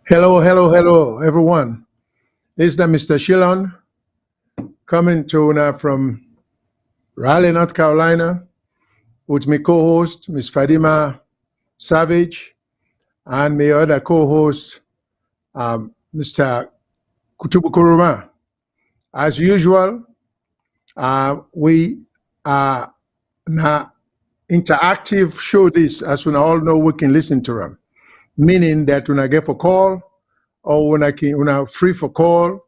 Hello, hello, hello, everyone. This is the Mr. Shillon coming to now from Raleigh, North Carolina, with my co-host, Miss Fadima Savage, and my other co-host, Mr. Kutubu Kuruma. As usual, we are now interactive show this, as we all know we can listen to them, meaning that when I get for call or when I free for call,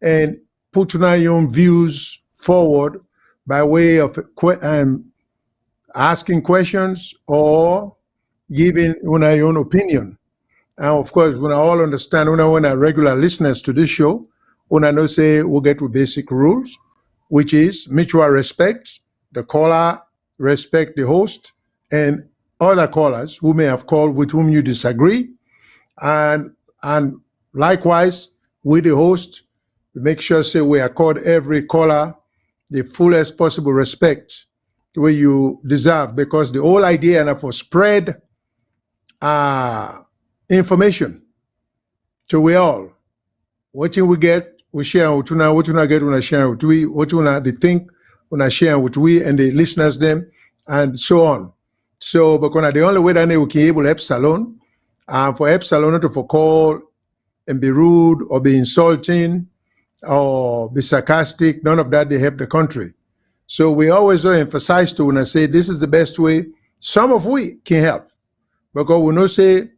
and put your own views forward by way of asking questions or giving your own opinion. And of course, when I all understand, when I regular listeners to this show, when I know say we'll get to basic rules, which is mutual respect, the caller respect the host, and other callers who may have called with whom you disagree, and likewise with the host, make sure say we accord every caller the fullest possible respect where you deserve, because the whole idea and for spread information to we all. What we get, we share with you now. What you not get, we share with we. What you not they think, we share with we and the listeners them, and so on. So, because the only way that we can able to help SALONE, for help SALONE not to for call and be rude or be insulting or be sarcastic, none of that they help the country. So we always emphasize to when I say this is the best way, some of we can help. Because we know say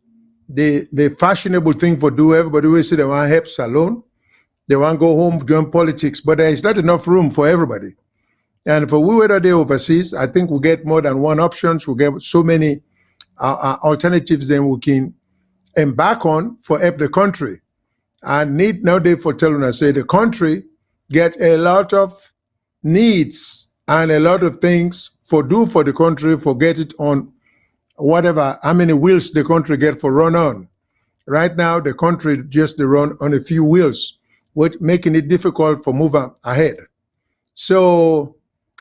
the fashionable thing for do, everybody will say they want to help SALONE, they want to go home doing politics, but there is not enough room for everybody. And for we whether they overseas, I think we get more than one options, we get so many alternatives then we can embark on for help the country. And need nowadays for telling us say the country get a lot of needs and a lot of things for do for the country, for get it on whatever, how many wheels the country get for run on. Right now, the country just run on a few wheels, with making it difficult for moving ahead. So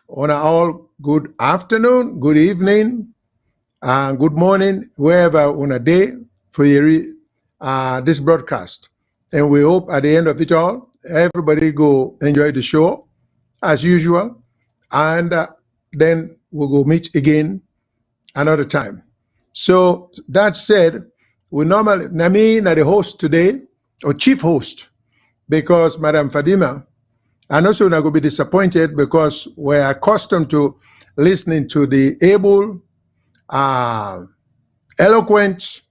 on all good afternoon, good evening, and good morning, wherever on a day for your, this broadcast. And we hope at the end of it all, everybody go enjoy the show as usual. And then we'll go meet again another time. So that said, we normally, Nami, the host today, or chief host, because Madam Fadima, I know so not going to be disappointed because we're accustomed to listening to the able, eloquent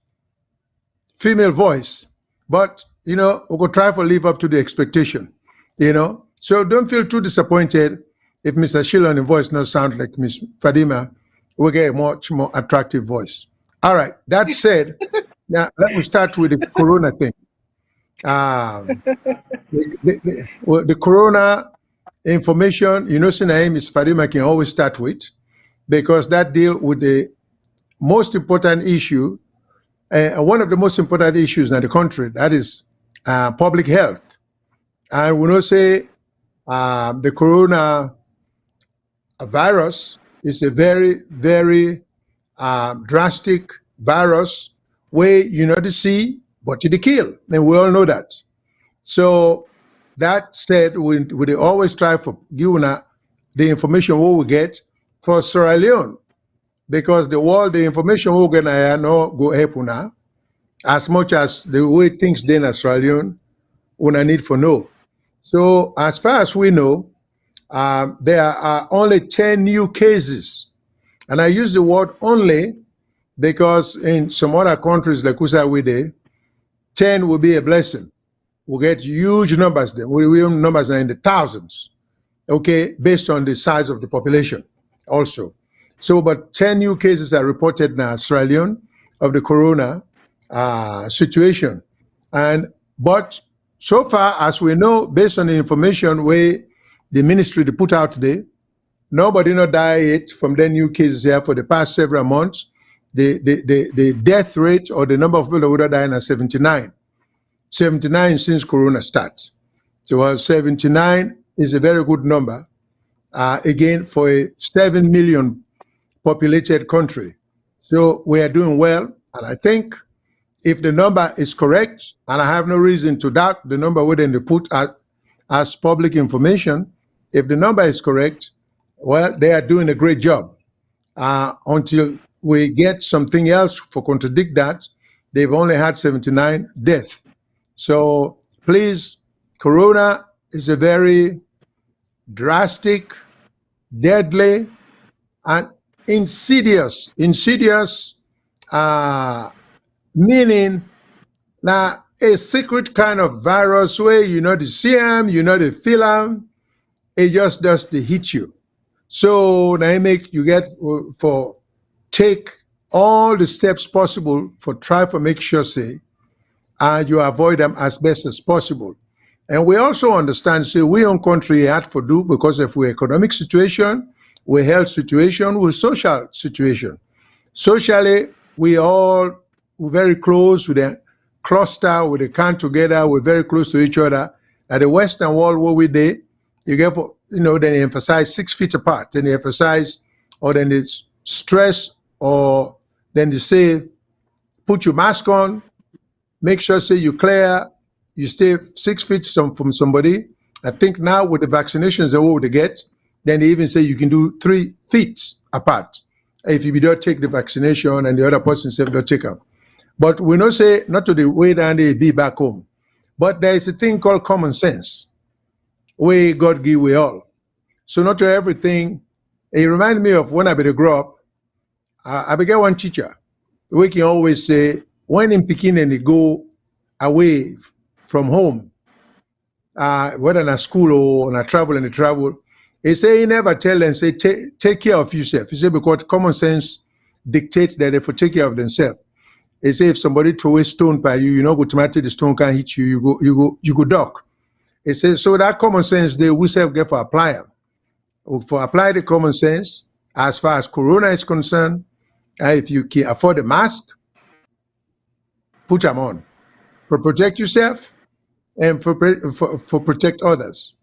female voice. But we could try to live up to the expectation, So don't feel too disappointed if Mr. Shillon voice not sound like Miss Fadima. We get a much more attractive voice. All right. That said, now let me start with the corona thing. The corona information, Sinaim Miss Fadima can always start with, because that deal with the most important issue, one of the most important issues in the country, that is public health. And we know say the corona virus is a very, very drastic virus where the see, but it kill. And we all know that. So that said, we always try for giving the information what we get for Sierra Leone, because the information we're gonna know go help now, as much as the way things done in Sierra Leone, we need for know. So as far as we know, there are only 10 new cases. And I use the word only because in some other countries like Usawide, 10 will be a blessing. We'll get huge numbers there. Numbers are in the thousands, okay, based on the size of the population also. So, but 10 new cases are reported now in Sierra Leone of the corona situation. But so far as we know, based on the information where the ministry they put out today, nobody not died from the new cases here for the past several months. The death rate or the number of people that would have died are 79. 79 since corona starts. So 79 is a very good number, again, for a 7 million populated country. So we are doing well. And I think if the number is correct, and I have no reason to doubt the number within the put as public information, if the number is correct, well, they are doing a great job. Until we get something else for contradict that, they've only had 79 deaths. So please, Corona is a very drastic, deadly, and insidious, meaning now a secret kind of virus where you know the see them, you know the feel them, it just does the hit you. So now make you get for take all the steps possible for try for make sure say and you avoid them as best as possible. And we also understand say we own country had for do because of our economic situation, we health situation, we social situation. Socially, we all we're very close with the cluster, with the can together, we're very close to each other. At the Western world where we did, you get for then they emphasize 6 feet apart, then they emphasize or then it's stress or then they say put your mask on, make sure say you clear, you stay 6 feet from somebody. I think now with the vaccinations that we would get, then they even say you can do 3 feet apart if you don't take the vaccination and the other person say don't take them. But we don't say not to the way that they be back home. But there is a thing called common sense. We God give we all. So not to everything. It reminded me of when I began grow up. I began one teacher. We can always say when in Pekin and they go away from home, whether in a school or on a travel and they travel, he say he never tell them say take care of yourself. He say because common sense dictates that they for take care of themselves. He say if somebody throw a stone by you, you know automatically the stone can hit you, you go duck. He says so that common sense they we self get for apply them. For apply the common sense as far as corona is concerned, if you can afford a mask, put them on. For protect yourself and for protect others.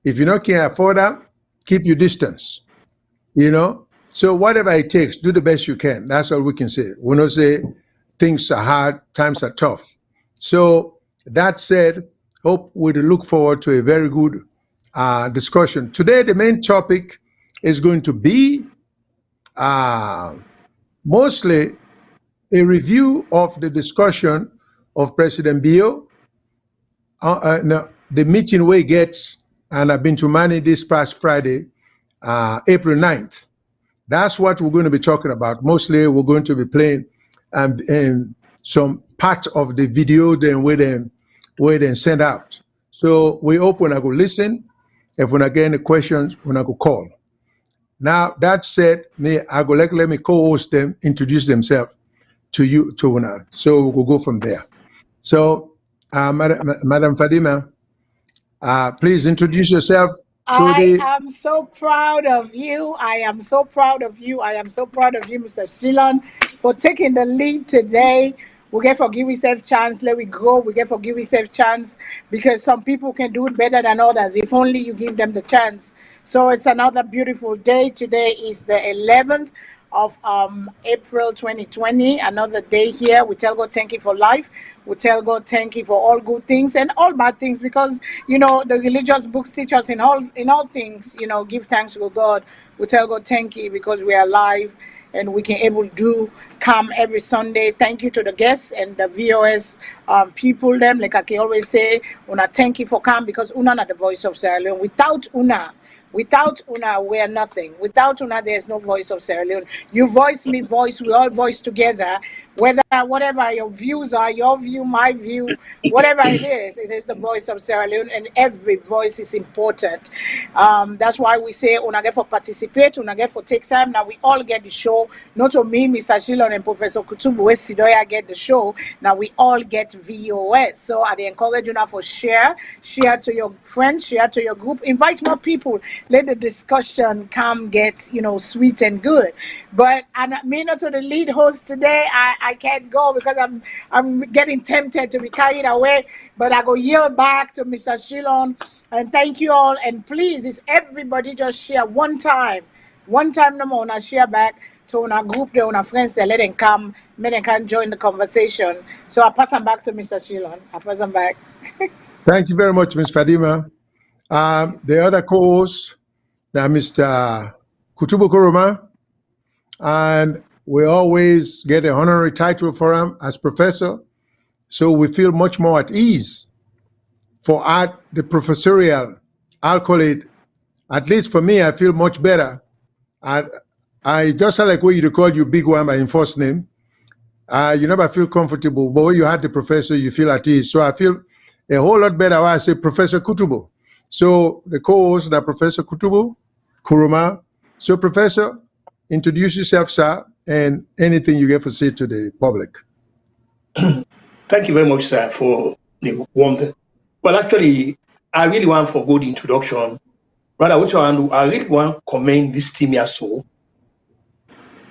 If you not can afford that, keep your distance. You know? So whatever it takes, do the best you can. That's all we can say. We don't say things are hard, times are tough. So that said, hope we look forward to a very good discussion. Today, the main topic is going to be mostly a review of the discussion of President Bio, no, the meeting we get, and I've been to Mani this past Friday, April 9th. That's what we're going to be talking about. Mostly, we're going to be playing some part of the video then we then send out. So we hope when I go listen. If we not get any questions, when I go call. Now that said, I go let me co-host them, introduce themselves to you to una. So we'll go from there. So Madam Fadima, please introduce yourself. I am so proud of you. I am so proud of you. I am so proud of you, Mr. Shilon, for taking the lead today. We get for give yourself chance. Let we go. We get for give yourself chance because some people can do it better than others if only you give them the chance. So it's another beautiful day. Today is the 11th of April 2020. Another day here. We tell God thank you for life. We tell God thank you for all good things and all bad things because the religious books teach us in all things. Give thanks to God. We tell God thank you because we are alive and we can able to come every Sunday. Thank you to the guests and the VOS people. Them like I can always say, Una thank you for come because Una not the voice of Sierra Leone. Without Una, we are nothing. Without Una, there's no voice of Sierra Leone. You voice, me voice, we all voice together. Whatever your views are, your view, my view, whatever it is the voice of Sierra Leone, and every voice is important. That's why we say Una get for participate, Una get for take time. Now we all get the show. Not only me, Mr. Shilon and Professor Kutubu Sidoya get the show. Now we all get VOS. So I encourage you now for share to your friends, share to your group, invite more people. Let the discussion come get sweet and good. But me not to the lead host today. I can't go because I'm getting tempted to be carried away. But I go yield back to Mr. Shilon and thank you all. And please, is everybody just share one time no more. Now share back to our group there, our friends there, let them come, may they can join the conversation. So I pass them back to Mr. Shilon. I pass them back. Thank you very much, Ms. Fadima. The other co-host, Mr. Kutubu Kuruma, and we always get an honorary title for him as professor, so we feel much more at ease for the professorial, I'll call it, at least for me, I feel much better. I just like what you call you big one by your first name. You never feel comfortable, but when you had the professor, you feel at ease. So I feel a whole lot better when I say Professor Kutubu. So the co-host, Professor Kutubu Kuruma. So Professor, introduce yourself, sir, and anything you get to say to the public. Thank you very much, sir, for the warmth. Well, actually, I really want for good introduction. Rather, which I really want to commend this team here. So,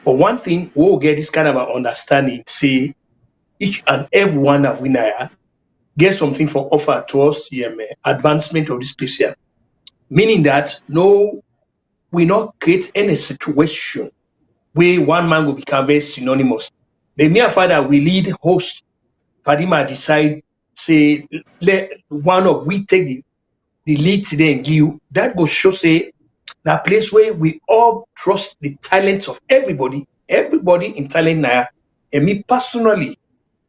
for one thing, we'll get this kind of an understanding. See, each and every one of we now get something for offer to us, advancement of this place here. Meaning that we not create any situation where one man will become very synonymous. The mere fact that we lead host, Fadima decide, say, let one of we take the lead today and give, that will show, say, that place where we all trust the talents of everybody in talent now. And me personally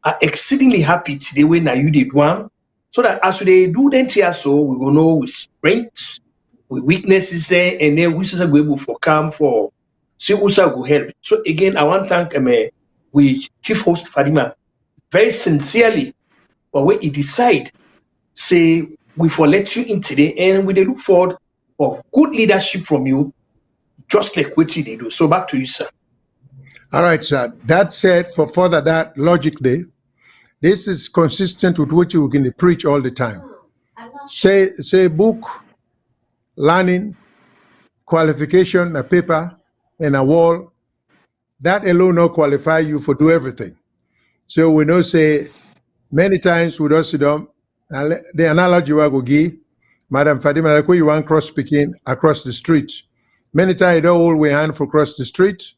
are exceedingly happy today when you did one, so that as they do then here, so we will know with strengths, with weaknesses there, and then we will be able for come for see who will help. So again, I want to thank we chief host Fadima very sincerely for where he decide say we for let you in today, and we look forward of good leadership from you, just like what they do. So back to you, sir. All right, sir. That said, for further that logic day, this is consistent with what you can preach all the time. Say book, learning, qualification, a paper, and a wall. That alone not qualify you for do everything. So we know say many times we don't sit down. The analogy I go give, Madam Fadima, like you want cross speaking across the street. Many times you don't hold we hand for cross the street.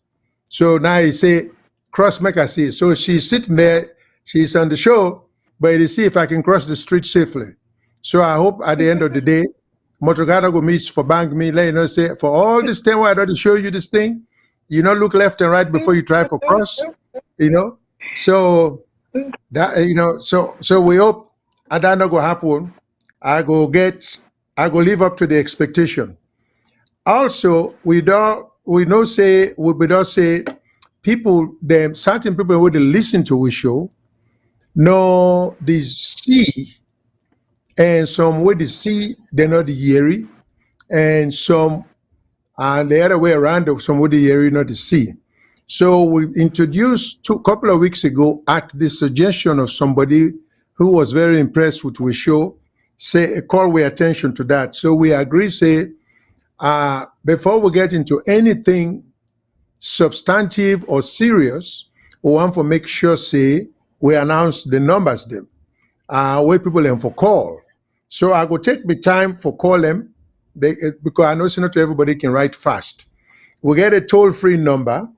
So now you say cross make her see. So she's sitting there, she's on the show, but you see if I can cross the street safely. So I hope at the end of the day, Motogada go meet for bank me, let you know say for all this time why I don't show you this thing, you know, look left and right before you try for cross, you know. So that so we hope that not go happen. I go live up to the expectation. Also, we don't say people certain people who they listen to we show know the see, and some with the see they're not the hearing, and some and the other way around, some with the hearing not the see. So we introduced a couple of weeks ago at the suggestion of somebody who was very impressed with we show, say call we attention to that. So we agree, say before we get into anything substantive or serious, we want to make sure, say, we announce the numbers them, where people them for call. So I go take the time for call them, because I know not everybody can write fast. We get a toll-free number,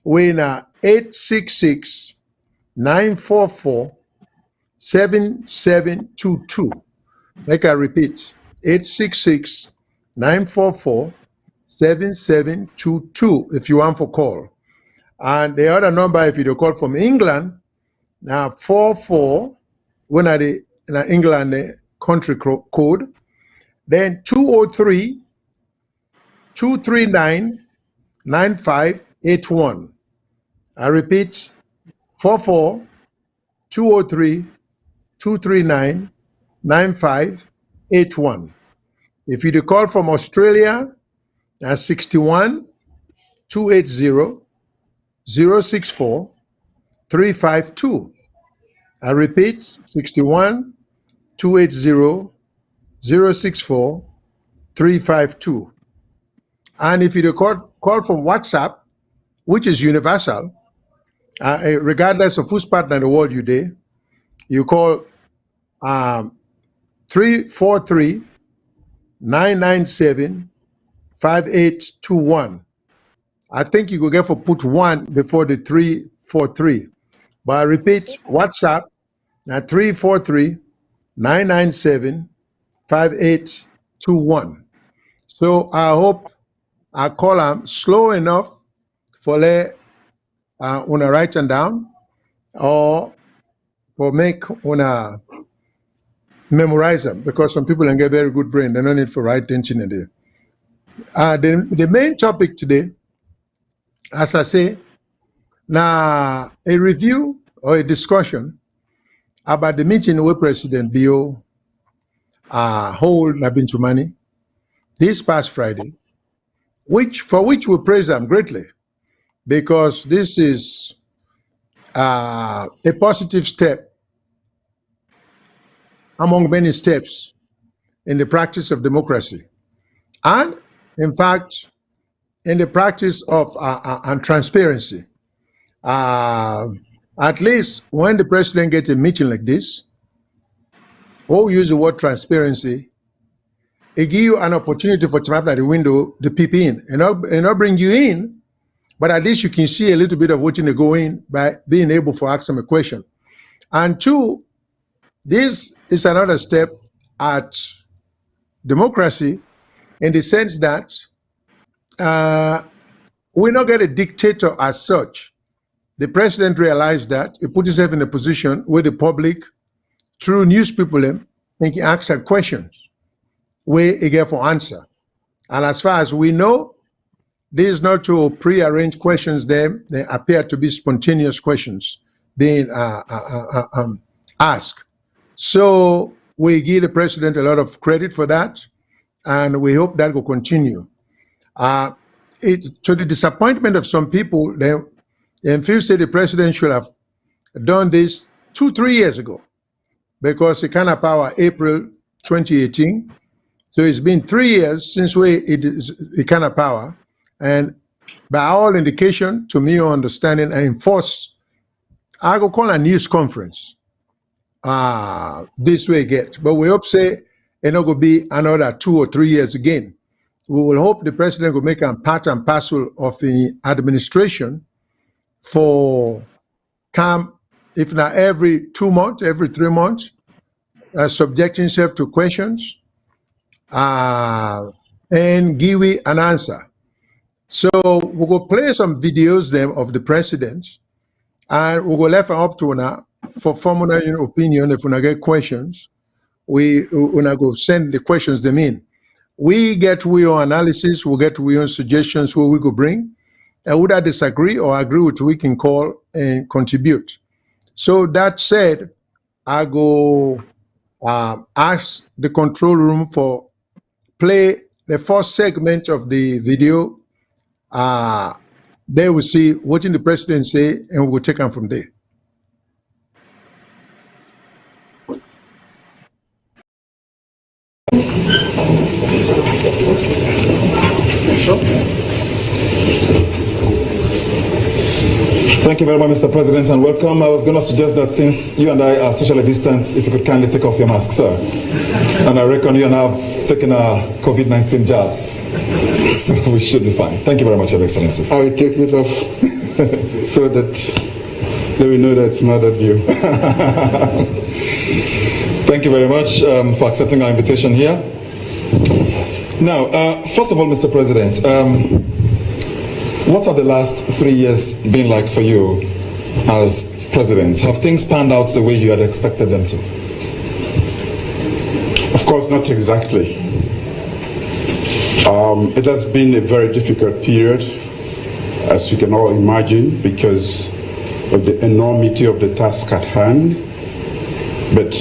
we na 866-944-7722. Make I repeat, 866-944-7722 if you want for call. And the other number, if you call from England, now 44, when are the in England the country code, then 203-239-9581. I repeat, 44-203-239-9581. If you call from Australia, 61-280-064-352. I repeat, 61-280-064-352. And if you call from WhatsApp, which is universal, regardless of whose partner in the world you're there, you call 343-997-5821. I think you could get for put 1 before the 343. But I repeat, WhatsApp at 343-997-5821. So I hope I call them slow enough for let una write them down or for make una memorize them, because some people don't get very good brain. They don't need for write things in there. The main topic today, as I say, now a review or a discussion about the meeting with President Bio hold Nabintumani this past Friday, for which we praise them greatly, because this is a positive step among many steps in the practice of democracy, and in fact, in the practice of and transparency. At least when the president gets a meeting like this, or use the word transparency, it gives you an opportunity for to at the window, the people in, and not bring you in, but at least you can see a little bit of what you go in by being able to ask them a question. And two, this is another step at democracy in the sense that we not get a dictator as such. The president realized that he put himself in a position where the public, through news people, can ask her questions where he get for answer. And as far as we know, these not to pre-arranged questions. They appear to be spontaneous questions being asked. So we give the president a lot of credit for that, and we hope that will continue. To the disappointment of some people, they feel say the president should have done this 2-3 years ago, because he kind of power April 2018. So it's been 3 years since he kind of power, and by all indication, to me, understanding and enforce, I go call a news conference. This way get, but we hope say it not go be another 2 or 3 years again. We will hope the president will make a part and parcel of the administration for come, if not every 2 months, every 3 months, subject himself to questions and give an answer. So we will play some videos then of the president, and we will left up to now for forming your opinion. If we get questions, we go send the questions them in. We get your analysis, we get your suggestions where we go bring. And would I disagree or agree with we can call and contribute. So that said, I go ask the control room for play the first segment of the video. They will see what the president say, and we will take them from there. Thank you very much, Mr. President, and welcome. I was going to suggest that since you and I are socially distanced, if you could kindly take off your mask, sir. And I reckon you and I have taken our COVID-19 jabs, so we should be fine. Thank you very much, Your Excellency. I will take it off so that they will know that it's not at you. Thank you very much for accepting our invitation here. Now, first of all, Mr. President, what have the last 3 years been like for you as president? Have things panned out the way you had expected them to? Of course, not exactly. It has been a very difficult period, as you can all imagine, because of the enormity of the task at hand. But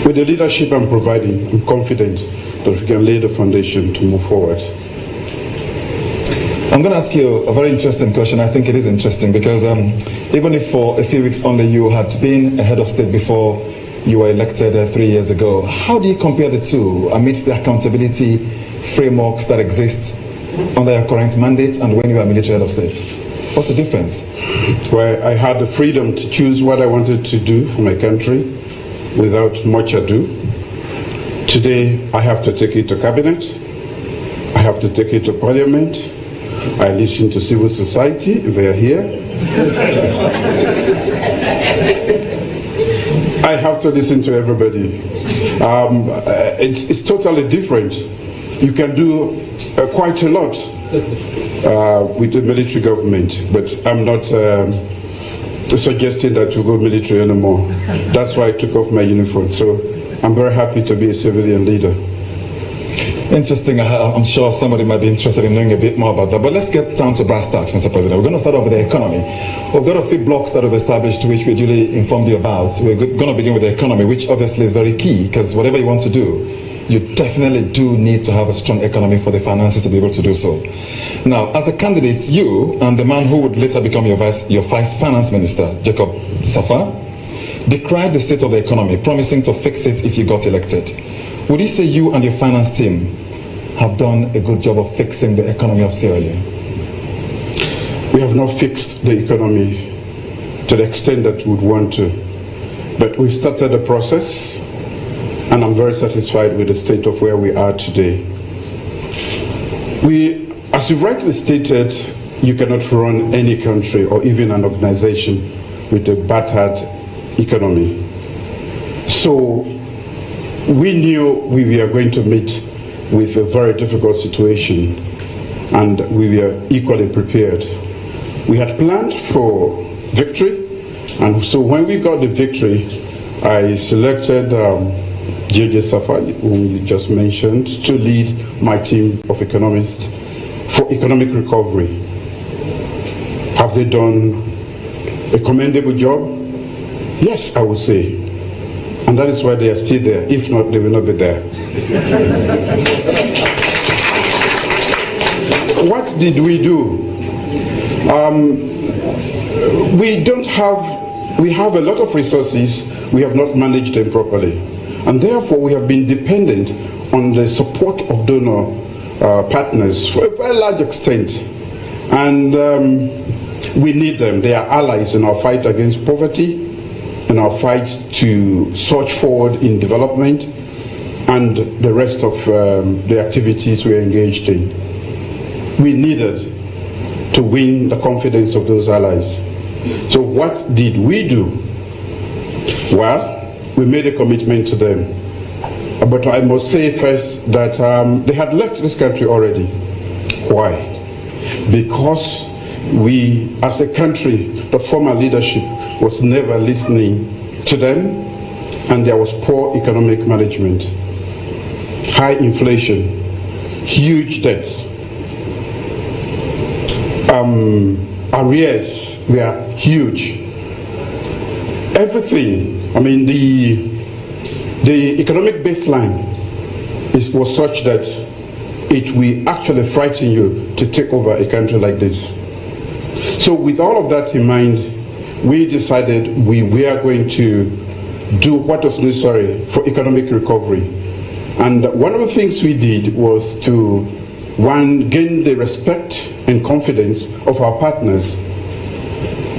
with the leadership I'm providing, I'm confident that we can lay the foundation to move forward. I'm going to ask you a very interesting question. I think it is interesting because even if for a few weeks only you had been a head of state before you were elected 3 years ago, how do you compare the two amidst the accountability frameworks that exist under your current mandate and when you were military head of state? What's the difference? Where I had the freedom to choose what I wanted to do for my country without much ado. Today, I have to take it to cabinet. I have to take it to Parliament. I listen to civil society, if they are here. I have to listen to everybody. It's totally different. You can do quite a lot with the military government, but I'm not suggesting that we go military anymore. That's why I took off my uniform. So I'm very happy to be a civilian leader. Interesting. I'm sure somebody might be interested in knowing a bit more about that. But let's get down to brass tacks, Mr. President. We're going to start off with the economy. We've got a few blocks that we've established, which we duly informed you about. We're going to begin with the economy, which obviously is very key, because whatever you want to do, you definitely do need to have a strong economy for the finances to be able to do so. Now, as a candidate, you and the man who would later become your vice finance minister, Jacob Safa, decried the state of the economy, promising to fix it if you got elected. Would you say you and your finance team have done a good job of fixing the economy of Sierra Leone? We have not fixed the economy to the extent that we would want to, but we've started the process, and I'm very satisfied with the state of where we are today. As you rightly stated, you cannot run any country or even an organization with a battered economy. So we knew we were going to meet with a very difficult situation, and we were equally prepared. We had planned for victory, and so when we got the victory, I selected JJ Safa, whom you just mentioned, to lead my team of economists for economic recovery. Have they done a commendable job? Yes, I would say. And that is why they are still there. If not, they will not be there. What did we do? We have a lot of resources, we have not managed them properly. And therefore we have been dependent on the support of donor partners for a very large extent. And we need them. They are allies in our fight against poverty, in our fight to surge forward in development, and the rest of the activities we are engaged in. We needed to win the confidence of those allies. So what did we do? Well, we made a commitment to them. But I must say first that they had left this country already. Why? Because we, as a country, the former leadership was never listening to them, and there was poor economic management, high inflation, huge debts, arrears were huge. Everything, I mean, the economic baseline was such that it will actually frighten you to take over a country like this. So with all of that in mind, we decided we were going to do what was necessary for economic recovery. And one of the things we did was to, one, gain the respect and confidence of our partners.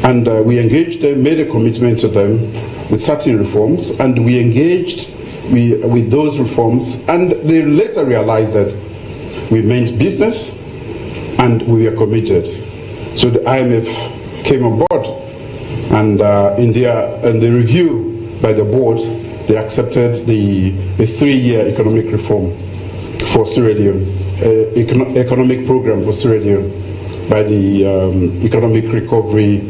And we engaged them, made a commitment to them with certain reforms, and we engaged with those reforms, and they later realized that we meant business and we were committed. So the IMF came on board, and in the review by the board, they accepted the 3-year economic reform for Sierra Leone, economic program for Sierra Leone by the economic recovery.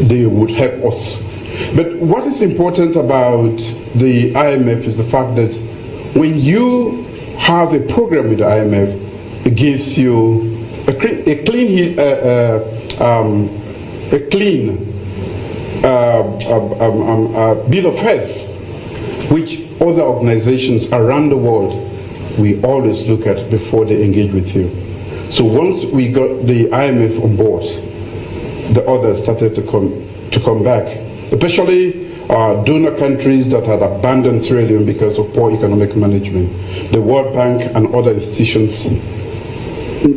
They would help us. But what is important about the IMF is the fact that when you have a program with the IMF, it gives you a clean bill of health, which other organizations around the world we always look at before they engage with you. So once we got the IMF on board, the others started to come back, especially donor countries that had abandoned Sierra Leone because of poor economic management. The World Bank and other institutions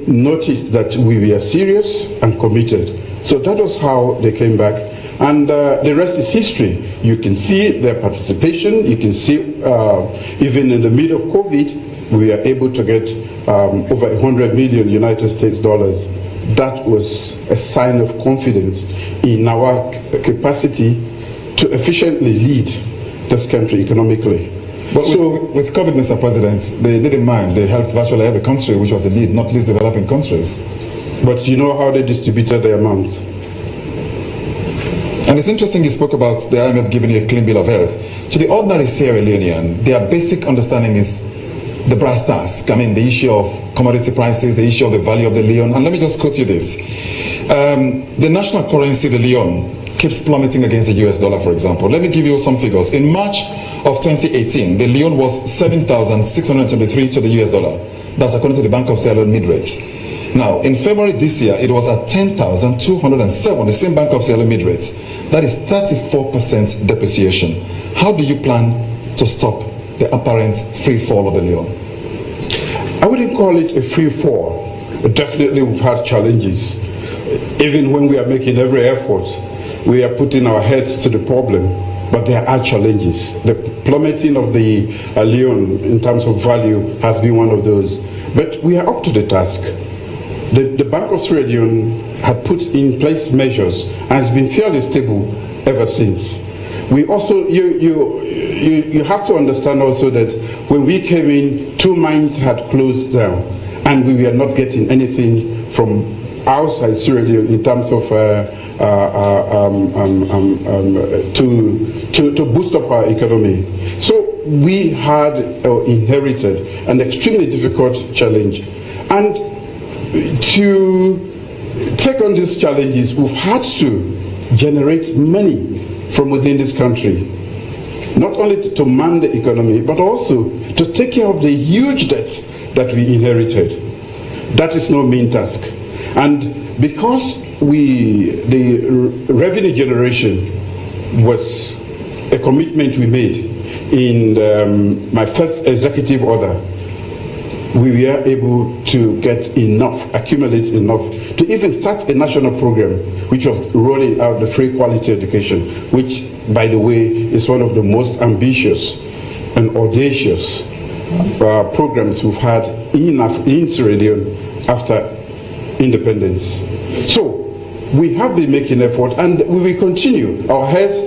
noticed that we were serious and committed. So that was how they came back. And the rest is history. You can see their participation. You can see even in the middle of COVID, we were able to get over 100 million United States dollars. That was a sign of confidence in our capacity to efficiently lead this country economically. But so, with COVID, Mr. President, they didn't mind. They helped virtually every country, which was the lead, not least developing countries. But you know how they distributed the amounts. And it's interesting you spoke about the IMF giving you a clean bill of health. To the ordinary Sierra Leonean, their basic understanding is the brass tacks. I mean, the issue of commodity prices, the issue of the value of the Leone. And let me just quote you this. The national currency, the Leone, keeps plummeting against the US dollar, for example. Let me give you some figures. In March of 2018, the Leone was 7,623 to the US dollar. That's according to the Bank of SALONE mid-rate. Now, in February this year, it was at 10,207, the same Bank of SALONE mid-rate. That is 34% depreciation. How do you plan to stop the apparent free fall of the Leone? I wouldn't call it a free fall. Definitely we've had challenges. Even when we are making every effort, we are putting our heads to the problem, but there are challenges. The plummeting of the Leone in terms of value has been one of those. But we are up to the task. The Bank of Sierra Leone had put in place measures and has been fairly stable ever since. We also, you have to understand also that when we came in, 2 mines had closed down and we were not getting anything from outside Sierra Leone in terms of to boost up our economy. So we had inherited an extremely difficult challenge. And to take on these challenges, we've had to generate money from within this country, not only to man the economy, but also to take care of the huge debts that we inherited. That is no mean task. And because the revenue generation was a commitment we made in my first executive order, we were able to get enough, accumulate enough, to even start a national program which was rolling out the free quality education, which, by the way, is one of the most ambitious and audacious programs we've had in Sierra Leone after independence. So we have been making effort, and we will continue. Our heads,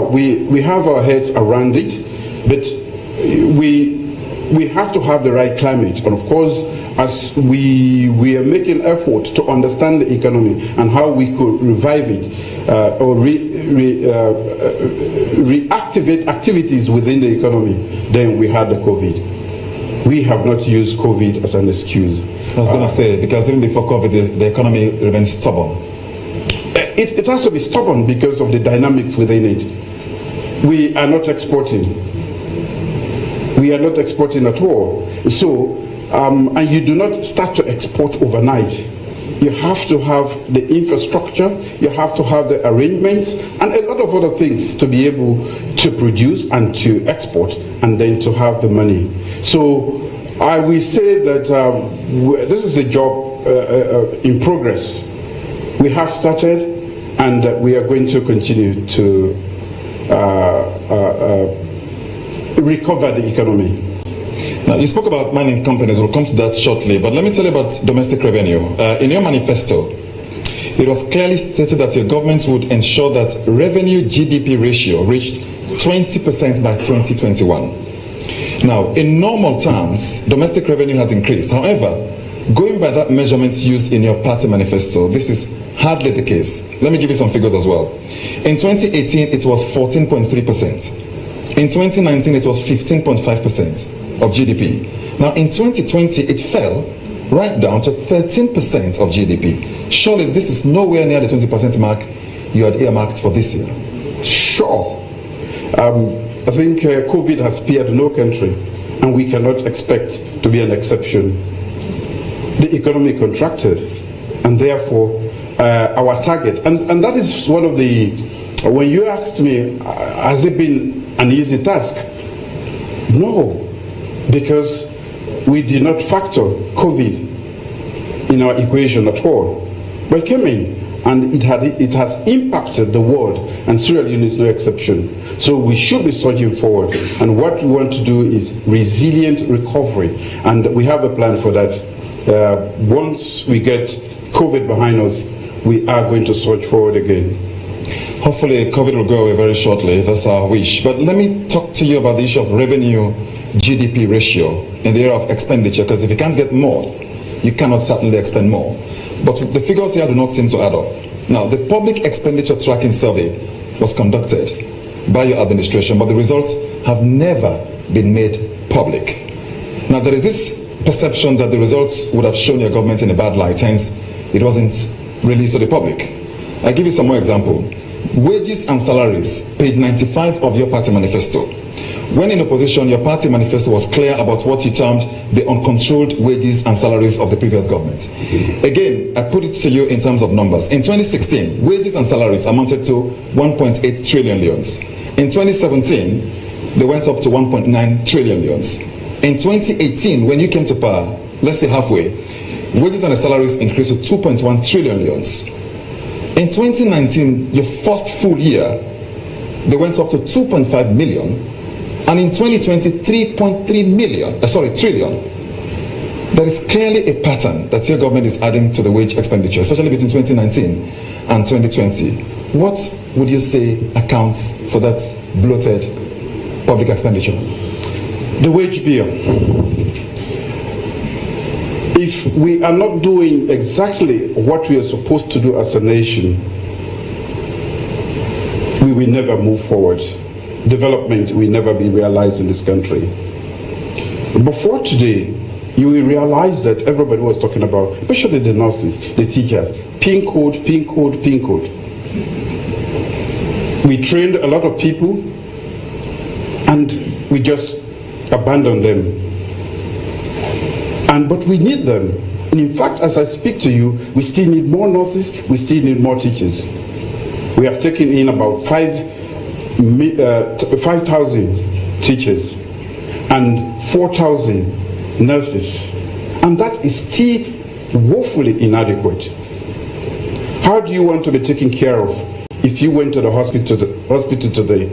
we have our heads around it, but we have to have the right climate. And of course, as we are making efforts to understand the economy and how we could revive it or reactivate activities within the economy, then we had the COVID. We have not used COVID as an excuse. I was going to say, because even before COVID, the economy remains stubborn. It has to be stubborn because of the dynamics within it. We are not exporting. We are not exporting at all. So, and you do not start to export overnight. You have to have the infrastructure, you have to have the arrangements, and a lot of other things to be able to produce and to export, and then to have the money. So, I will say that this is a job in progress. We have started, and we are going to continue to recover the economy. Now, you spoke about mining companies. We'll come to that shortly, but let me tell you about domestic revenue. In your manifesto, it was clearly stated that your government would ensure that revenue GDP ratio reached 20% by 2021. Now, in normal terms, domestic revenue has increased. However, going by that measurement used in your party manifesto, this is hardly the case. Let me give you some figures as well. In 2018, it was 14.3%. In 2019, it was 15.5% of GDP. Now, in 2020, it fell right down to 13% of GDP. Surely this is nowhere near the 20% mark you had earmarked for this year. Sure. I think COVID has spared no country, and we cannot expect to be an exception. The economy contracted, and therefore our target, and that is one of the, when you asked me, has it been an easy task? No, because we did not factor COVID in our equation at all. We came in and it has impacted the world, and Sierra Leone is no exception. So we should be surging forward, and what we want to do is resilient recovery, and we have a plan for that. Once we get COVID behind us, we are going to surge forward again. Hopefully COVID will go away very shortly, that's our wish. But let me talk to you about the issue of revenue GDP ratio in the area of expenditure, because if you can't get more, you cannot certainly expend more. But the figures here do not seem to add up. Now, the public expenditure tracking survey was conducted by your administration, but the results have never been made public. Now, there is this perception that the results would have shown your government in a bad light, hence it wasn't released to the public. I'll give you some more example. Wages and salaries, page 95 of your party manifesto. When in opposition, your party manifesto was clear about what you termed the uncontrolled wages and salaries of the previous government. Again, I put it to you in terms of numbers. In 2016, wages and salaries amounted to 1.8 trillion leones. In 2017, they went up to 1.9 trillion leones. In 2018, when you came to power, let's say halfway, wages and salaries increased to 2.1 trillion leones. In 2019, your first full year, they went up to 2.5 million. And in 2020, 3.3 trillion. There is clearly a pattern that your government is adding to the wage expenditure, especially between 2019 and 2020. What would you say accounts for that bloated public expenditure? The wage bill. If we are not doing exactly what we are supposed to do as a nation, we will never move forward. Development will never be realized in this country. Before today, you will realize that everybody was talking about, especially the nurses, the teachers, PIN code, PIN code, PIN code. We trained a lot of people and we just abandoned them. But we need them. And in fact, as I speak to you, we still need more nurses, we still need more teachers. We have taken in about 5,000 teachers and 4,000 nurses, and that is still woefully inadequate. How do you want to be taken care of if you went to the hospital today?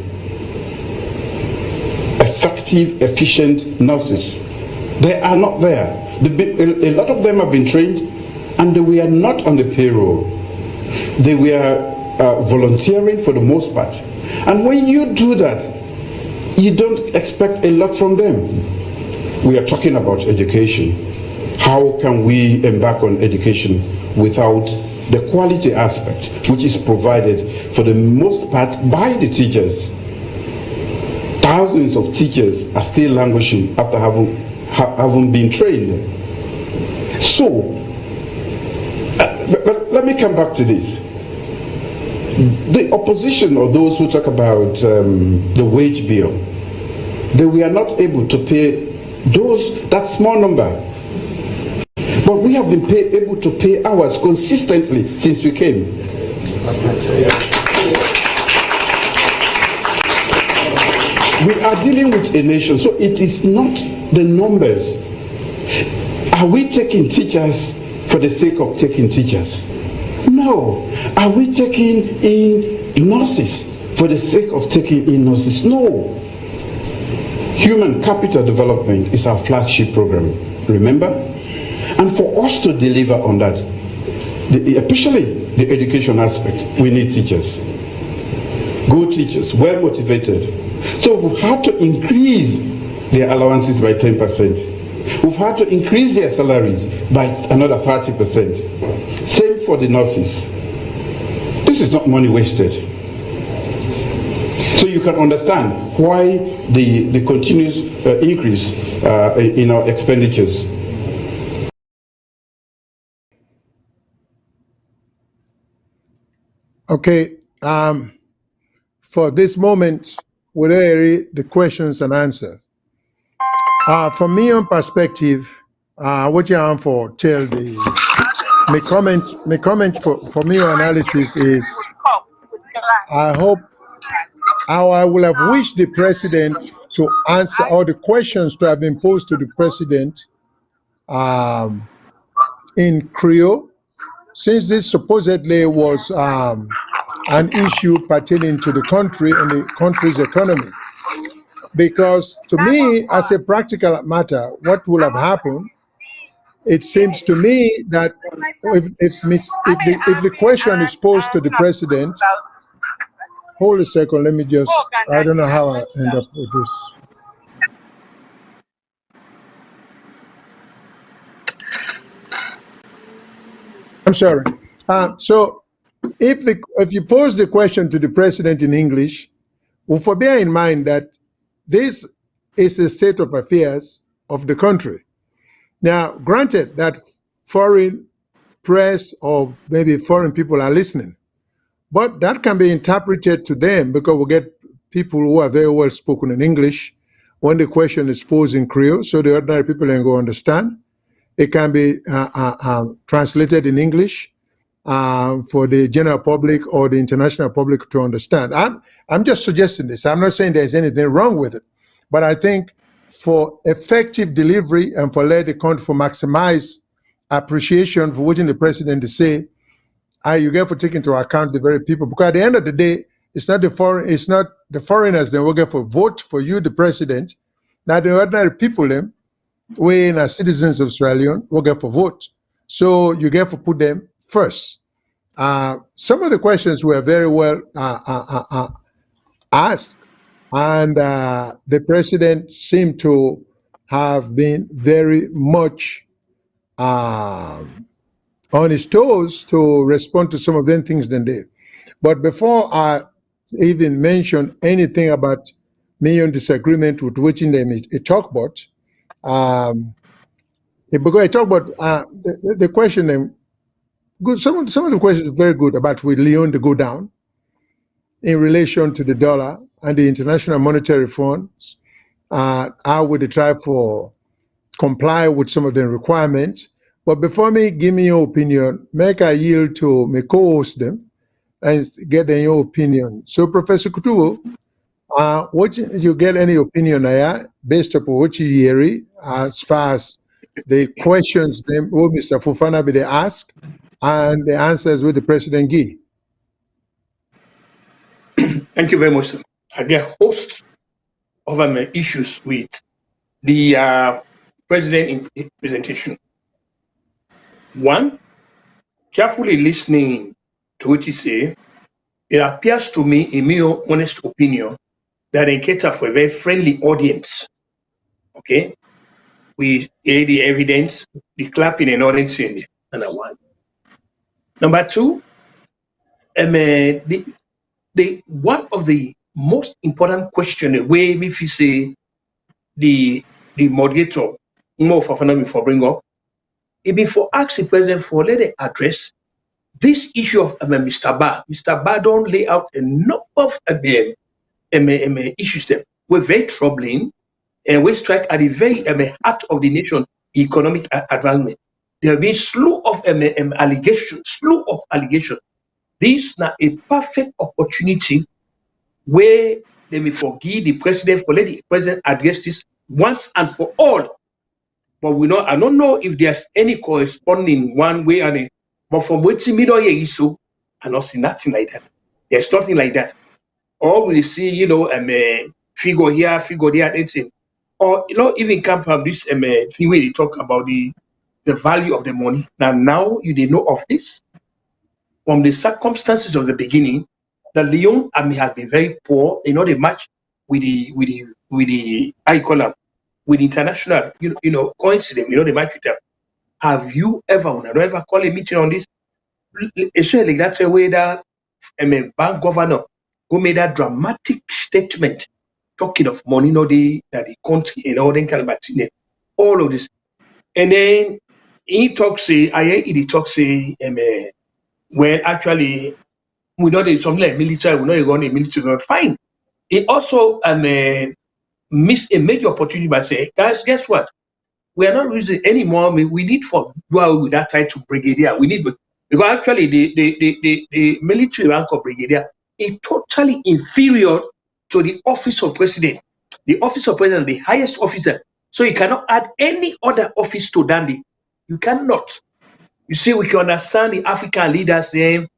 Effective, efficient nurses, they are not there. A lot of them have been trained and they were not on the payroll. They were volunteering for the most part. And when you do that, you don't expect a lot from them. We are talking about education. How can we embark on education without the quality aspect, which is provided for the most part by the teachers? Thousands of teachers are still languishing after having been trained. So, but let me come back to this. The opposition, or those who talk about the wage bill, they were not able to pay that small number. But we have been able to pay ours consistently since we came. We are dealing with a nation, so it is not the numbers. Are we taking teachers for the sake of taking teachers? No. Are we taking in nurses for the sake of taking in nurses? No. Human capital development is our flagship program, remember? And for us to deliver on that, especially the education aspect, we need teachers. Good teachers, well motivated. So we've had to increase their allowances by 10%. We've had to increase their salaries by another 30%. Same for the nurses. This is not money wasted. So you can understand why the continuous increase in our expenditures. Okay. For this moment, we'll air the questions and answers. From me on perspective, what you have for tell my comment for me on analysis is I will have wished the president to answer all the questions to have been posed to the president in Creole since this supposedly was an issue pertaining to the country and the country's economy. Because to me, as a practical matter, what will have happened, it seems to me that if the question is posed to the president, hold a second, let me just, I don't know how I end up with this. I'm sorry. So if you pose the question to the president in English, well, for bear in mind that this is the state of affairs of the country. Now, granted that foreign press or maybe foreign people are listening, but that can be interpreted to them because we get people who are very well spoken in English when the question is posed in Creole, so the ordinary people can go understand. It can be translated in English for the general public or the international public to understand. I'm just suggesting this. I'm not saying there's anything wrong with it, but I think for effective delivery and for let the country for maximize appreciation for what the president to say, you get for taking into account the very people, because at the end of the day, it's not the foreigners that will get for vote for you, the president. Now the ordinary people, them, we are citizens of Australia, will get for vote. So you get to put them first. Some of the questions were very well asked, and the president seemed to have been very much on his toes to respond to some of them things than they. But before I even mention anything about me on disagreement with which in them it talk about, because I talk about the question, good. Some of the questions are very good about with Leone to go down in relation to the dollar and the International Monetary Funds. How would they try for comply with some of the requirements? But before me give me your opinion, make I yield to my co-host them and get your opinion. So Professor Kutubu, what you get any opinion based upon what you hear as far as the questions them what Mr. Fofana be they ask and the answers with the president give? Thank you very much, sir. I get a host of issues with the president in presentation. One, carefully listening to what he say, it appears to me, in my honest opinion, that they cater for a very friendly audience. Okay, we hear the evidence, the clapping and all that. Number one. Number two, the one of the most important question, the way if you say the moderator, more for bring up, it be for ask the president for let it address this issue of Mr. Ba. Mr. Ba don't lay out a number of issues that were very troubling and we strike at the very heart of the nation economic advancement. There have been slew of allegations. This is now a perfect opportunity where they may forgive the president for let the president address this once and for all. But I don't know if there's any corresponding one way or another. But from what me don't hear so, I don't see nothing like that. There's nothing like that. Or we see, figure here, figure there, anything. Or even come from this thing where they talk about the value of the money. Now you didn't know of this. From the circumstances of the beginning, the Leone army has been very poor. The match with the I call them with international, coincidence. The match with them. Have you ever call a meeting on this? Especially that's a way that bank governor who made that dramatic statement talking of money, that the country and all that all of this. And then he talks, well, actually, we know there's something like military, we know you're going to military, fine. He also missed a major opportunity by saying, guys, guess what? We are not using any more. We need for dual with that title brigadier. We need because actually the military rank of brigadier is totally inferior to the office of president. The office of president, the highest officer. So you cannot add any other office to Dandy. You cannot. You see, we can understand the African leaders, they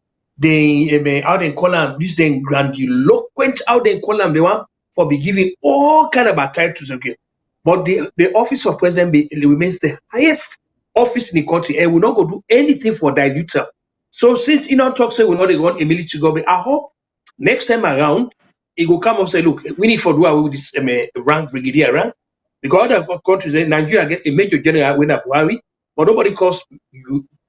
how they call them, this then grandiloquent, how they call them, they want for be giving all kind of titles again. But the office of president remains the highest office in the country and will not go do anything for dilute them. So since talk say we know they want a military government, I hope next time around it will come up and say, look, we need to do away with this rank, brigadier rank. Because other countries, Nigeria get a major general when Buhari, but nobody calls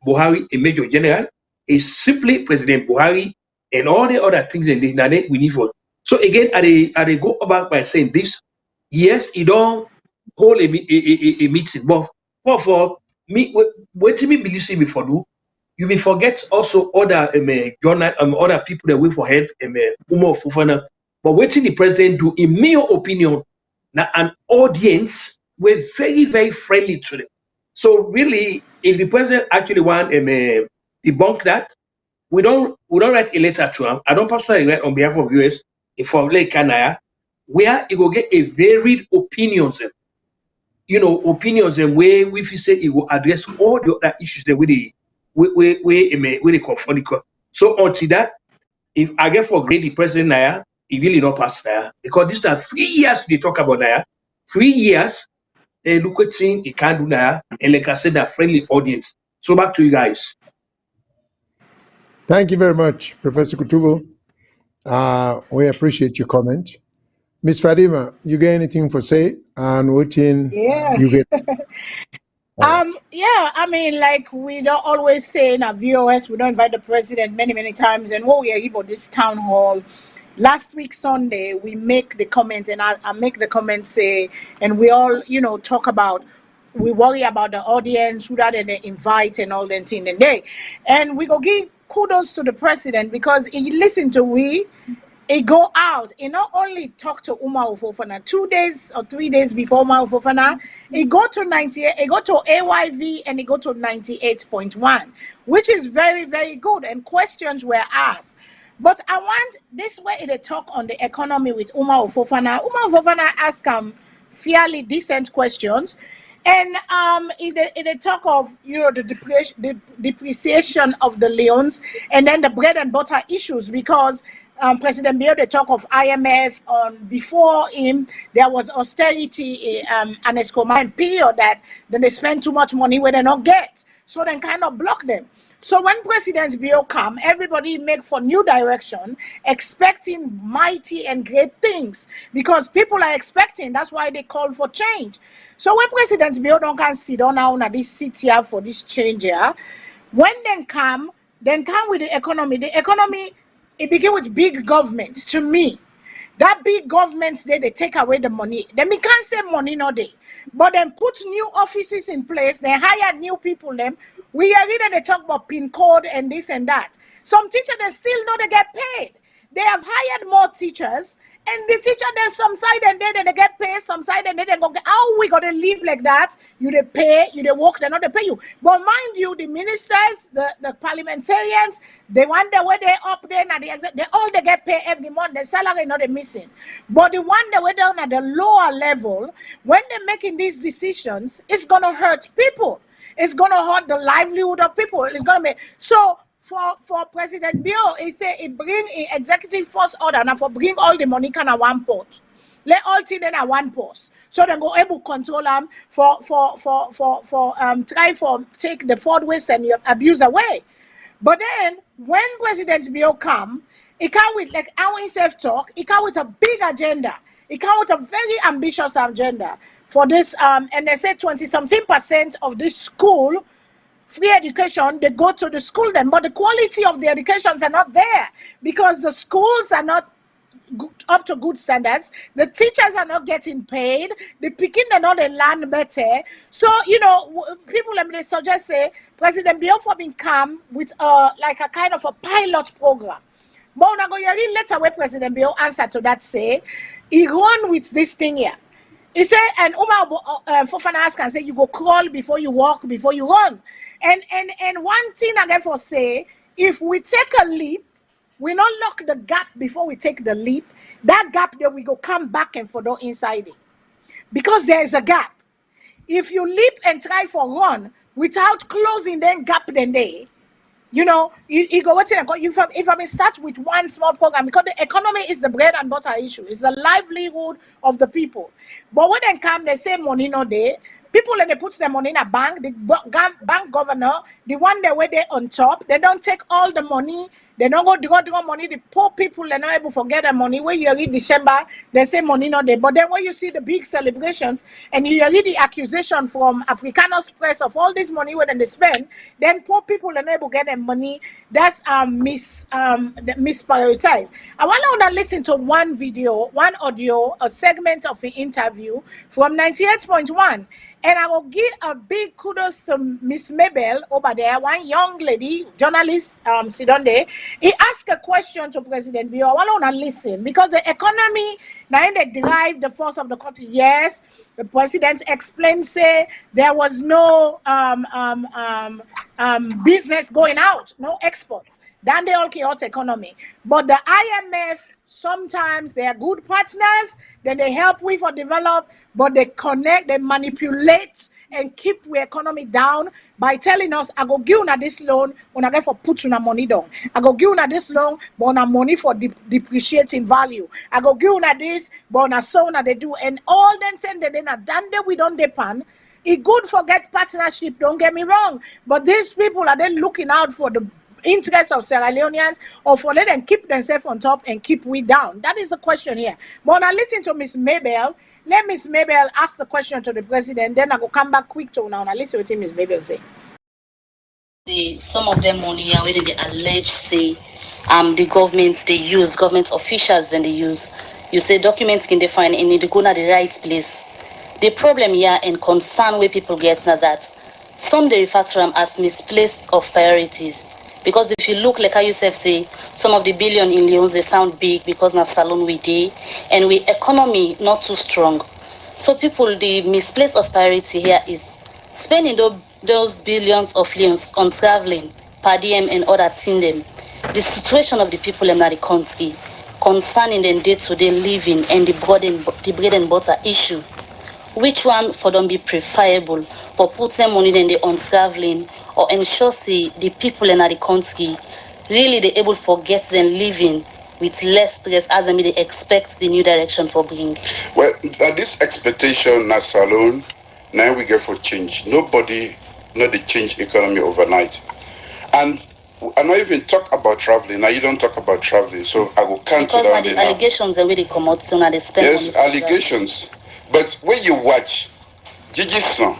Buhari a major general. It's simply President Buhari and all the other things that we need for. So again, I go back by saying this. Yes, it don't hold a meeting, but for me, what me believe me for do, you may forget also other journal other people that wait for help Umar Fufana. But waiting the president do, in my opinion, now an audience were very, very friendly to them. So really, if the president actually want debunk that, we don't write a letter to him. I don't personally write on behalf of US for Lake Kanaya, where he will get a varied opinions. Opinions and where we say it will address all the other issues that we confront. So until that, if I get for grade the president Naya, he really not pass Naya. Because these are 3 years they talk about Naya. 3 years, they look at things he can't do Naya. And like I said, a friendly audience. So back to you guys. Thank you very much, Professor Kutubo. We appreciate your comment. Miss Fadima, you get anything for say? And what in you get? Yeah, I mean, like we don't always say in our VOS, we don't invite the president many times. And what we are about this town hall, last week Sunday, we make the comment, and I make the comment say, and we all, talk about, we worry about the audience, who that they invite and all that thing. And we go give kudos to the president because he listened to we. He go out. He not only talk to Umar Fofana 2 days or 3 days before Umar Fofana. He go to 98. He go to AYV and he go to 98.1, which is very, very good. And questions were asked. But I want this way they talk on the economy with Umar Fofana. Umar Fofana ask fairly decent questions. And in the talk of the depreciation of the loans and then the bread and butter issues, because President Bill, they talk of IMF before him, there was austerity and Escoma period that then they spend too much money where they not get. So then kind of block them. So when President Bill come, everybody make for new direction, expecting mighty and great things because people are expecting. That's why they call for change. So when President Bill don't can sit down now at this seat here for this change here, when then come with the economy. The economy, it begin with big government to me. That big governments they take away the money. Then we can't say money no day. But then put new offices in place, they hire new people them. We are reading they talk about PIN code and this and that. Some teachers they still know they get paid. They have hired more teachers, and the teacher there's some side and then they get paid, some side and then they go get, how we gonna live like that? You they pay, you they work, they not they pay you. But mind you, the ministers, the parliamentarians, they want the way they up there and they all they get paid every month, the salary not they missing. But the one that way down at the lower level, when they're making these decisions, it's gonna hurt people. It's gonna hurt the livelihood of people. It's gonna make so. For President Bill, he say he bring an executive force order now for bring all the money can at one pot. Let all things in at one post. So they go able to control them for try for take the fraud waste and your abuse away. But then when President Bill come, he come with like our self talk, he come with a big agenda. He come with a very ambitious agenda for this and they say 20-something% of this school free education, they go to the school then, but the quality of the educations are not there because the schools are not up to good standards. The teachers are not getting paid. The picking are not learn better. So people they suggest say President Bill for being come with like a kind of a pilot program. But now go you later where President Bill answer to that say he run with this thing here. He said, and Umar Fofana can say you go crawl before you walk, before you run. And one thing again for say, if we take a leap, we not lock the gap before we take the leap. That gap there we go come back and follow inside it. Because there is a gap. If you leap and try for run, without closing then gap then day. You know, you go what's it? If I may start with one small program, because the economy is the bread and butter issue, it's the livelihood of the people. But when they come, they say money no day. People and they put their money in a bank. The bank governor, the one that where they on top, they don't take all the money. They don't go money. The poor people they're not able to get the money. When you read December, they say money not there. But then when you see the big celebrations and you read the accusation from Africanos Press of all this money where they spend, then poor people are not able to get their money. That's misprioritized. I want to listen to one video, one audio, a segment of the interview from 98.1. And I will give a big kudos to Miss Mabel over there, one young lady, journalist, Sidonde. He asked a question to President Bio. I want to listen because the economy, now they drive the force of the country. Yes, the president explained, say there was no business going out, no exports. Then they all chaos economy. But the IMF, sometimes they are good partners, then they help we for develop, but they connect, they manipulate and keep the economy down by telling us, I go give you this loan, when I get for put your money down. I go give you this loan, but on money for depreciating value. I go give you this, but on so on they do. And all them things that they not done that we don't depend. It good for get partnership, don't get me wrong. But these people are then looking out for the interest of Sierra Leoneans, or for let them keep themselves on top and keep we down? That is the question here. But now listen to Miss Mabel. Let Miss Mabel ask the question to the president, then I go come back quick to now. Now listen what Miss Mabel say. Some of them money are where they allege say the governments they use, government officials and they use. You say documents can define and need to go to the right place. The problem here and concern where people get now that some they refer to them as misplaced of priorities. Because if you look like how you say, some of the billion in Leone, they sound big because now SALONE we did, and we economy not too strong. So people, the misplaced of priority here is spending those billions of Leones on traveling, per diem and other thing them. The situation of the people in the country, concerning them day-to-day living and the bread and butter issue. Which one for them be preferable for putting money in the on traveling or ensure see the people in the country really they able to get them living with less stress as they expect the new direction for bring? Well, this expectation na SALONE, now we get for change. Nobody know the change economy overnight. And I not even talk about traveling. Now you don't talk about traveling, so I will count because down the allegations and where they come out, so now they spend. Yes, allegations. But when you watch Gigi's song,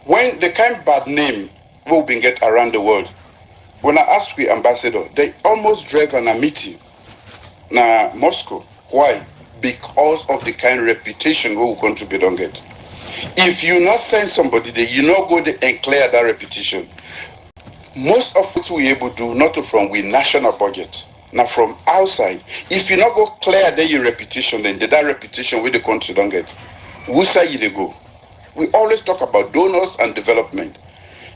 when the kind of bad name will be get around the world, when I asked the ambassador, they almost drove on a meeting na Moscow. Why? Because of the kind of reputation we will contribute on get. If you not send somebody there, you not go there and clear that reputation. Most of what we able to do, not from we national budget. Now from outside, if you not go clear then your reputation, then that reputation with the country don't get. Who say you they go? We always talk about donors and development.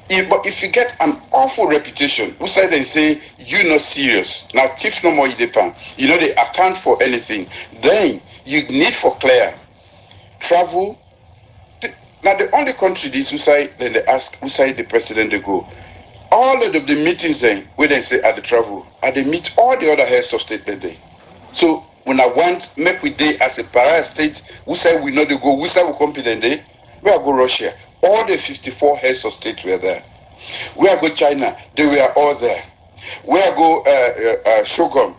But if you get an awful reputation, who say they say you not serious. Now thief no more you depend. You know they account for anything. Then you need for clear travel. Now the only country this who say then they ask who say the president they go. All of the meetings then where they say at the travel, and they meet all the other heads of state that day. So when I want make we day as a para state, who say we know they go, who say we come then day, we are go Russia. All the 54 heads of state were there. We are go China, they were all there. We are go Shogun,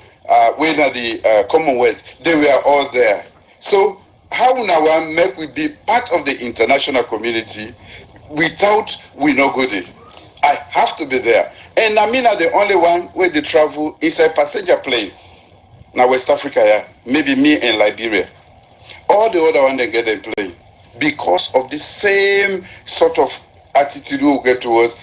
we are the Commonwealth, they were all there. So how now make we be part of the international community without we not go there? I have to be there. And I mean, I'm the only one where they travel inside passenger plane. Now West Africa, yeah, maybe me and Liberia. All the other one they get them plane because of the same sort of attitude we get towards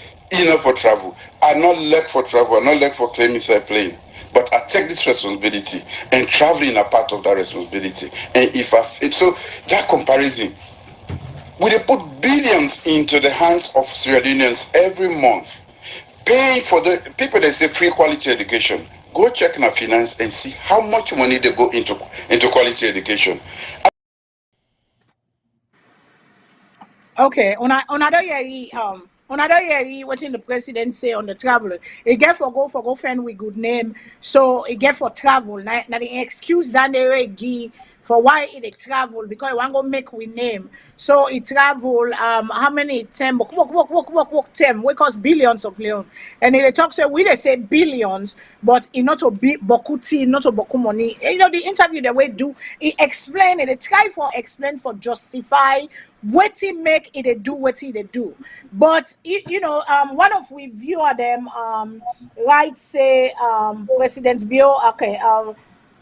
enough for travel. I not left for travel. I not left for claim inside plane. But I take this responsibility, and traveling a part of that responsibility. And so that comparison. We put billions into the hands of Sierra Leoneans every month, paying for the people that say free quality education. Go check na finance and see how much money they go into quality education. Okay, on another year, Another year, watching the president say on the travel, it get for go friend with good name, so it get for travel. Now the excuse that they give for why it travel because it want go make we name. So it travel how many term work term we cost billions of Leone. And they talk say we they say billions, but it not to be bokuti, not to boku money. You know the interview that we do, it explain it, try for explain for justify what he make it they do what he they do. But you know, one of we viewer them right say President Bill, okay,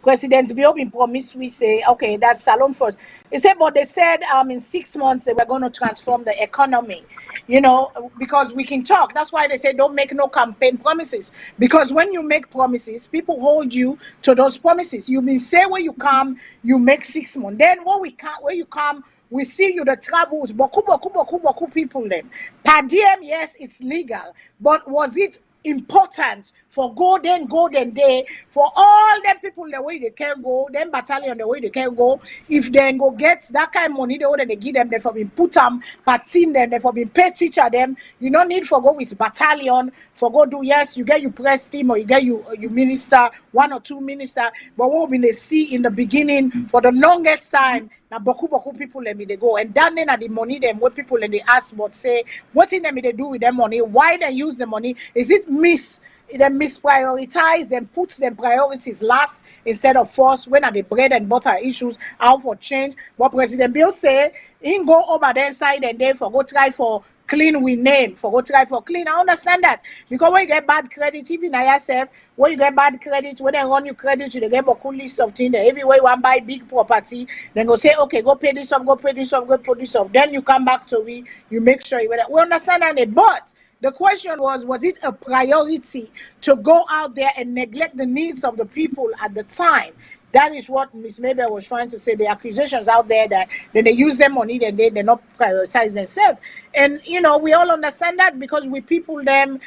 President Bill been promised we say okay that's Salon first. He said, but they said in 6 months they were going to transform the economy, you know, because we can talk. That's why they say don't make no campaign promises, because when you make promises, people hold you to those promises. You mean say where you come, you make 6 months. Then when we can't, where you come, we see you the travels, boku people them. Per diem, yes, it's legal, but was it important for golden day for all them people the way they can go, them battalion the way they can go? If they go get that kind of money the way they give them, they for being put them per team, then they for being pay teacher them. You don't need for go with battalion for go do, yes, you get you press team or you get you minister, 1 or 2 minister, but what we see in the beginning for the longest time now boku people let me they go, and then at the money them what people and they ask but say what in them they do with them money, why they use the money, is it them misprioritize them, puts them priorities last instead of first when are the bread and butter issues how for change. But President Bill say in go over there side and there for go try for clean we name, for go try for clean. I understand that, because when you get bad credit, even I yourself, when you get bad credit, when they run you credit, you get a cool list of things there. Everywhere you want buy big property, then go say, okay, go pay this off, go pay this off, go pay this off. Then you come back to you make sure we understand that. But the question was it a priority to go out there and neglect the needs of the people at the time? That is what Ms. Mabel was trying to say. The accusations out there that then they use their money, then they not prioritize themselves. And you know, we all understand that, because we people them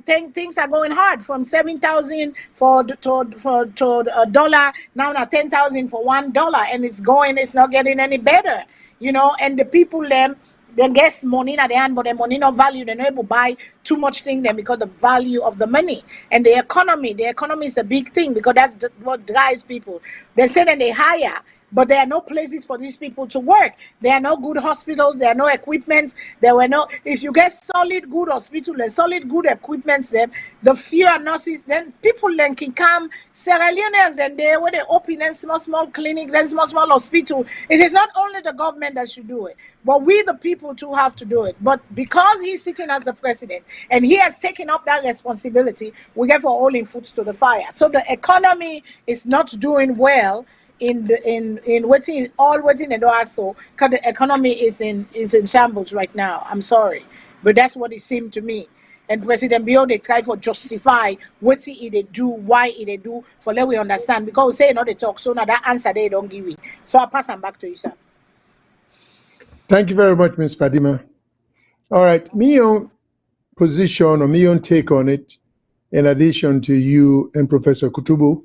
things are going hard from 7,000 to a dollar now to 10,000 for $1, and it's not getting any better, you know. And the people them then get money at the hand, but the money not value. They're not able to buy too much thing then because the value of the money and the economy. The economy is a big thing, because that's what drives people. They say that they hire, but there are no places for these people to work. There are no good hospitals. There are no equipment. There were no. If you get solid good hospital and solid good equipments, then the fewer nurses, then people then can come. Sierra Leoneans and they where they open a small clinic, then small hospital. It is not only the government that should do it, but we the people too have to do it. But because he's sitting as the president and he has taken up that responsibility, we get for holding foot to the fire. So the economy is not doing well in waiting and also because the economy is in shambles right now. I'm sorry, but that's what it seemed to me. And President Bio they try for justify what he they do, why he they do, for let we understand, because we say not they talk, so now that answer they don't give me. So I'll pass them back to you, sir. Thank you very much, Ms. Fadima. All right, me own position or me own take on it, in addition to you and Professor Kutubu.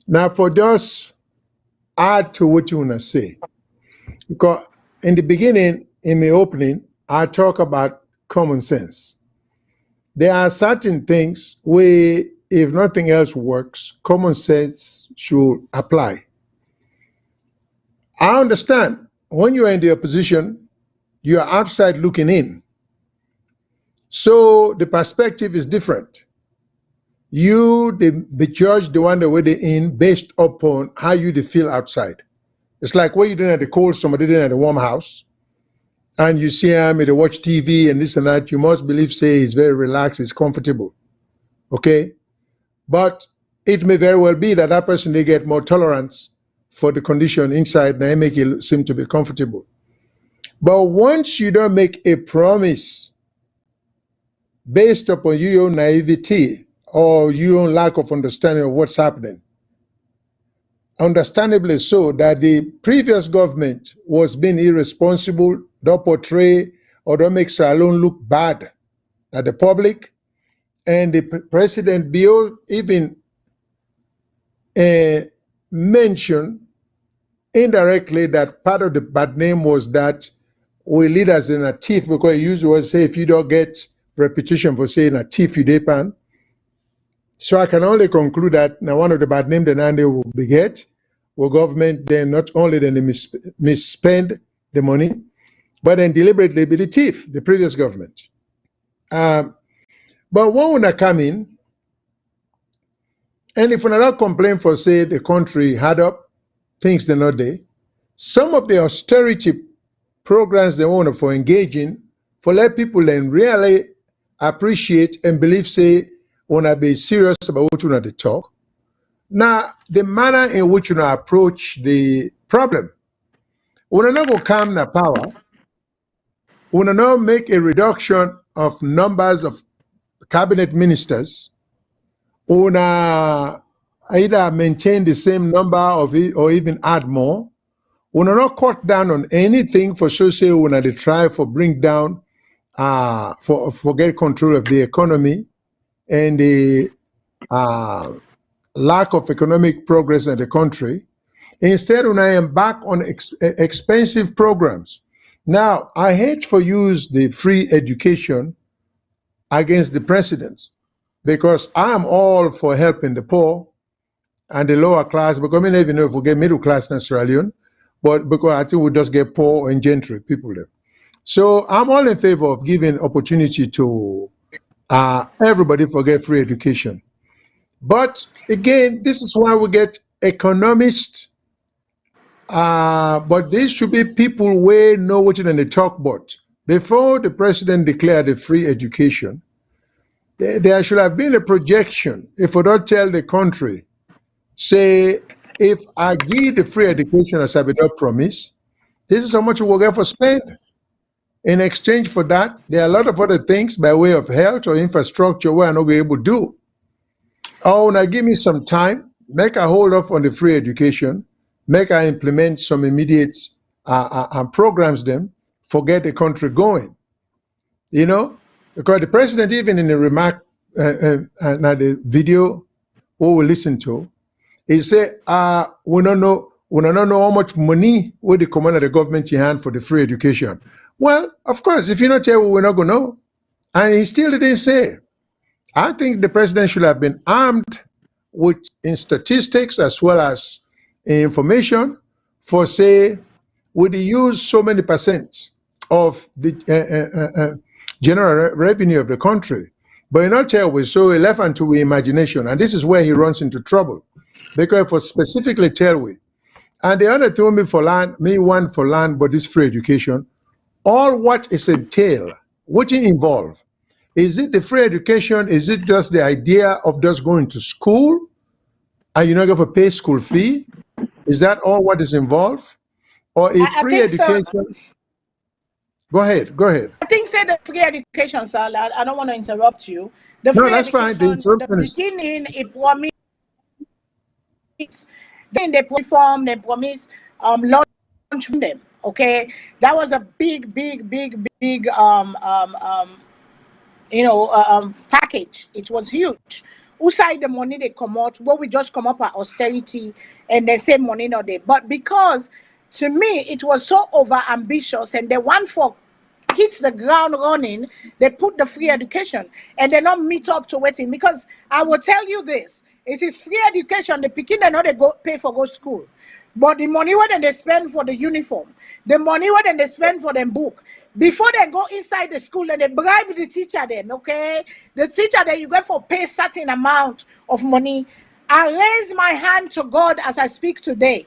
Now, for those add to what you want to say, because in the beginning, in the opening, I talk about common sense. There are certain things where, if nothing else works, common sense should apply. I understand when you are in the opposition, you are outside looking in. So the perspective is different. You, the judge, the one that we're in based upon how you feel outside. It's like what you doing at the cold, somebody doing at the warm house, and you see him, they watch TV and this and that. You must believe, say, he's very relaxed, he's comfortable. Okay? But it may very well be that that person, they get more tolerance for the condition inside, and they make it seem to be comfortable. But once you don't make a promise based upon your own naivety or your own lack of understanding of what's happening, understandably so, that the previous government was being irresponsible, don't portray or don't make SALONE look bad at the public, and the President Bill even mentioned indirectly that part of the bad name was that we leaders in a thief because he used to say if you don't get repetition for saying a thief you depend. So I can only conclude that now one of the bad names the Nande will beget, will government then not only then they misspend the money, but then deliberately be the thief, the previous government. But when we come in, and if we not complain for say the country had up, things they're not there, some of the austerity programs they want for engaging, for let people then really appreciate and believe say, wanna be serious about what you know to talk. Now, the manner in which you approach the problem, we not go calm the power, we not make a reduction of numbers of cabinet ministers, we either maintain the same number of it or even add more. We not cut down on anything for so say we they try for bring down for get control of the economy and the lack of economic progress in the country. Instead, when I embark on expensive programs. Now, I hate for use the free education against the president because I am all for helping the poor and the lower class, because I mean, even if we get middle class in Sierra Leone, but because I think we just get poor and gentry people there. So I'm all in favor of giving opportunity to everybody for get free education. But again, this is why we get economists, but these should be people who know what they talk about. Before the president declared the free education, there should have been a projection. If we don't tell the country, say, if I give the free education as I did not promise, this is how much we will get for spend. In exchange for that, there are a lot of other things by way of health or infrastructure where I'm not able to do. Oh, now give me some time, make a hold off on the free education, make I implement some immediate programs them, forget the country going. You know, because the president, even in the remark, the video we will listen to, he said, we don't know how much money will the command of the government in hand for the free education. Well, of course, if you not tell, we're not going to know. And he still didn't say. I think the president should have been armed with in statistics as well as information for say, would he use so many percent of the general revenue of the country? But you not tell we so he left unto we imagination, and this is where he runs into trouble. Because for specifically tell we, and the other told me for land, me one for land, but this free education, all what is entail, what it involve. Is it the free education? Is it just the idea of just going to school and you're not going to pay school fee? Is that all what is involved? Or a free education? So. Go ahead. I think say the free education, sir, I don't want to interrupt you. The no, free that's fine. The beginning, it promised, then they perform, they promise launch them. Okay, that was a big package. It was huge. Who side the money they come out? Well, we just come up at austerity and they say money not there. But because to me it was so over ambitious and they want for hits the ground running, they put the free education and they not meet up to waiting. Because I will tell you this, it is free education, the pikin they know they go pay for go school. But the money what they spend for the uniform, the money what they spend for them book, before they go inside the school and they bribe the teacher them, okay? The teacher that you get for pay certain amount of money. I raise my hand to God as I speak today.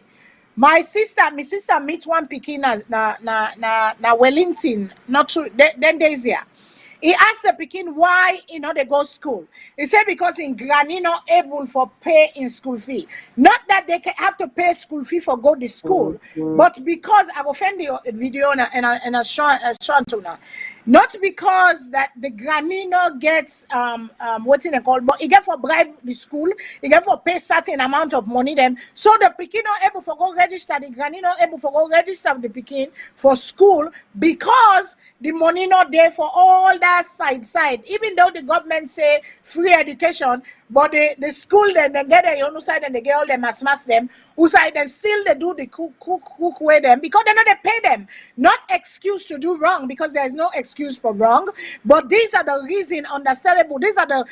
My sister meet one pikin na Wellington, not true, then days here. He asked the pikin why they go school. He said because in granny not able for pay in school fee. Not that they can have to pay school fee for go to school, but because I will send the video and a show to now. Not because that the granny not gets what's in the call, but he get for bribe the school, he get for pay certain amount of money them. So the pikin not able for go register, the granny not able for go register the pikin for school because the money not there for all that bias side. Even though the government say free education, but the school then they get their own side and they get all them mass them, who side and still they do the cook with them because they know they pay them. Not excuse to do wrong because there is no excuse for wrong, but these are the reason understandable. These are the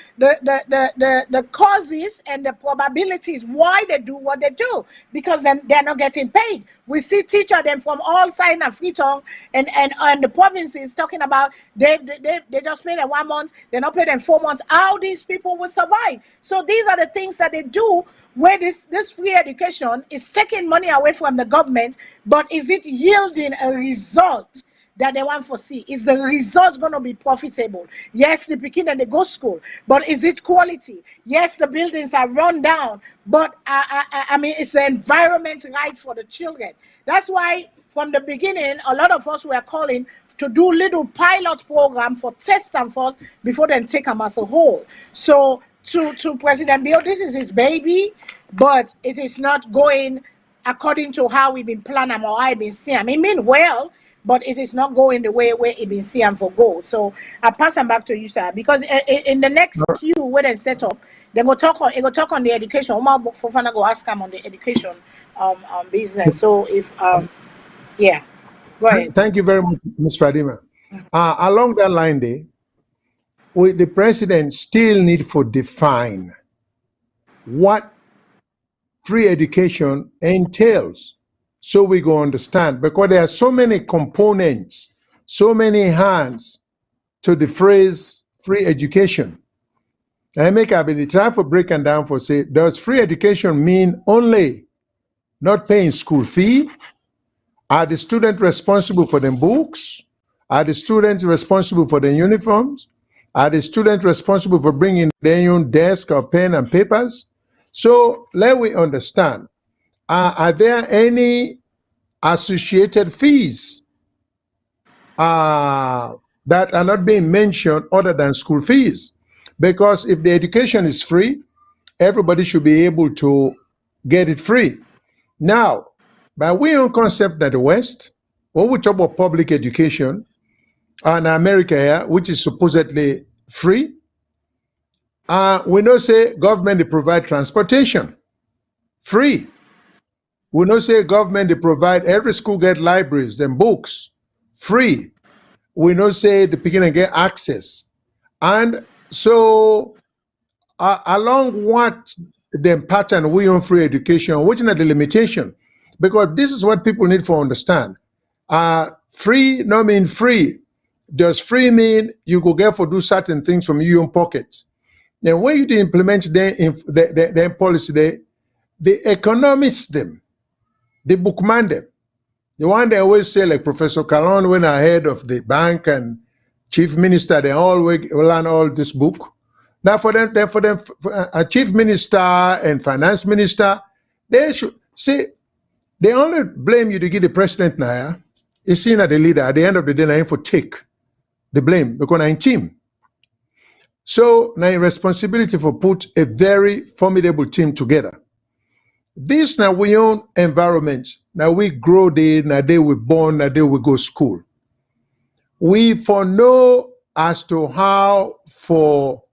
causes and the probabilities why they do what they do, because then they're not getting paid. We see teacher them from all sides of Freetown and the provinces talking about they just pay them 1 month, they not pay them 4 months. How these people will survive? So these are the things that they do where this free education is taking money away from the government, but is it yielding a result that they want to see? Is the result going to be profitable? Yes, the beginning they go school, but is it quality? Yes, the buildings are run down, but I mean, is the environment right for the children? That's why from the beginning, a lot of us were calling to do little pilot program for test and first before then take them as a whole. So to President Bill, this is his baby, but it is not going according to how we've been planning or I've been seeing. I mean well, but it is not going the way where it been seeing for go. So I pass them back to you, sir, because in the next queue where they set up, they go talk on the education. Omar Fofana go ask them on the education business. So if yeah, go ahead. Thank you very much, Ms. Fadima. Along that line, the president still need to define what free education entails, so we go understand, because there are so many components, so many hands to the phrase free education. I make up the try for breaking down for say, does free education mean only not paying school fee? Are the students responsible for the books? Are the students responsible for the uniforms? Are the students responsible for bringing their own desk or pen and papers? So let we understand, are there any associated fees that are not being mentioned other than school fees? Because if the education is free, everybody should be able to get it free. Now, by way of concept that the West, when we talk about public education in America here, which is supposedly free, we know say government they provide transportation free. We know say government they provide every school get libraries and books free. We know say the beginning get access. And so along what the pattern we on free education, which is the limitation, because this is what people need to understand. Free no mean free. Does free mean you go get for do certain things from your own pocket? Then when you implement the policy, the economists them, the bookman them. The one they always say, like Professor Calon, when ahead of the bank and chief minister, they always learn all this book. Now for them, a chief minister and finance minister, they should see. They only blame you to give the president now. Is seen as the leader. At the end of the day, now for take the blame because I'm team. So now responsibility for put a very formidable team together. This now we own environment. Now we grow there, now they we born, now they we go school. We for know as to how for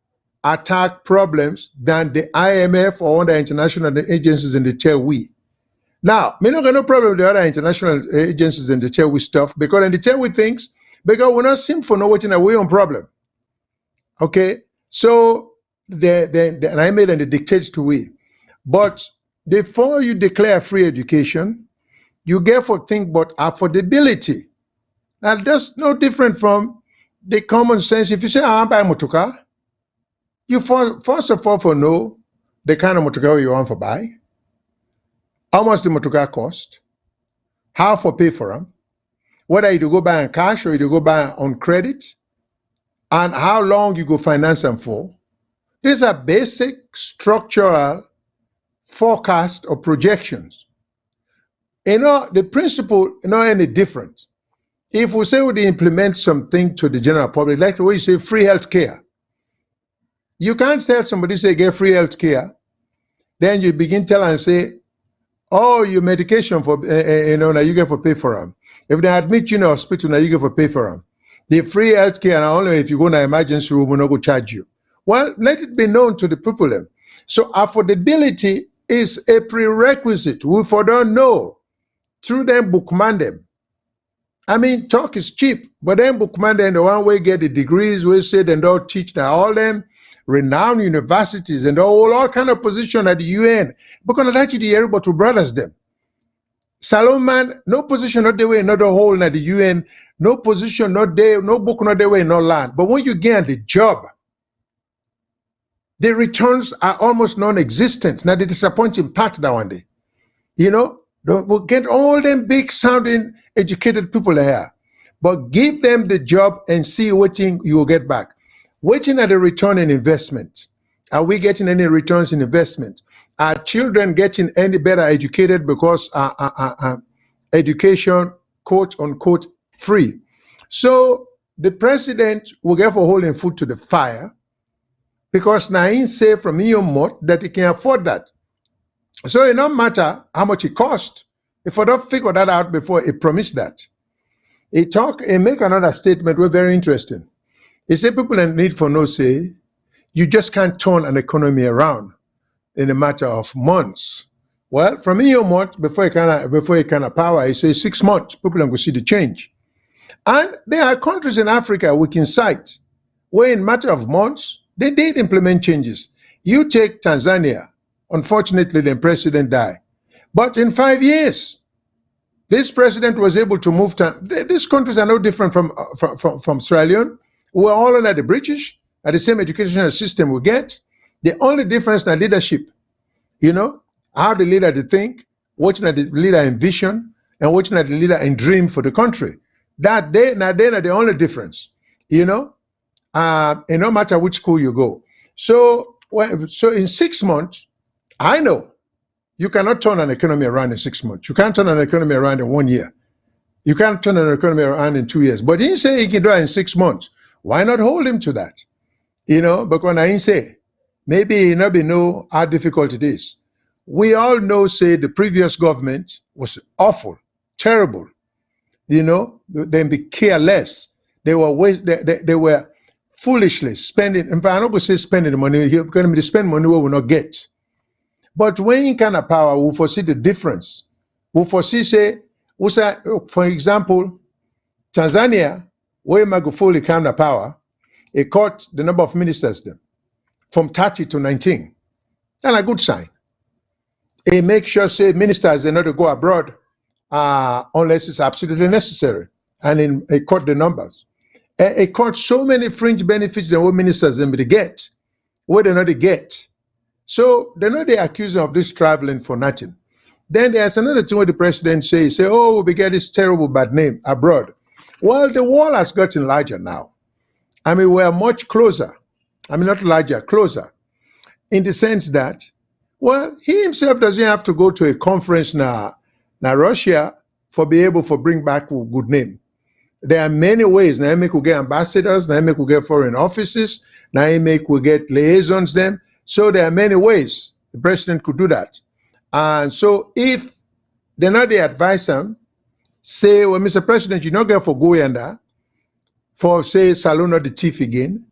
attack problems than the IMF or other international agencies in the chair we. Now, me not got no problem with the other international agencies in the chair we stuff because in the chair we things, because we're not seem for know what in a way on problem. Okay, so the I made and the dictates to we. But before you declare free education, you get for think about affordability. Now that's no different from the common sense. If you say I buy motoka, you first of all for know the kind of motoka you want for buy, how much the motoka cost, how for pay for them, whether you go buy in cash or you go buy on credit, and how long you go finance them for. These are basic structural forecast or projections. You know, the principle is not any different. If we say we implement something to the general public, like the way you say free health care, you can't tell somebody say get free health care, then you begin tell and say, oh, your medication for now you get for pay for them. If they admit you in the hospital, now you get for pay for them. The free healthcare, and only if you go in an emergency room, we're not going to charge you. Well, let it be known to the people. So affordability is a prerequisite. We for don't know. Through them, bookman them. I mean, talk is cheap, but then bookman them, the one way get the degrees, we say they don't teach now all them renowned universities and all kind of position at the UN. Because that's the everybody to brothers them. SALONE man, no position not the way, not the whole at the UN, no position not there, no book not the way, no land. But when you get the job, the returns are almost non-existent. Now the disappointing part that one day, you know, we'll get all them big sounding educated people here, but give them the job and see what you will get back. Waiting at the return in investment. Are we getting any returns in investment? Are children getting any better educated because education, quote unquote, free? So the president will get for holding food to the fire because now he say from your mouth that he can afford that. So it don't matter how much it costs. If I don't figure that out before he promised that. He make another statement was very interesting. He said people in need for no say, you just can't turn an economy around in a matter of months. Well, from your month before he kind of power, he says 6 months, people will see the change. And there are countries in Africa we can cite where in matter of months, they did implement changes. You take Tanzania, unfortunately the president died. But in 5 years, this president was able to move these countries are no different from Sierra Leone. We're all under the British, at the same educational system we get. The only difference in leadership, you know, how the leader they think, watching the leader in vision, and watching the leader in dream for the country. That they are the only difference, you know, and no matter which school you go. So in 6 months, I know you cannot turn an economy around in 6 months. You can't turn an economy around in 1 year. You can't turn an economy around in 2 years. But he say he can do it in 6 months. Why not hold him to that? You know, because I say, maybe he never know how difficult it is. We all know, say, the previous government was awful, terrible. You know, they be careless. They were foolishly spending. In fact, I'm not going to say spending the money. You're going to spend money we will not get. But when in kind of power, we foresee the difference. We foresee, say, for example, Tanzania, where Magufuli came to power, it cut the number of ministers there from 30 to 19. That's a good sign. It makes sure, say, ministers they not to go abroad unless it's absolutely necessary. And it cut the numbers. It cut so many fringe benefits than what ministers they get, what they not get. So they're not accusing of this traveling for nothing. Then there's another thing what the president say, oh, we get this terrible bad name abroad. Well, the wall has gotten larger now. I mean, we're much closer. I mean, not larger, closer. In the sense that, well, he himself doesn't have to go to a conference now Russia for be able to bring back a good name. There are many ways. Now, we get ambassadors, now we get foreign offices, now we get liaisons them. So there are many ways the president could do that. And so if they're not the advisor, say, well, Mr. President, you not get for go yonder, for say SALONE or the chief again,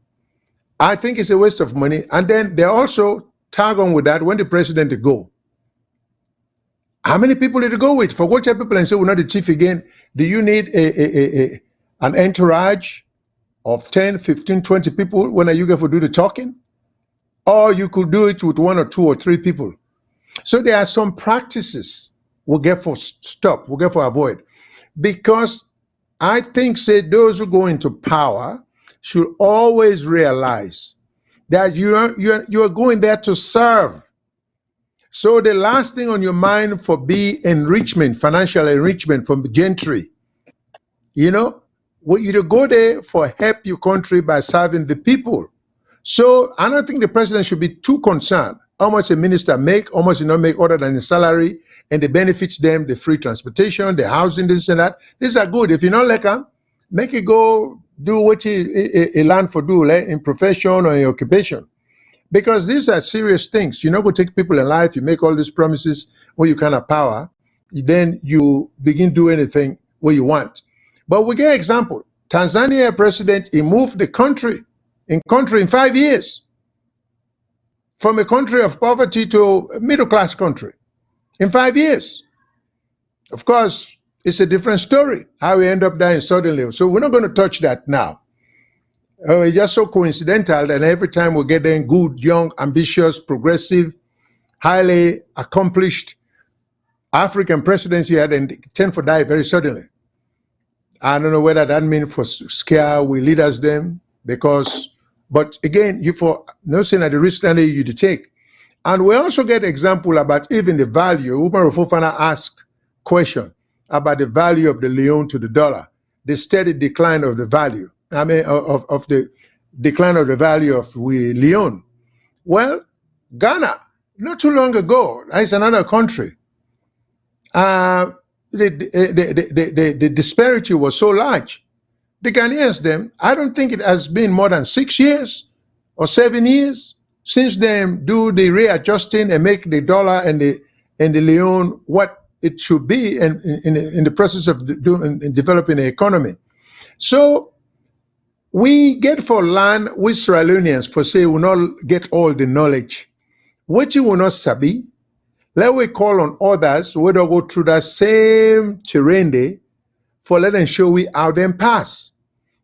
I think it's a waste of money. And then they also tag on with that when the president go. How many people did you go with? For what people and say we're not the chief again, do you need an entourage of 10, 15, 20 people when you get for do the talking? Or you could do it with 1 or 2 or 3 people. So there are some practices we'll get for stop, we'll get for avoid. Because I think, say, those who go into power should always realize that you are going there to serve. So the last thing on your mind for be enrichment, financial enrichment from the gentry. You know, you go there for help your country by serving the people. So I don't think the president should be too concerned how much a minister make, how much he not make other than the salary and the benefits them, the free transportation, the housing, this and that. These are good. If you not like them, make it go do what he learn for do like, in profession or in occupation. Because these are serious things. You're not going to take people in life, you make all these promises when you kind of power, then you begin do anything where you want. But we get example. Tanzania president, he moved the country in 5 years, from a country of poverty to a middle-class country in 5 years. Of course, it's a different story, how we end up dying suddenly. So we're not going to touch that now. It's just so coincidental that every time we get them good, young, ambitious, progressive, highly accomplished African presidents here, then tend to die very suddenly. I don't know whether that means for scare we leaders them, but again, you for nothing at the risk that you to take. And we also get example about even the value. Umar Fofana asked question about the value of the Leone to the dollar, the steady decline of the value. I mean, of the decline of the value of Leone. Well, Ghana, not too long ago, that's another country. The disparity was so large. The Ghanaians, them, I don't think it has been more than 6 years or 7 years since they do the readjusting and make the dollar and the Leone what it should be in the process of developing the economy. So we get for land with Sierra Leoneans for say we will not get all the knowledge. What you will not sabi, let we call on others who will go through that same terrain there for let them show we how them pass.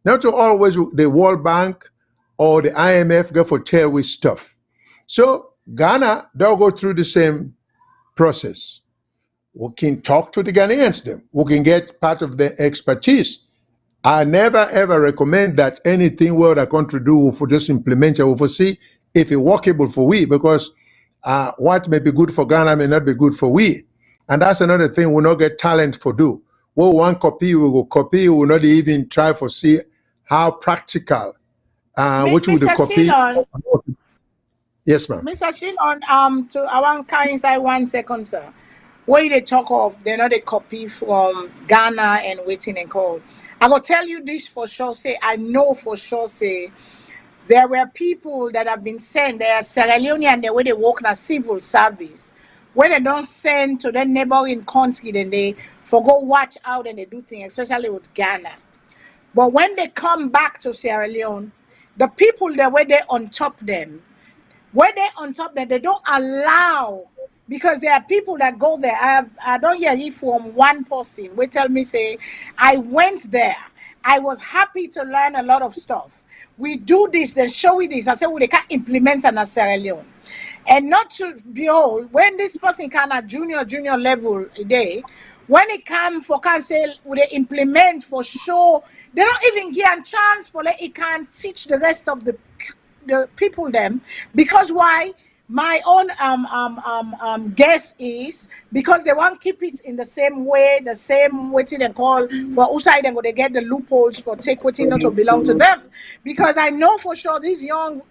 Not to always the World Bank or the IMF go for tell we stuff. So Ghana, they'll go through the same process. We can talk to the Ghanaians them. We can get part of their expertise. I never ever recommend that anything where the country do for just implement it, for see if it's workable for we, because what may be good for Ghana may not be good for we. And that's another thing we not get talent for do. Well, one copy, we will copy, we will not even try for see how practical, which would the copy. Shillon, Yes, ma'am. Mr. Shillon, to I want to inside 1 second, sir. What they talk of, they're not a copy from Ghana and waiting and call. I will tell you this for sure, say, I know for sure, say, there were people that have been sent, they are Sierra Leone and the way they work in a civil service. When they don't send to the neighboring country, then they forgo watch out and they do things, especially with Ghana. But when they come back to Sierra Leone, the people that were there on top them, they don't allow, because there are people that go there. I don't hear it from one person. We tell me, say, I went there. I was happy to learn a lot of stuff. We do this, they show me this. I said, well, they can't implement it in Sierra Leone. And not to behold, when this person can at junior level a day, when it come for council, will they implement for sure? They don't even give a chance for like it can teach the rest of the people them, because why? My own guess is because they want to keep it in the same way, the same waiting and call for outside and they get the loopholes for take waiting not to belong to them. Because I know for sure this young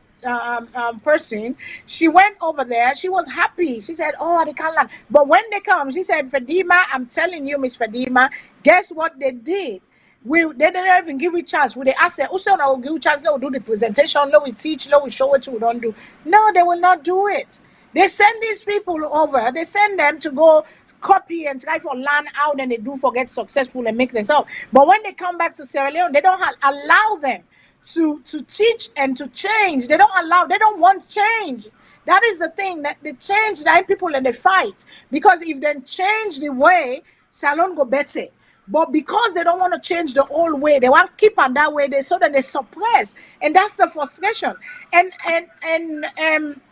person, she went over there, she was happy. She said, oh, they can't learn. But when they come, she said, Fadima, I'm telling you, Miss Fadima, guess what they did? They didn't even give you chance. Will they ask them, also I will give you chance, let we do the presentation, let we teach, let we show what we don't do. No, they will not do it. They send these people over, they send them to go copy and try for learn out, and they do forget successful and make themselves. But when they come back to Sierra Leone, they don't allow them to teach and to change. They don't want change. That is the thing, that they change the people and they fight. Because if they change the way, Salone go better. But because they don't want to change the old way, they want to keep on that way, they suppress. And that's the frustration. And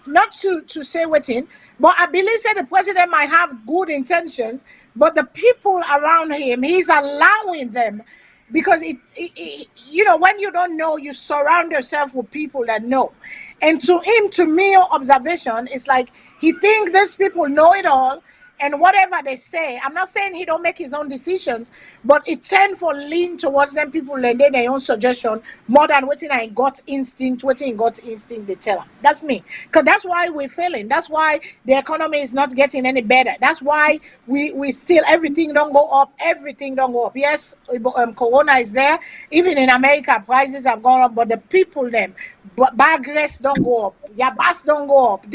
not to say waiting, but I believe that the president might have good intentions, but the people around him, he's allowing them. Because you know, when you don't know, you surround yourself with people that know. And to him, to me, observation, it's like he thinks these people know it all. And whatever they say, I'm not saying he don't make his own decisions, but it tends for lean towards them people and then their own suggestion more than waiting I got instinct, they tell them. That's me. Because that's why we're failing. That's why the economy is not getting any better. That's why we still, everything don't go up. Yes, Corona is there. Even in America, prices have gone up, but the people them, bag rest don't go up. Your bus don't go up.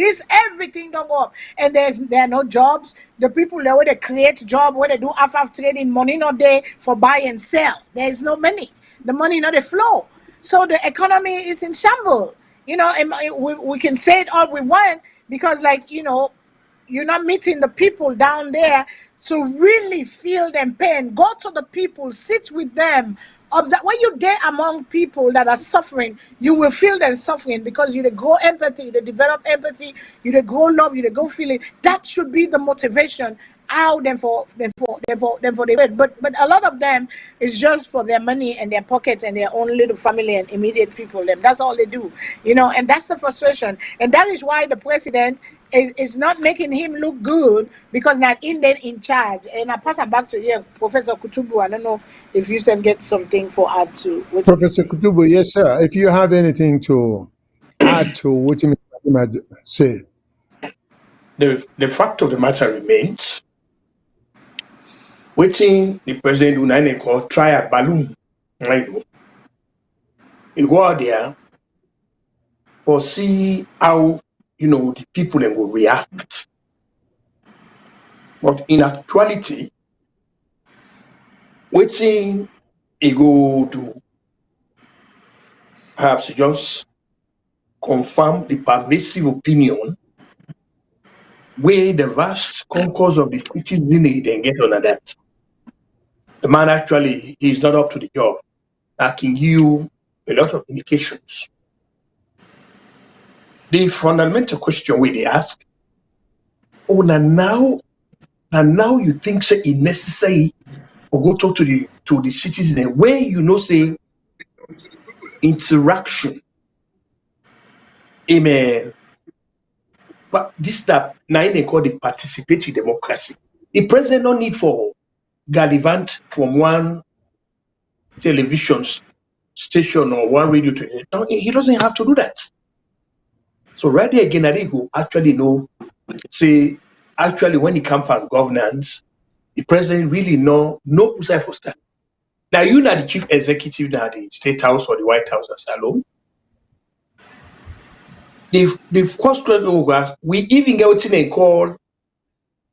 Everything don't go up. And there are no jobs. The people that where they create job, where they do half trading, money not there for buy and sell. There is no money. the money not the flow. So the economy is in shambles. You know, and we can say it all we want, because, like, you know, you're not meeting the people down there to really feel them pain. Go to the people, sit with them, observe. When you're there among people that are suffering, you will feel them suffering, because you go empathy, you develop empathy, you go love, you go feeling. That should be the motivation. How them for the word. But a lot of them is just for their money and their pockets and their own little family and immediate people. Them, that's all they do, you know. And that's the frustration, and that is why the president is not making him look good, because not in charge. And I pass it back to you, Professor Kutubu. I don't know if you have get something for add to what Professor Kutubu, yes, sir. If you have anything to add to what you say. The fact of the matter remains, waiting the president Unai call try a balloon. You go out there or see how, you know, the people then will react. But in actuality, waiting he go to perhaps just confirm the pervasive opinion where the vast concourse of the citizen then get on that. The man actually is not up to the job. I can give you a lot of indications. The fundamental question where they ask, oh, now you think say it necessary or go talk to the citizen where you know say interaction. Amen. But this that now they call the participatory democracy. The president no need for gallivant from one television station or one radio to no, he doesn't have to do that. So right there again, I go actually know, say actually when it comes from governance, the president really know who's for start. Now you not the chief executive now the State House or the White House as alone. The first question we even get what they call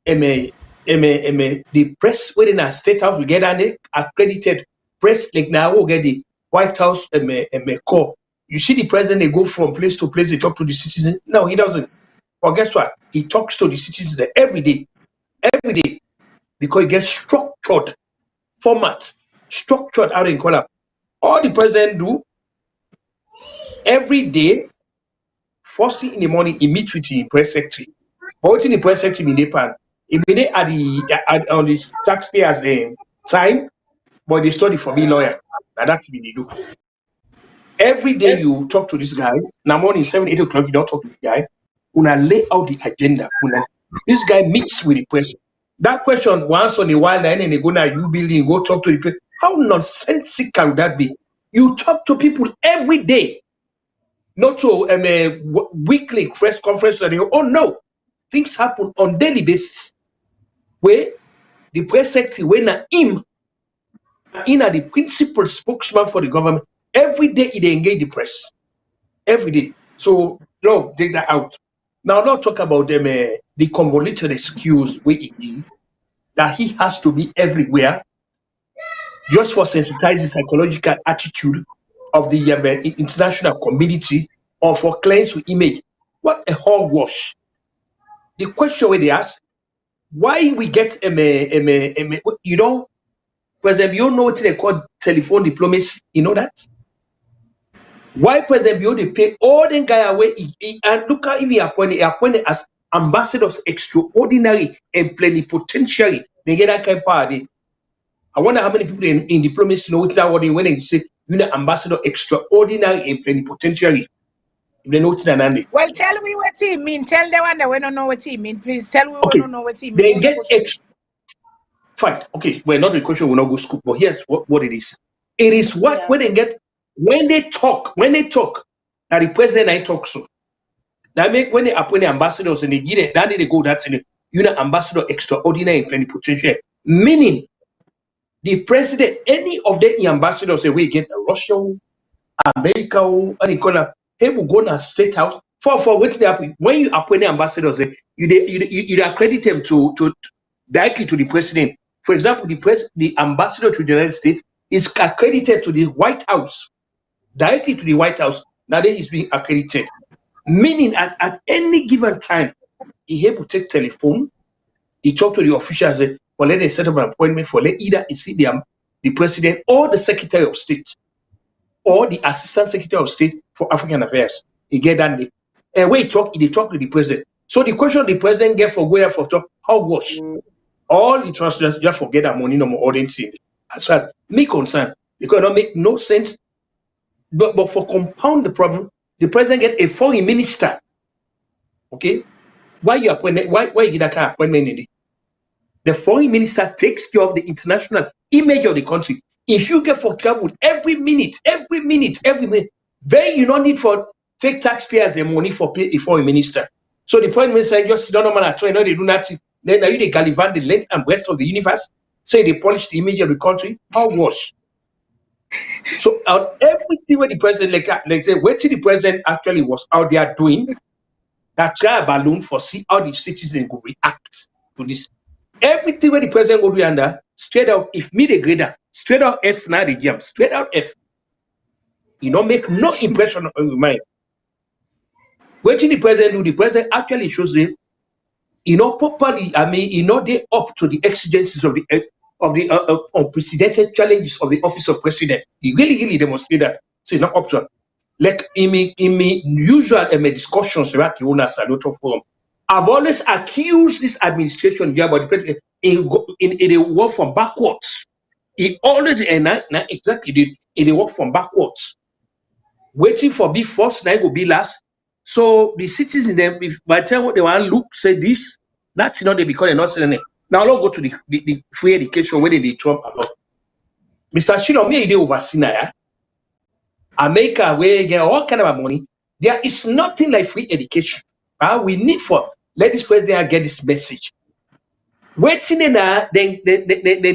the press within our State House, we get an accredited press like now we get the White House call. You see the president, they go from place to place, they talk to the citizen. No, he doesn't. But guess what? He talks to the citizens every day, because he gets structured format, structured out in column. All the president do every day, first thing in the morning, he meets with the press secretary. But what in the press secretary in Nepal, he been at on the taxpayers' time, but they study for me lawyer. And that's what they do. Every day you talk to this guy, now morning 7, 8 o'clock, you don't talk to the guy. Una lay out the agenda. This guy meets with the president. That question once on a while, then they go now, you building, go talk to the president. How nonsensical would that be? You talk to people every day, not to a weekly press conference. That they go, oh no, things happen on daily basis. Where the press secretary, when him, in the principal spokesman for the government, every day they engage the press. Every day. So no, take that out. Now not talk about them the convoluted excuse where he is, that he has to be everywhere just for sensitize the psychological attitude of the international community or for cleanse the image. What a hogwash. The question where they ask, why we get you know, President, you know what they call telephone diplomacy, you know that? Why President Bio they pay all the guy away and look at if he appointed as ambassadors extraordinary and plenipotentiary. They get that kind of party. I wonder how many people in diplomacy know what that word when they say you're an ambassador extraordinary and plenipotentiary. If they know what that. Well, tell me what he mean. Tell the one that we don't know what he mean. Please tell me Okay. we don't know what he mean. They get fine. Okay, well, not the question will not go school, but here's what it is. It is what when they get when they talk, now the president I talk so. That make when they appoint the ambassadors and they give it, then they go that's in you're an ambassador extraordinary and plenipotentiary. Meaning the president, any of the ambassadors that we get Russia, America, and gonna he will go to State House for what they happen. When you appoint the ambassadors, you accredit them to directly to the president. For example, the ambassador to the United States is accredited to the White House, directly to the White House. Now that is being accredited, meaning at any given time, he able to take telephone, he talk to the officials, for let they set up an appointment for let either he see the president or the Secretary of State or the Assistant Secretary of State for African Affairs. He get that day. And when he talk to the president. So the question the president get for where for talk, how wash? All the translators just forget that money no more audience in. As far as me concerned, because it don't make no sense. But for compound the problem, the president get a foreign minister. Okay? Why you appoint? Why you get that kind of appointment in it? The foreign minister takes care of the international image of the country. If you get for travel every minute, then you don't need for take taxpayers the money for pay a foreign minister. So the foreign minister just sit down on a train, they do nothing. Then are you they gallivant the length and breadth of the universe? Say they polish the image of the country. How wash? So everything where the president like say what the president actually was out there doing, that try a balloon for see how the citizens could react to this. Everything where the president go do under straight out, if me the grader, straight out F now the jam, straight out F. You know, make no impression on your mind. What the president do, the president actually shows it, you know, properly, I mean, you know, they up to the exigencies of the unprecedented challenges of the office of president. He really demonstrated that. So it's not up to like in me usual discussions about the owners and not forum. I've always accused this administration here about the president in a work from backwards. It already exactly in a work from backwards. Waiting for be first, now will be last. So the citizens, if by the time what they want to look, say this, that's not they because they're not saying it. Now let's go to the free education where they Trump about. Mr. Shino, me they oversee now. America where get all kind of money. There is nothing like free education. We need for let this president get this message. Waiting in they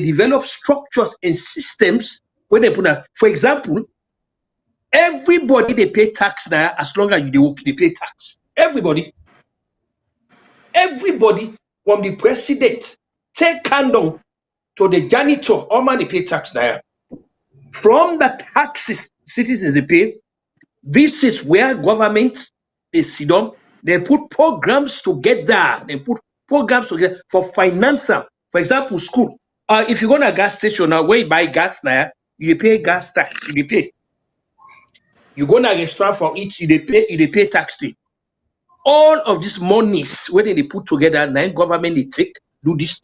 develop structures and systems where they put for example, everybody they pay tax now as long as they pay tax. Everybody from the president take candle to the janitor, all man they pay tax now. From the taxes citizens they pay, this is where government they sit down, they put programs together, for financing. For example, school. If you go to a gas station now, where you buy gas now, you pay gas tax, you pay. You go to a restaurant for it, you pay tax fee. All of these monies, when they put together, now government they take, do this.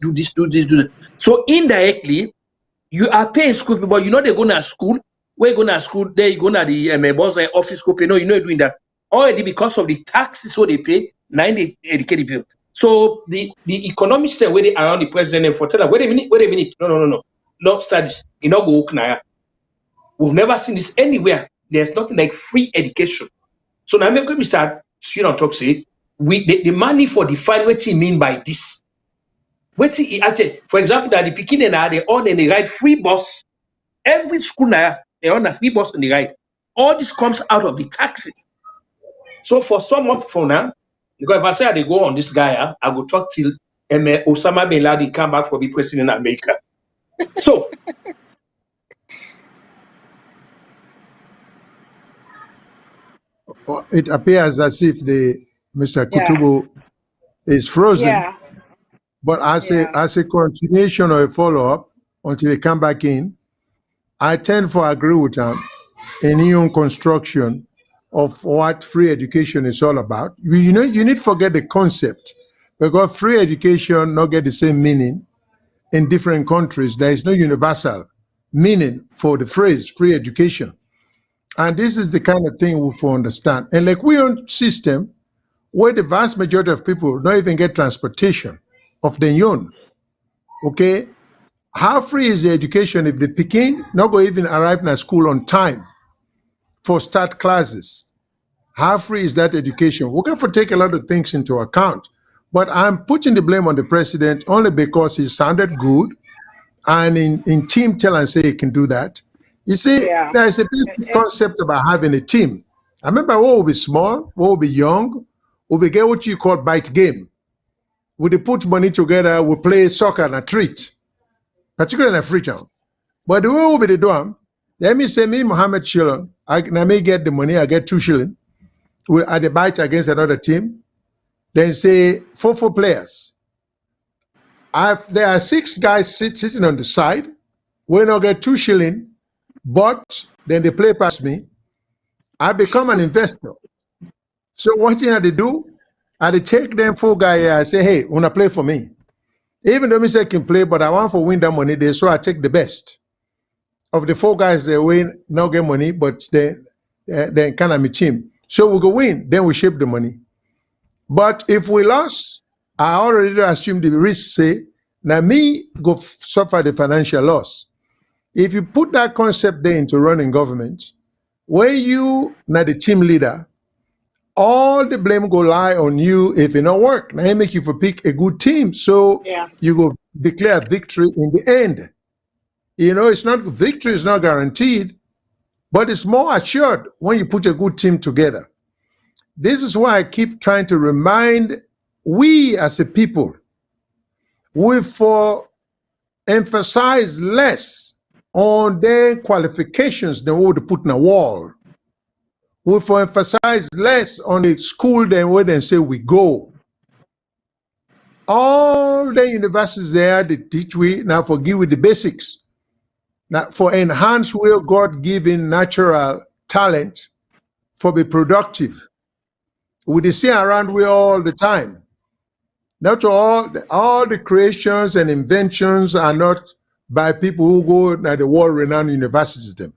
So indirectly, you are paying school fee, but you know they're going to school. Where you going to school, there you go to the boss office school, you know you're doing that. Already because of the taxes what they pay, now they educate people. So the economists where they around the president and for tell them, wait a minute. No. Not studies. You know go now. We've never seen this anywhere. There's nothing like free education. So now when we start, talk say the money for define what you mean by this. What actually, for example, that the Pekin and they on and they ride free bus. Every school now they on a free bus and they ride. All this comes out of the taxes. So for someone for now, because if I say they go on this guy, I will talk till Osama bin Laden come back for the president in America. So it appears as if Mr. Kutubu is frozen. Yeah. But as a continuation or a follow-up until they come back in, I tend to agree with him in new construction of what free education is all about. You need to forget the concept, because free education not get the same meaning in different countries. There is no universal meaning for the phrase free education. And this is the kind of thing we have to understand. And like we own system where the vast majority of people don't even get transportation of their own. Okay? How free is the education if the Pekin not go even arrive in a school on time for start classes? How free is that education? We're going to take a lot of things into account. But I'm putting the blame on the president only because he sounded good and in team tell and say he can do that. You see, there is a basic concept about having a team. I remember we will be small, we will be young, we will get what you call bite game. We put money together, we play soccer and a treat, particularly in a free town. But the way we be do am, let me say me, Mohammed Shillon, I may get the money, I get 2 shilling. We at the bite against another team. Then say 4 players. There are 6 guys sitting on the side. We not get 2 shilling, but then they play past me. I become an investor. So what you had to do, I had to take them 4 guys here. I say, hey, wanna play for me? Even though I can play, but I want for win that money there, so I take the best. Of the 4 guys, they win, not get money, but they kind of my team. So we go win, then we shape the money. But if we lost, I already assume the risk say, now me go suffer the financial loss. If you put that concept there into running government, where you now the team leader, all the blame go lie on you if it not work. Now it make you for pick a good team. So you go declare victory in the end. You know, it's not victory is not guaranteed, but it's more assured when you put a good team together. This is why I keep trying to remind we as a people, we for emphasize less on their qualifications than what they put in a wall. We for emphasize less on the school than where they say we go. All the universities there, they teach we now for give we the basics. Now for enhance real God-given natural talent for be productive. We see around we all the time. Not all the creations and inventions are not by people who go to the world-renowned universities. Them.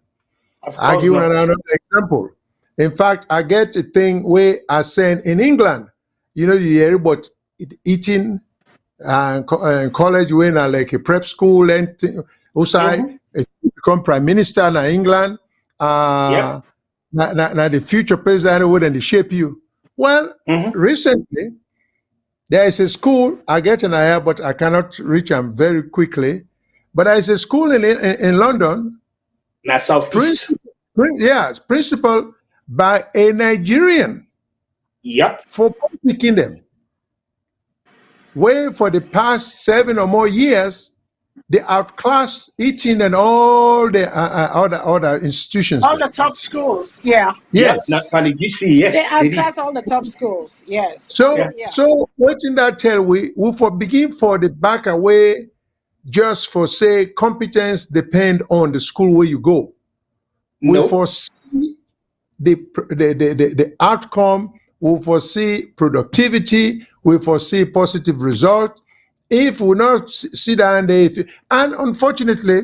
I give another example. In fact, I get a thing where I saying in England, you know, you hear about eating college when I like a prep school and outside become prime minister in England. Now the future president wouldn't shape you. Well, recently there is a school I get an idea, but I cannot reach them very quickly. But there is a school in London. Now Southeast. Principal by a Nigerian. Yep. For picking them. Where for the past 7 or more years, they outclass eating and all the other institutions. All the top schools, yes. Yes. They outclass all the top schools, yes. So what in that tell we for begin for the back away, just for say competence depend on the school where you go. No. We foresee the outcome, we foresee productivity, we foresee positive result. If we not sit down there, and unfortunately,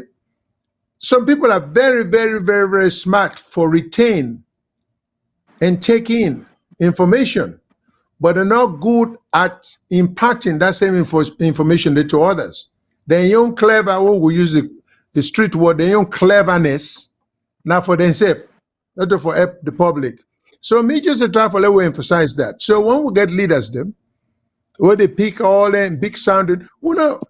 some people are very, very, very, very smart for retain and take in information, but are not good at imparting that same information to others. They're young clever, we use the street word, they're young cleverness, not for themselves, not for the public. So me just a try for let we emphasize that. So when we get leaders them, where they pick all them big sounded, we don't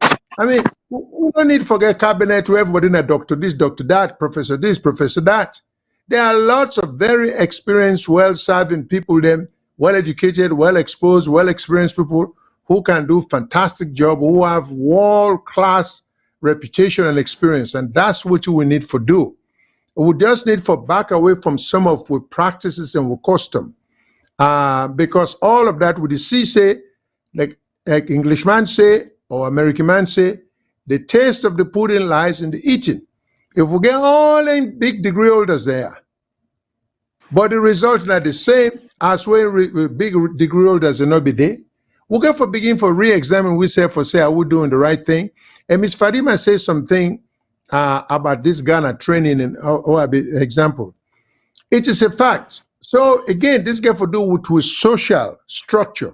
need to forget cabinet to everybody in a doctor this, doctor that, professor this, professor that. There are lots of very experienced, well-serving people, them well-educated, well-exposed, well-experienced people who can do fantastic job, who have world-class reputation and experience, and that's what we need for do. We just need for back away from some of our practices and our custom, because all of that would see say, like Englishman say or American man say, the taste of the pudding lies in the eating. If we get all in big degree holders there, but the result are the same as when big degree holders will not be there, we get for begin for re-examine we say for say are we doing the right thing. And Ms. Fadima says something about this Ghana training and example. It is a fact. So again, this get for do with social structure.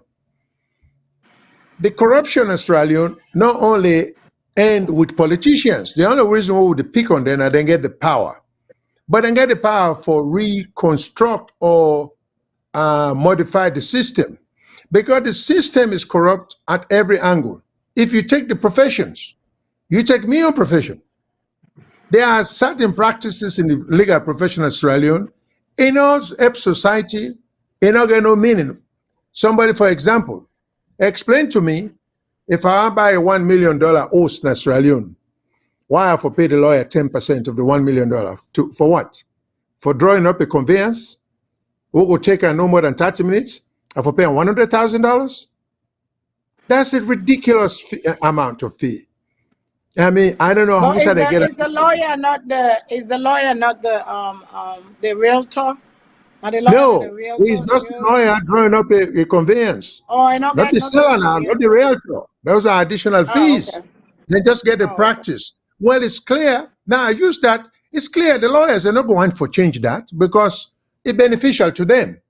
The corruption in Sierra Leone not only end with politicians. The only reason why we pick on them and then get the power, but then get the power for reconstruct or modify the system, because the system is corrupt at every angle. If you take the professions, you take me on profession. There are certain practices in the legal profession in Sierra Leone, in our society, in our no meaning. Somebody, for example, explain to me, if I buy a $1 million horse in Sierra Leone, Why I have to pay the lawyer 10% of the $1 million? For what? For drawing up a conveyance? What will take no more than 30 minutes? I have to pay $100,000? That's a ridiculous amount of fee. I mean, I don't know how much they get. Is the lawyer not the realtor? Not the lawyer, No, the realtor, he's just a lawyer drawing up a conveyance. Oh, not the seller now, not the realtor. Those are additional fees. Okay. They just get the practice. Well, it's clear. Now I use that. It's clear the lawyers are not going for change that because it's beneficial to them.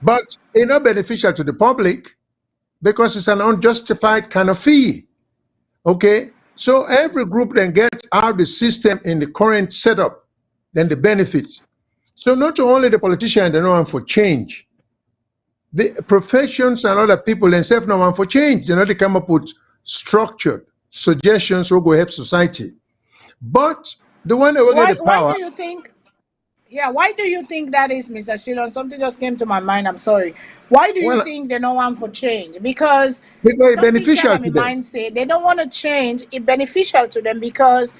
But it's not beneficial to the public because it's an unjustified kind of fee. Okay? So every group then gets out the system in the current setup, then the benefits. So not only the politicians, they know one for change. The professions and other people themselves know one for change. They know they come up with structured suggestions will go help society. But the one that will get the power. Why do you think? Yeah, why do you think that is, Mr. Shillon? Something just came to my mind. I'm sorry. Why do you think they don't want for change? Because it's beneficial to them. Mindset, they don't want to change. It's beneficial to them because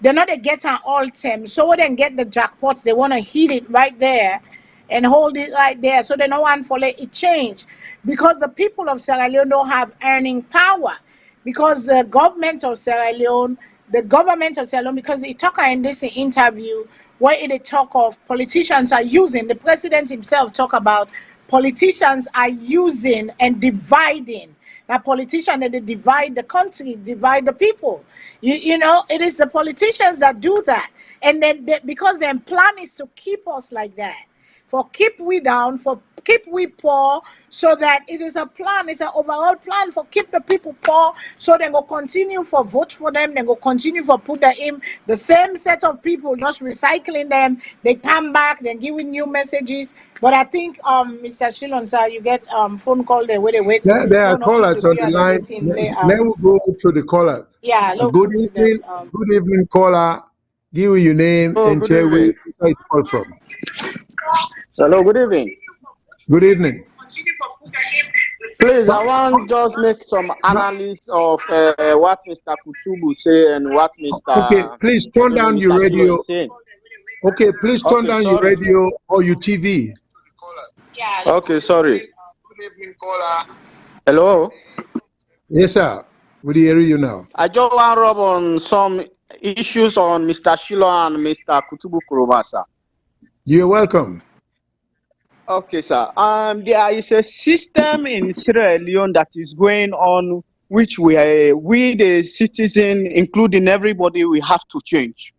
they're not a get an all time. So when they get the jackpots, they want to hit it right there and hold it right there. So they don't want for let it change because the people of Sierra Leone don't have earning power because the government of Sierra Leone. Because he talk in this interview where they talk of politicians are using, the president himself talk about politicians are using and dividing. Now politicians, they divide the country, divide the people. You know, it is the politicians that do that. And then because their plan is to keep us like that. For keep we down, for keep we poor, so that it is a plan, it's an overall plan for keep the people poor, so they go continue for vote for them, they go continue for put them in the same set of people, just recycling them, they come back, then giving new messages. But I think Mr. Shillon, sir, you get phone call there where they wait. There are callers on the line. Let me go to the caller. Yeah, good evening, good evening, caller. Give your name and tell where you call from. Hello, good evening. Good evening. Please, I want just make some analysis of what Mr. Kutubu say and what Mr. Okay, please turn down your radio. Okay, please turn down your radio or your TV. Okay, sorry. Good evening, caller. Hello. Yes, sir. We hear you now. I just want to rub on some issues on Mr. Shilo and Mr. Kutubu Kurobasa. You're welcome. Okay, sir. There is a system in Sierra Leone that is going on, which we the citizen, including everybody, we have to change.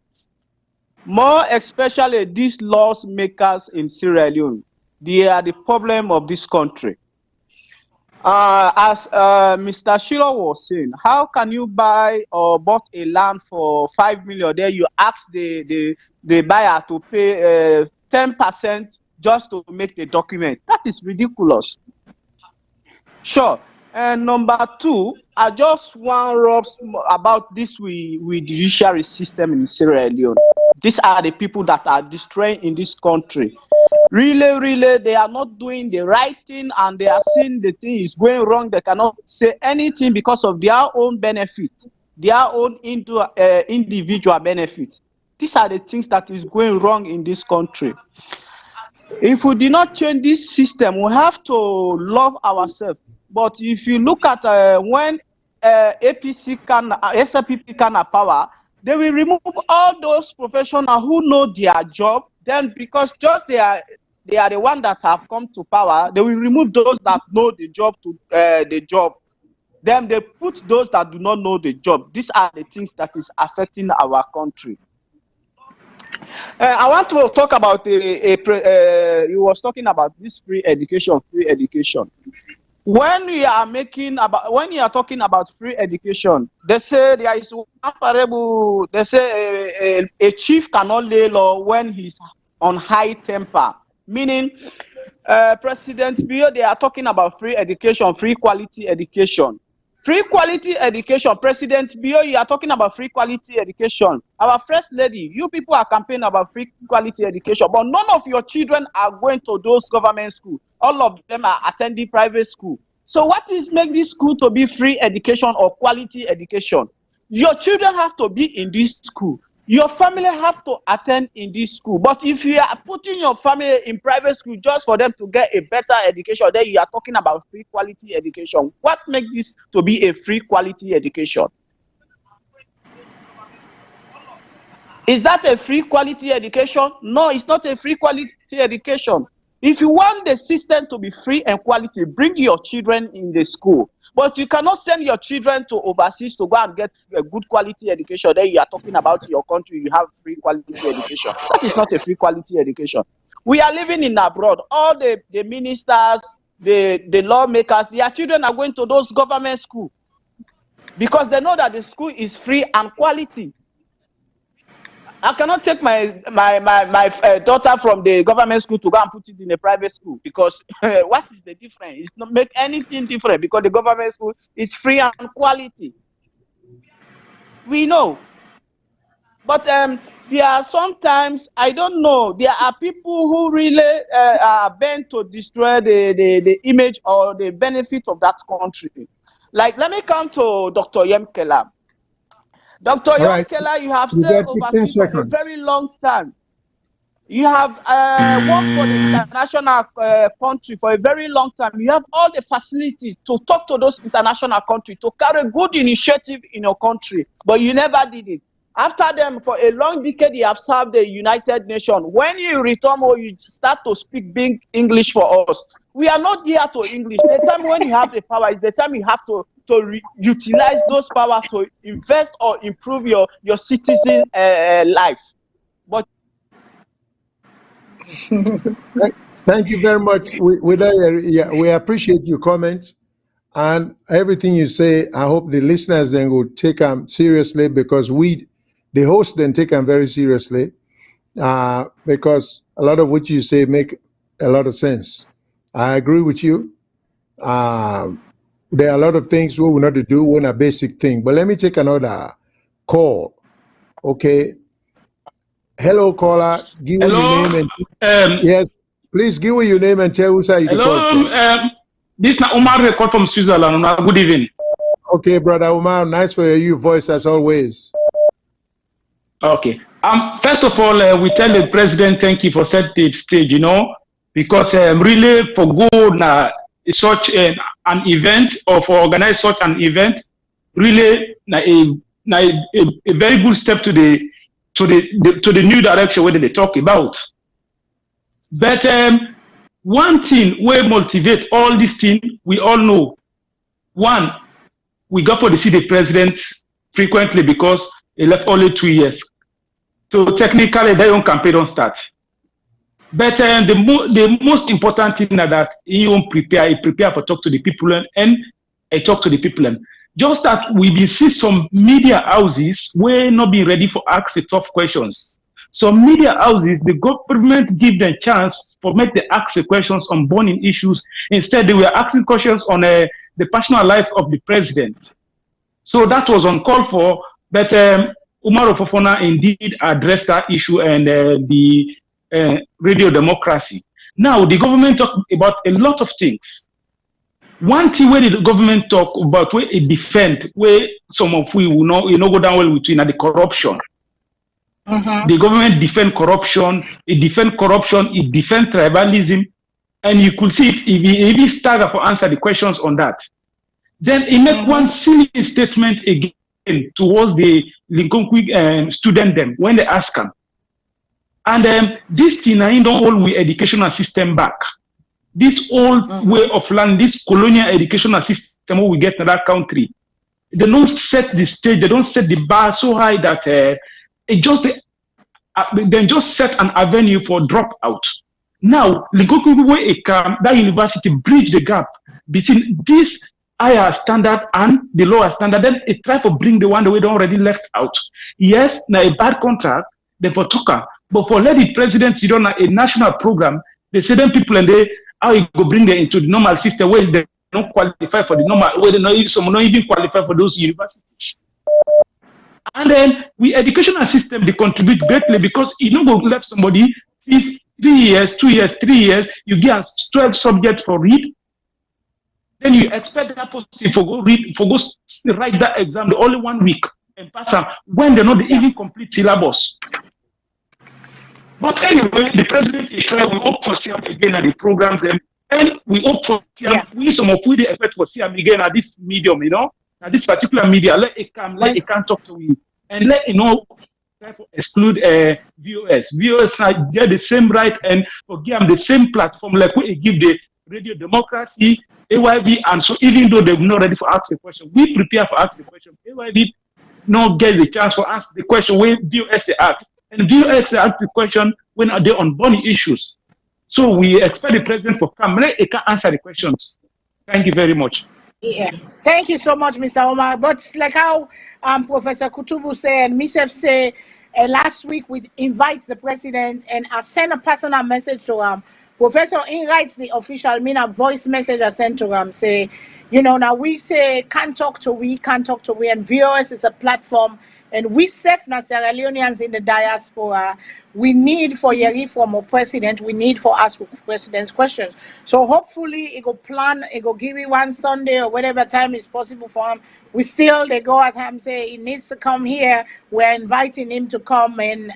More especially these laws makers in Sierra Leone. They are the problem of this country. As Mr. Shilo was saying, how can you buy or bought a land for 5 million? There you ask the buyer to pay 10% just to make the document. That is ridiculous. Sure. And number two, I just want to rub about this with the judiciary system in Sierra Leone. These are the people that are destroying in this country. Really, they are not doing the right thing and they are seeing the thing is going wrong. They cannot say anything because of their own benefit, their own individual benefit. These are the things that is going wrong in this country. If we do not change this system, we have to love ourselves. But if you look at when SLPP can have power, they will remove all those professionals who know their job. Then because just they are the ones that have come to power, they will remove those that know the job to the job. Then they put those that do not know the job. These are the things that is affecting our country. I want to talk about you was talking about this free education. When you are talking about free education, they say there is one parable. They say a chief cannot lay law when he's on high temper. Meaning, President Bio, they are talking about free education, free quality education. Free quality education, President Bio, you are talking about free quality education. Our First Lady, you people are campaigning about free quality education, but none of your children are going to those government schools. All of them are attending private school. So what is make this school to be free education or quality education? Your children have to be in this school. Your family have to attend in this school. But if you are putting your family in private school just for them to get a better education, then you are talking about free quality education. What makes this to be a free quality education? Is that a free quality education? No, it's not a free quality education. If you want the system to be free and quality, bring your children in the school. But you cannot send your children to overseas to go and get a good quality education. Then you are talking about your country, you have free quality education. That is not a free quality education. We are living in abroad. All the ministers, the lawmakers, their children are going to those government schools because they know that the school is free and quality. I cannot take my daughter from the government school to go and put it in a private school because what is the difference? It's not make anything different because the government school is free and quality. We know. But there are sometimes, I don't know, there are people who really are bent to destroy the image or the benefit of that country. Like, let me come to Dr. Yemkela. Dr. Yemkela, you have stayed overseas for a very long time. You have worked for the international country for a very long time. You have all the facilities to talk to those international countries, to carry good initiative in your country, but you never did it. After them, for a long decade, you have served the United Nations. When you return or you start to speak big English for us, we are not there to English. The time when you have the power is the time you have to utilize those powers to invest or improve your citizen life. But thank you very much. We appreciate your comments and everything you say. I hope the listeners then will take them seriously because the host then take them very seriously because a lot of what you say make a lot of sense. I agree with you. There are a lot of things we will not do when a basic thing. But let me take another call. Okay. Hello, caller. Give me your name and yes, please give me your name and tell us how you call. This is Umar call from Switzerland. Good evening. Okay, brother Umar, nice for your voice as always. Okay. First of all, we tell the president thank you for setting the stage. Because really for good such an event or for organize such an event, really a very good step to the new direction where they talk about. But one thing will motivate all these things, we all know. One, we go for to see the president frequently because he left only 2 years. So technically, their own campaign don't start. But the most important thing is that he prepare for talk to the people and talk to the people. Just that we been see some media houses were not being ready for ask the tough questions. Some media houses, the government give them chance for make the ask the questions on burning issues. Instead, they were asking questions on the personal life of the president. So that was uncalled for. But Umar Fofana indeed addressed that issue and the radio democracy. Now, the government talk about a lot of things. One thing where the government talk about where it defend, where some of we will know, go down well between the corruption. The government defend corruption, it defend tribalism, and you could see if he stagger for answer the questions on that. Then he make one silly statement again towards the Lincoln student them when they ask him. And this thing I don't hold we educational system back. This old way of learning, this colonial educational system we get in that country, they don't set the stage, they don't set the bar so high that they just set an avenue for dropout. Now, that university bridge the gap between this higher standard and the lower standard. Then it try to bring the one that we don't already left out. Yes, now a bad contract, then for Tuka. But for let the president sit on a national program, they say them people and they how you go bring them into the normal system where they don't qualify for the normal, where they not some not even qualify for those universities. And then we educational system they contribute greatly because you don't go left somebody if 3 years, 2 years, 3 years, you get 12 subjects for read. Then you expect that person for go read, for go write that exam the only 1 week. and pass them when they not even complete syllabus. But anyway, the president is trying. We hope to see him again at the programs, and we hope to see him. We some of we expect to see him again at this medium, at this particular media. Let it come, let it can talk to you, and let try to exclude VOS. VOS get the same right and give them the same platform like we give the Radio Democracy, AYB, and so even though they're not ready for ask a question, we prepare for ask a question. AYB not get the chance to ask the question when VOS ask. And VOX ask the question when are they on burning issues. So we expect the president to come. Let it can answer the questions. Thank you very much. Yeah, thank you so much, Mr. Omar. But like how Professor Kutubu said, Misef say last week we invite the president and I send a personal message to Professor in writes the official a voice message I sent to say, now we say can't talk to we, and VOS is a platform. And we na Sierra Leoneans in the diaspora, we need for a reform of president, we need for ask president's questions. So hopefully it go plan, it go give you one Sunday or whatever time is possible for him. They go at him, say he needs to come here. We're inviting him to come and,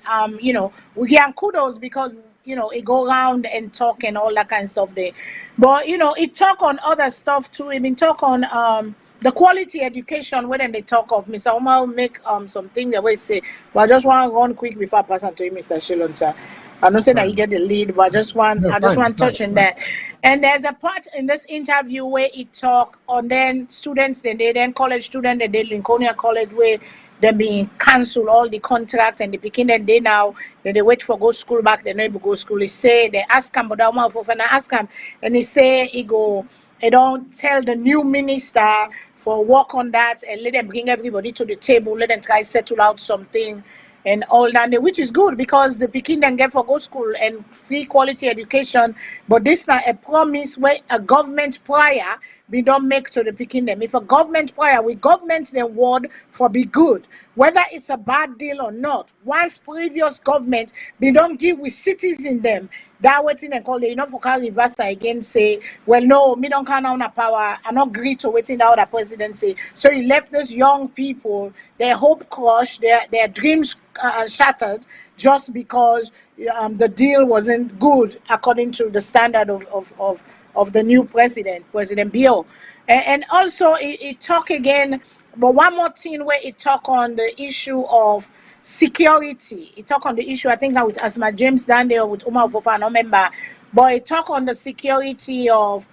we give him kudos because, it go around and talk and all that kind of stuff there. But, it talk on other stuff too. It been talk on, the quality education, when they talk of, Mr. Omar will make something that we say, but I just want to run quick before I pass on to you, Mr. Shillon, sir. I'm not saying that you get the lead, but I just want to touch on that. And there's a part in this interview where it talk on then students, then college students, they Lincolnia College where they being cancelled all the contract and the picking and they now they wait for go school back, they never go school. They say they ask him, but I want to ask him, and he say he go. They don't tell the new minister for work on that and let them bring everybody to the table, let them try settle out something and all that, which is good because the Peking then get for go school and free quality education. But this not a promise where a government prior we don't make to the Peking them. If a government prior, we government the word for be good, whether it's a bad deal or not. Once previous government we don't give with citizens them. That waiting and call the for reverse again say, well, no, me don't count on a power. I not agree to waiting out the presidency. So you left those young people, their hope crushed, their dreams shattered, just because the deal wasn't good according to the standard of the new president, President Bio. And also it talk again, but one more thing where it talk on the issue of security. It talk on the issue, I think now with Asma James down there with Umar Fofa, I don't remember, but it talk on the security of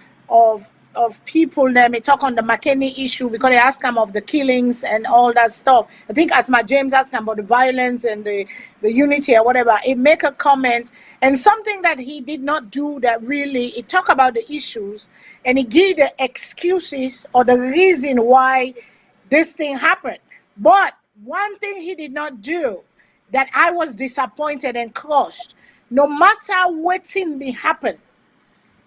people. Them it talk on the McKinney issue because they ask him of the killings and all that stuff. I think Asma James asked him about the violence and the unity or whatever. It make a comment and something that he did not do that really. It talk about the issues and he give the excuses or the reason why this thing happened. But one thing he did not do that I was disappointed and crushed, no matter what thing be happen,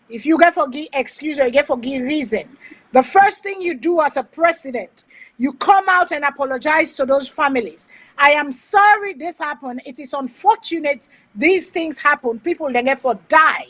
if you get for give excuse or you get for give reason, the first thing you do as a president, you come out and apologize to those families. I am sorry this happened. It is unfortunate these things happen. People then get for die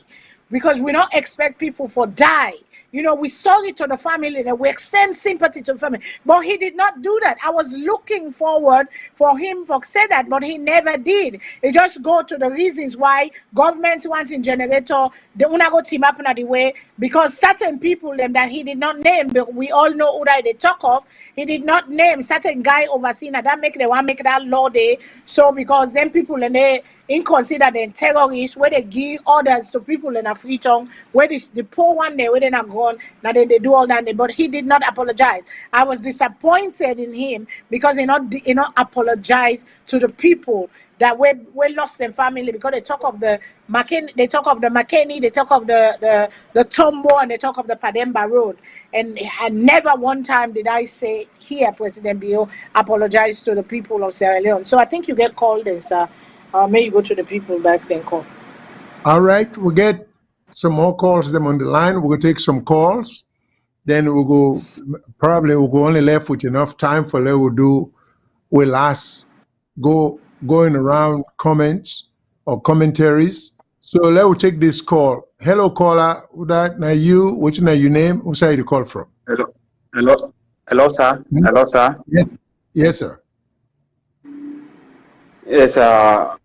because we don't expect people for die. We sorry to the family that we extend sympathy to the family, but he did not do that. I was looking forward for him to say that, but he never did. He just go to the reasons why government wants in generator, the unago team up in the way, because certain people them that he did not name, but we all know who they talk of, he did not name certain guy overseeing that make that law day. So because them people and they consider them terrorists, where they give orders to people in a free tongue, where the poor one there, where they're not gone, now they do all that, but he did not apologize. I was disappointed in him because he not apologize to the people that we lost their family, because they talk of the McKinney, they talk of the Tombo, and they talk of the Pademba Road. And never one time did I say here, President Bio, apologize to the people of Sierra Leone. So I think you get called and sir. May you go to the people back then call. All right, we'll get some more calls them on the line. We'll take some calls. Then we'll go only left with enough time for going around comments or commentaries. So we'll take this call. Hello, caller. Now you, which is your name? Who's you call from? Hello, sir. Hello, sir. Yes, sir. Yes, I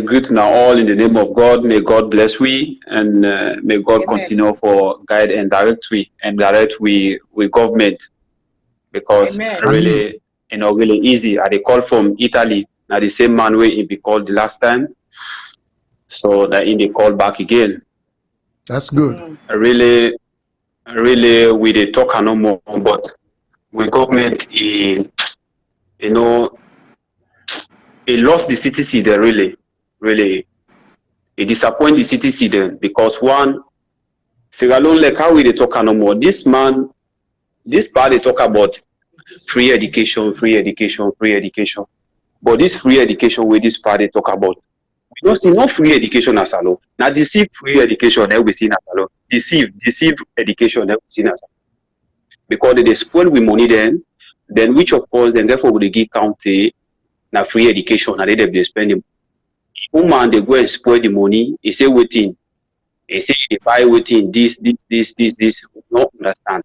greet now all in the name of God. May God bless we, and may God Amen. continue for guide and direct we with government, because Amen. really, really easy. I they call from Italy. Now the same man way he be called the last time, so that in the call back again. That's good. Really, we they talk no more, but with government, he lost the city citizen really. It disappoint the city citizen, because one, Sierra Leone, like how we they talk no more. This part they talk about free education. But this free education where this part they talk about, we don't see no free education as SALONE. Now deceive free education that we see as SALONE. Deceive education that we see as SALONE. Because they spoil with money then which of course then therefore would give county na free education and they spend the woman they go and spoil the money, he say waiting. They say they buy waiting this. No understand.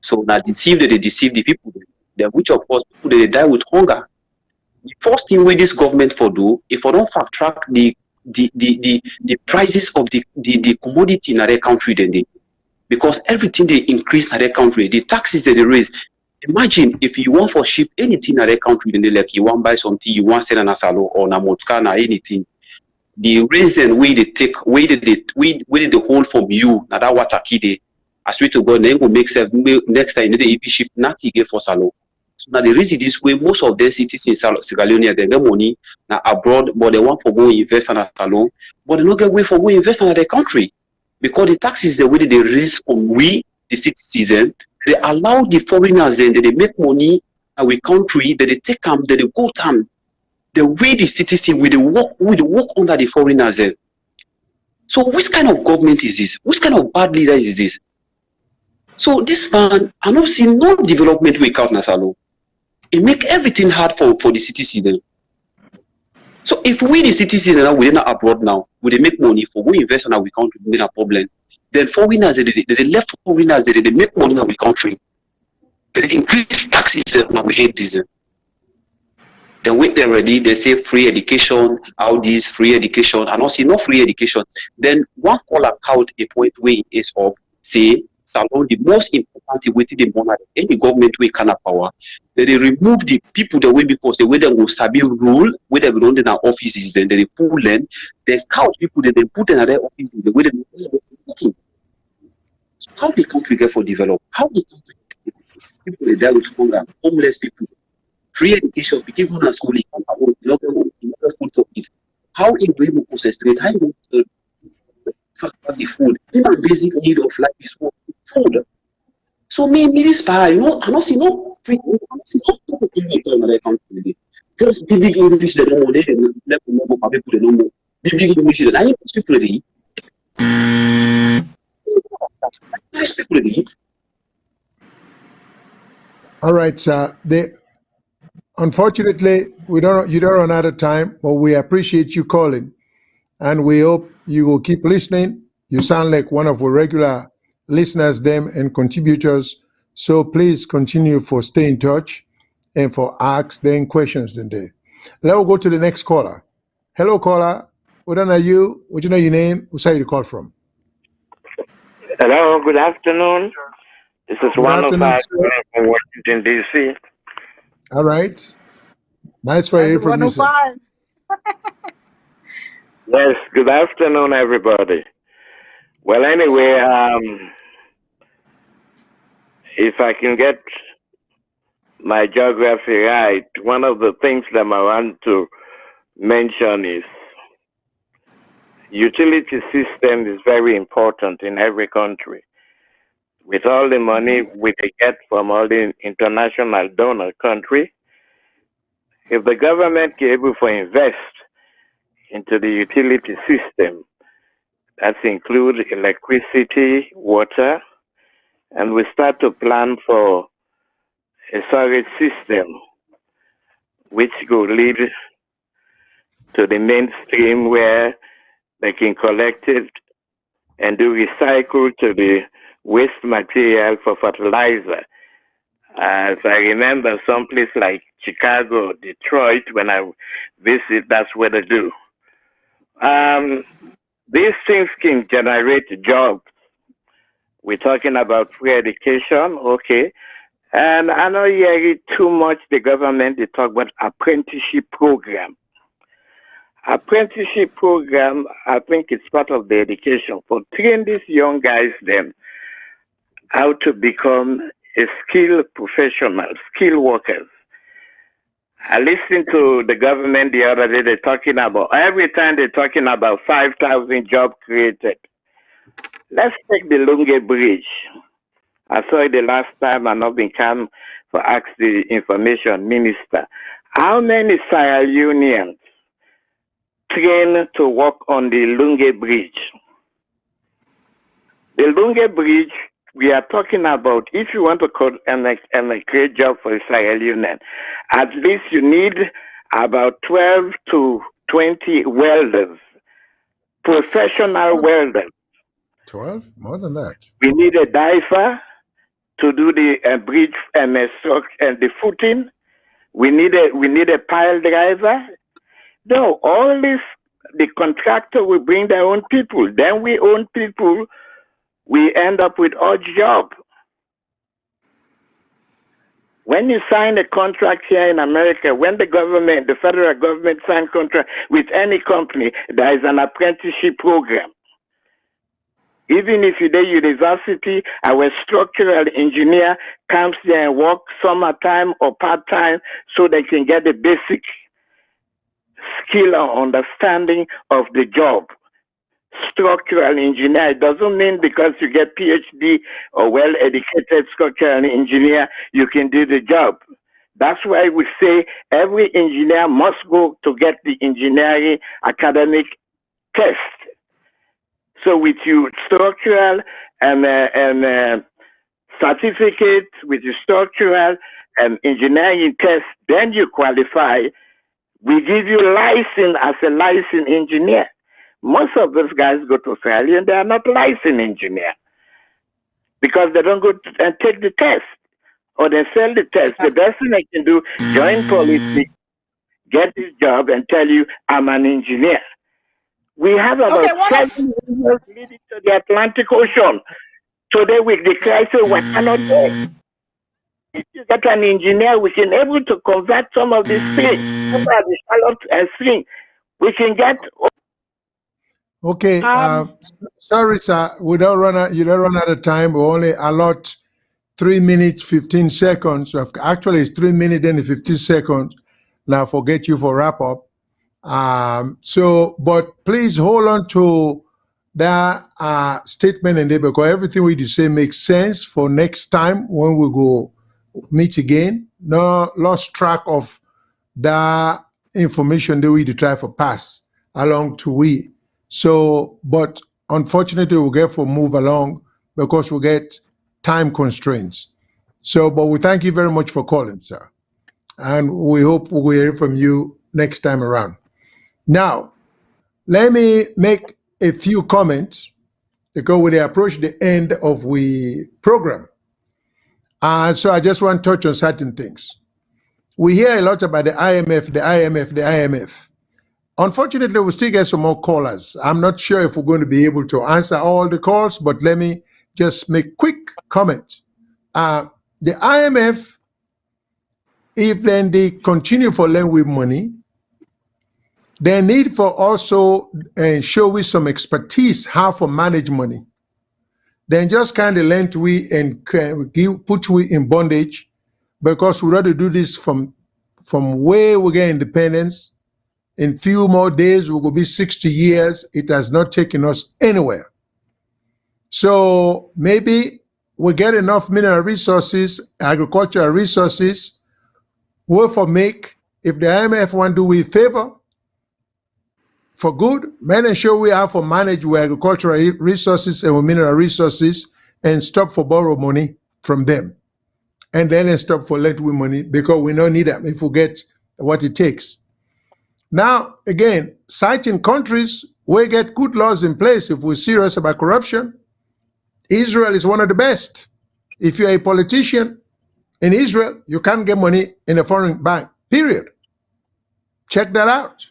So now they deceive the people. Then which of course people they die with hunger. The first thing with this government for do, if I don't fast track the prices of the commodity in their country, then because everything they increase in their country, the taxes that they raise. Imagine if you want for ship anything in their country, then they like you want buy something, you want sell an asalo or na motka na anything. The reason we they take, we did the hold from you, now that water key as we to go, then go make next time they ship nothing get for SALONE. So now the reason this way, most of the cities in Sierra Leone, they get money now abroad, but they want for go invest in SALONE, but they don't get way for go invest in their country. Because the taxes the way they raise from we, the citizens, they allow the foreigners then they make money in our country, that they take them, that they go time. The way the citizens with the work under the foreigners then. So which kind of government is this? Which kind of bad leader is this? So this man, I don't see no development we count SALONE. It make everything hard for the citizens. So if we the citizens now we're not abroad now, we they make money for we invest in our country, we a problem. Then foreigners they left foreigners they make money in our country. They increase taxes now we hate this. Then when they're ready, they say free education, how this free education, and also no free education. Then one call account a point where it is up, say SALONE the most important way to the money any government way can have power. They remove the people the way because the way they will sabi rule, where they will in their offices, then they pull them, they count people that they put in their offices, the way they do. So how the country get for develop? How the country people they die with hunger, homeless people, free education, people who are schooling, not food for it. How it will able concentrate, how it will factor the food. Even basic need of life is food. So me this part, I don't see no free, I don't see no people in other country. Just big English they don't know, they let people they don't know. Big English they I people they eat. Nice people they eat. All right, sir. Unfortunately, you don't run out of time, but we appreciate you calling, and we hope you will keep listening. You sound like one of our regular listeners, them and contributors. So please continue for stay in touch and for ask them questions today. Let's go to the next caller. Hello, caller. What are you? What you know your name? Who's you call from? Hello, good afternoon. This is Good 105 afternoon, sir. from Washington, D.C. All right. Nice for you from you, sir. 105. Yes, good afternoon, everybody. Well, anyway, if I can get my geography right, one of the things that I want to mention is utility system is very important in every country. With all the money we get from all the international donor country, if the government can able to invest into the utility system, that includes electricity, water, and we start to plan for a storage system which will lead to the mainstream where they can collect it and do recycle to the waste material for fertilizer If I remember someplace like Chicago, Detroit, when I visit, that's what they do. These things can generate jobs. We're talking about free education, okay. And I know you hear too much the government, they talk about apprenticeship program. Apprenticeship program, I think it's part of the education for train these young guys then how to become a skilled professional, skilled workers. I listened to the government the other day, they're talking about, every time they're talking about 5,000 jobs created. Let's take the Lunge Bridge. I saw it the last time and I've been come for ask the information minister. How many Sierra Leoneans trained to work on the Lunge Bridge? The Lunge Bridge, we are talking about, if you want to create job for a Sierra Leonean, at least you need about 12 to 20 welders, professional welders. 12? More than that. We need a diver to do the bridge and the footing. We need a pile driver. No, all this, the contractor will bring their own people. Then we own people. We end up with odd job. When you sign a contract here in America, when the government, the federal government sign contract with any company, there is an apprenticeship program. Even if you're at university, our structural engineer comes there and works summertime or part-time so they can get the basic skill or understanding of the job. Structural engineer, it doesn't mean because you get PhD or well-educated structural engineer, you can do the job. That's why we say every engineer must go to get the engineering academic test. So with your structural and certificate, with your structural and engineering test, then you qualify. We give you license as a licensed engineer. Most of those guys go to Australia and they are not licensed engineer because they don't go and take the test or they fail the test. The best thing they can do, join politics, get this job and tell you, I'm an engineer. We have about 7 years leading to the Atlantic Ocean. Today with the crisis, we cannot do. If you get an engineer, we can able to convert some of these things, some of the shallow and swing. We can get. Okay, sorry, sir. We don't run out. You don't run out of time. We only allot 3 minutes 15 seconds. Actually, it's 3 minutes and 15 seconds. Now, forget you for wrap up. But please hold on to that statement and because everything we do say makes sense for next time when we go meet again. No lost track of the information that we try for pass along to we. So, but unfortunately we get for move along because we get time constraints. So, but we thank you very much for calling, sir. And we hope we'll hear from you next time around. Now, let me make a few comments because we approach the end of the program. So I just want to touch on certain things. We hear a lot about the IMF, the IMF, the IMF. Unfortunately, we still get some more callers. I'm not sure if we're going to be able to answer all the calls, but let me just make quick comment. The IMF, if then they continue for lend with money, they need for also show we some expertise how to manage money. Then just kind of lend we and put we in bondage because we rather do this from where we get independence. In few more days, we will be 60 years. It has not taken us anywhere. So maybe we get enough mineral resources, agricultural resources, work for make. If the IMF want to do we favor, for good, man and sure we have to manage with agricultural resources and with mineral resources and stop for borrow money from them. And then stop for lend with money because we don't need them if we get what it takes. Now, again, citing countries, we get good laws in place if we're serious about corruption. Israel is one of the best. If you're a politician, In Israel, you can't get money in a foreign bank, period. Check that out.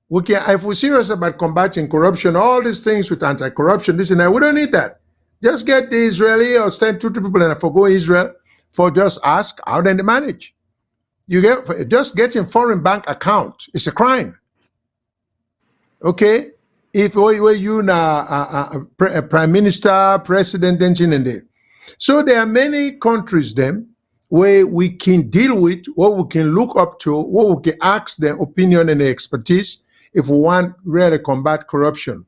We can, if we're serious about combating corruption, all these things with anti-corruption, this and that, we don't need that. Just get the Israeli or send two people and forgo Israel for just ask how then they manage. You get just getting foreign bank account is a crime. Okay, if you now a prime minister, president, and there. So there are many countries then where we can deal with, what we can look up to, what we can ask their opinion and their expertise if we want really combat corruption.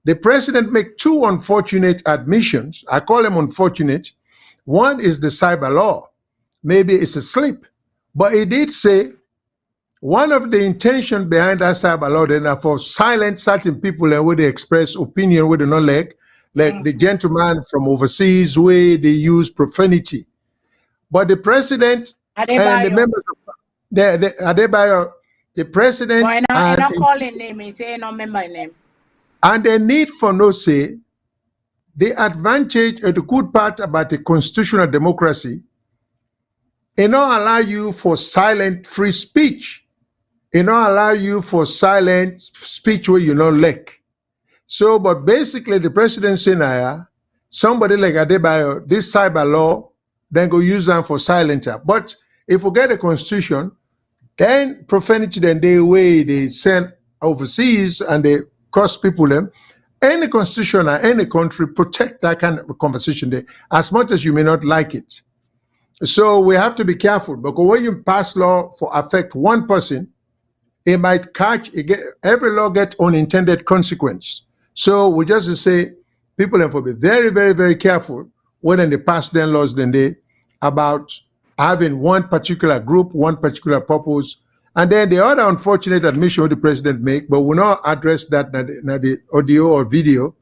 The president made two unfortunate admissions. I call them unfortunate. One is the cyber law. Maybe it's a slip, but he did say one of the intention behind that cyber law then are for silent certain people and where they express opinion where they not like the gentleman from overseas where they use profanity. But the president and the members of the Adebayo, the president But I'm not calling name, it's not member name. And the need for no say, the advantage or the good part about the constitutional democracy, it not allow you for silent free speech. It not allow you for silent speech where you not like. So, but basically the president saying, somebody like Adebayo, this cyber law, then go use them for silenter. But if we get a constitution, then profanity then the way they send overseas and they cost people them, any constitution or any country protect that kind of conversation there, as much as you may not like it. So we have to be careful, because when you pass law for affect one person, it might catch, every law get unintended consequence. So we just say people have to be very, very, very careful when they pass their laws then they about having one particular group, one particular purpose. And then the other unfortunate admission the president make, but we'll not address that in the audio or video.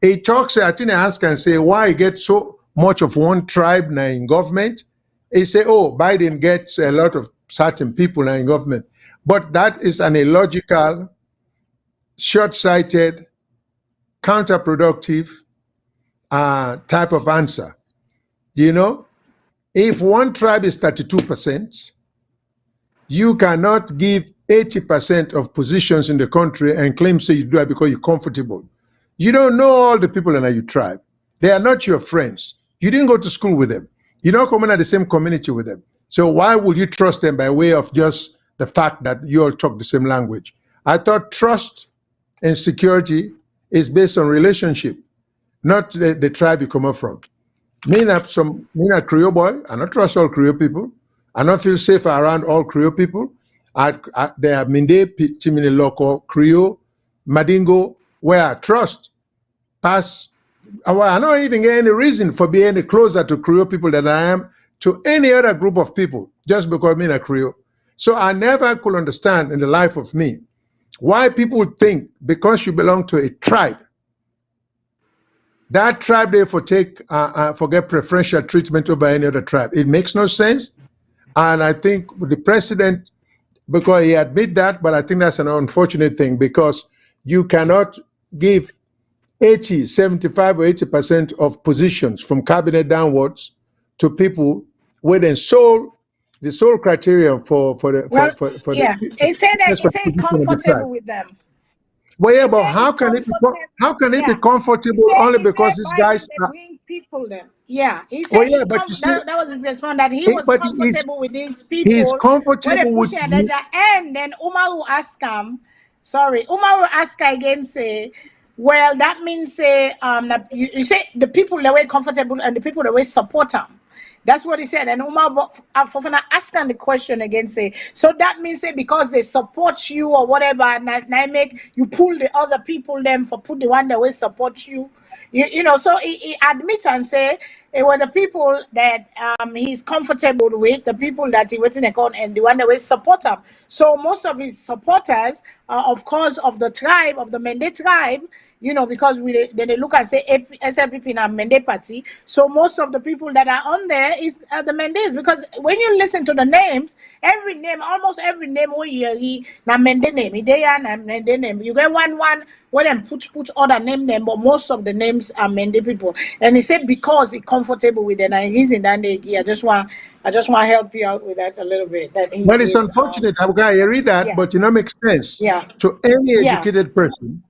He talks, I think I ask and say, why he gets so much of one tribe now in government? He say, oh, Biden gets a lot of certain people now in government. But that is an illogical, short-sighted, counterproductive type of answer. You know, if one tribe is 32%, you cannot give 80% of positions in the country and claim say you do it because you're comfortable. You don't know all the people in your tribe. They are not your friends. You didn't go to school with them. You don't come in the same community with them. So why would you trust them by way of just the fact that you all talk the same language? I thought trust and security is based on relationship, not the tribe you come up from. Me a Creole boy, I don't trust all Creole people. I don't feel safe around all Creole people. There are Minde, Timini Loco, Creole, Madingo, where I trust. I don't even get any reason for being any closer to Creole people than I am to any other group of people, just because I'm in a Creole. So I never could understand in the life of me why people think because you belong to a tribe, that tribe therefore get preferential treatment over any other tribe. It makes no sense. And I think the president, because he admit that, but I think that's an unfortunate thing, because you cannot give 80, 75 or 80% of positions from cabinet downwards to people where the sole criteria for he said comfortable with them. Well, yeah, but how can it be comfortable only because these guys bring people there? Yeah, he said that was his response, that he was comfortable with these people. He's comfortable with and then Umaru asked him, Umaru asked again, say, well, that means that you say the people that were comfortable and the people that were support him. That's what he said. And Umar Fofana asked the question again, say, so that means say because they support you or whatever, and make you pull the other people them for put the one that will support you. You know, so he admits and say it were the people that he's comfortable with, the people that he waiting account and the one that will support him. So most of his supporters, of course, of the tribe, of the Mende tribe, you know, because then they look and say SLPP in a Mende party. So most of the people that are on there there is the Mendes, because when you listen to the names, every name, almost every name we hear, na Mende name, Ideya na Mende name. You get one where them put other name, but most of the names are Mende people. And he said because he's comfortable with it, and he's in that negi. I just want to help you out with that a little bit. That he But it's is, unfortunate, Abuka, I read that, yeah. but makes sense Yeah. to any Yeah. educated person.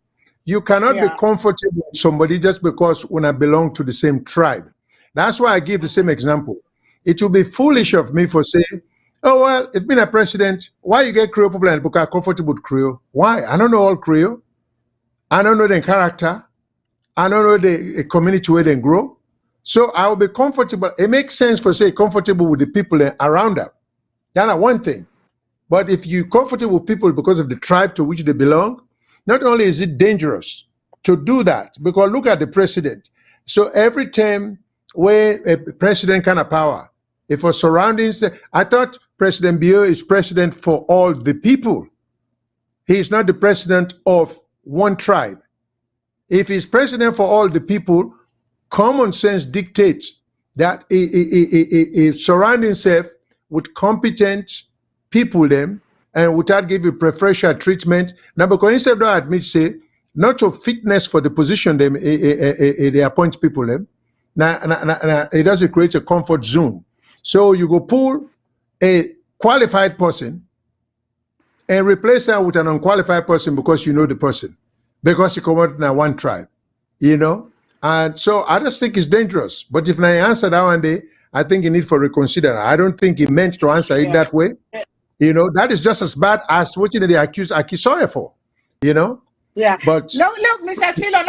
You cannot be Yeah. comfortable with somebody just because when I belong to the same tribe. That's why I give the same example. It will be foolish of me for saying, oh, well, if being a president, why you get Creole people and because comfortable with Creole? Why? I don't know all Creole. I don't know their character. I don't know the community where they grow. So I will be comfortable. It makes sense for say comfortable with the people around them. That's one thing. But if you're comfortable with people because of the tribe to which they belong, not only is it dangerous to do that, because look at the president. So every time where a president kind of power, if for surroundings, I thought President Bio is president for all the people. He is not the president of one tribe. If he's president for all the people, common sense dictates that he surround himself with competent people them and without giving preferential treatment. Now, because instead of admit say not to fitness for the position them they appoint people them. Now it doesn't create a comfort zone. So you go pull a qualified person and replace her with an unqualified person because you know the person, because he come out in one tribe, And so I just think it's dangerous. But if I answer that one day, I think you need for reconsider. I don't think he meant to answer it that way. That is just as bad as what they accuse Akisoya for, Yeah. But look, Mr. Sheila,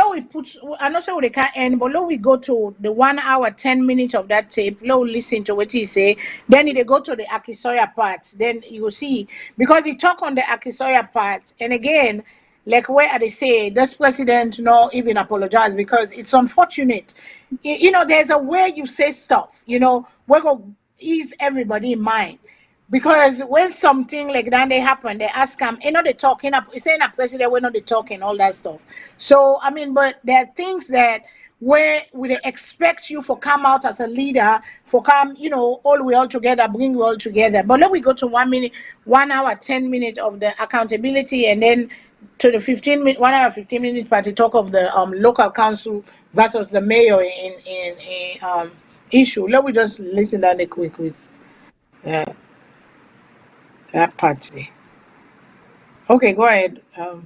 I'm not sure they can end, but look, we go to the 1 hour, 10 minutes of that tape. Look, listen to what he say. Then they go to the Akisoya part. Then you see, because he talk on the Akisoya part. And again, like where they say, this president not even apologize because it's unfortunate. There's a way you say stuff, we're going to ease everybody in mind. Because when something like that they happen, they ask him, they talking up, saying a president, we're not talking, all that stuff. So, but there are things that where we expect you for come out as a leader, for come, all together, bring you all together. But let we go to 1 hour, 10 minutes of the accountability, and then to the 1 hour, 15 minute party talk of the local council versus the mayor in issue. Let me just listen to that quick with that part today. Okay, go ahead. It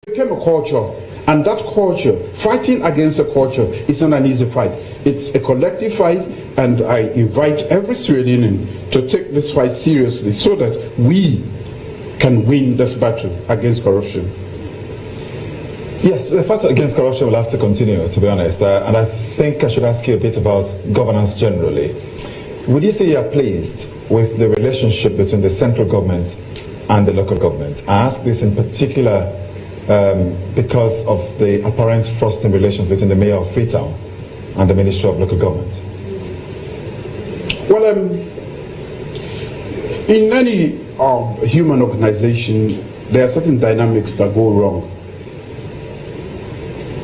became a culture, and that culture, fighting against a culture, is not an easy fight. It's a collective fight, and I invite every Sierra Leonean to take this fight seriously so that we can win this battle against corruption. Yes, the fight against corruption will have to continue, to be honest. And I think I should ask you a bit about governance generally. Would you say you are pleased with the relationship between the central government and the local government? I ask this in particular because of the apparent frosting relations between the mayor of Freetown and the Ministry of Local Government. Well, in any human organization, there are certain dynamics that go wrong.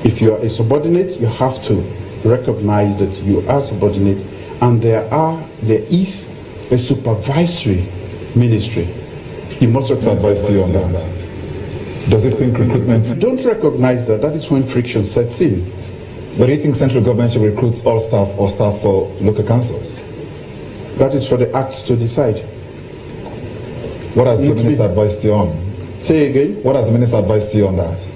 If you are a subordinate, you have to recognize that you are subordinate, and there is a supervisory ministry. You must advise to you on that. Does it think recruitment? If you don't recognize that, that is when friction sets in. But do you think central government should recruit all staff or staff for local councils? That is for the acts to decide. What has the minister advised you on? Say again? What has the minister advised you on that?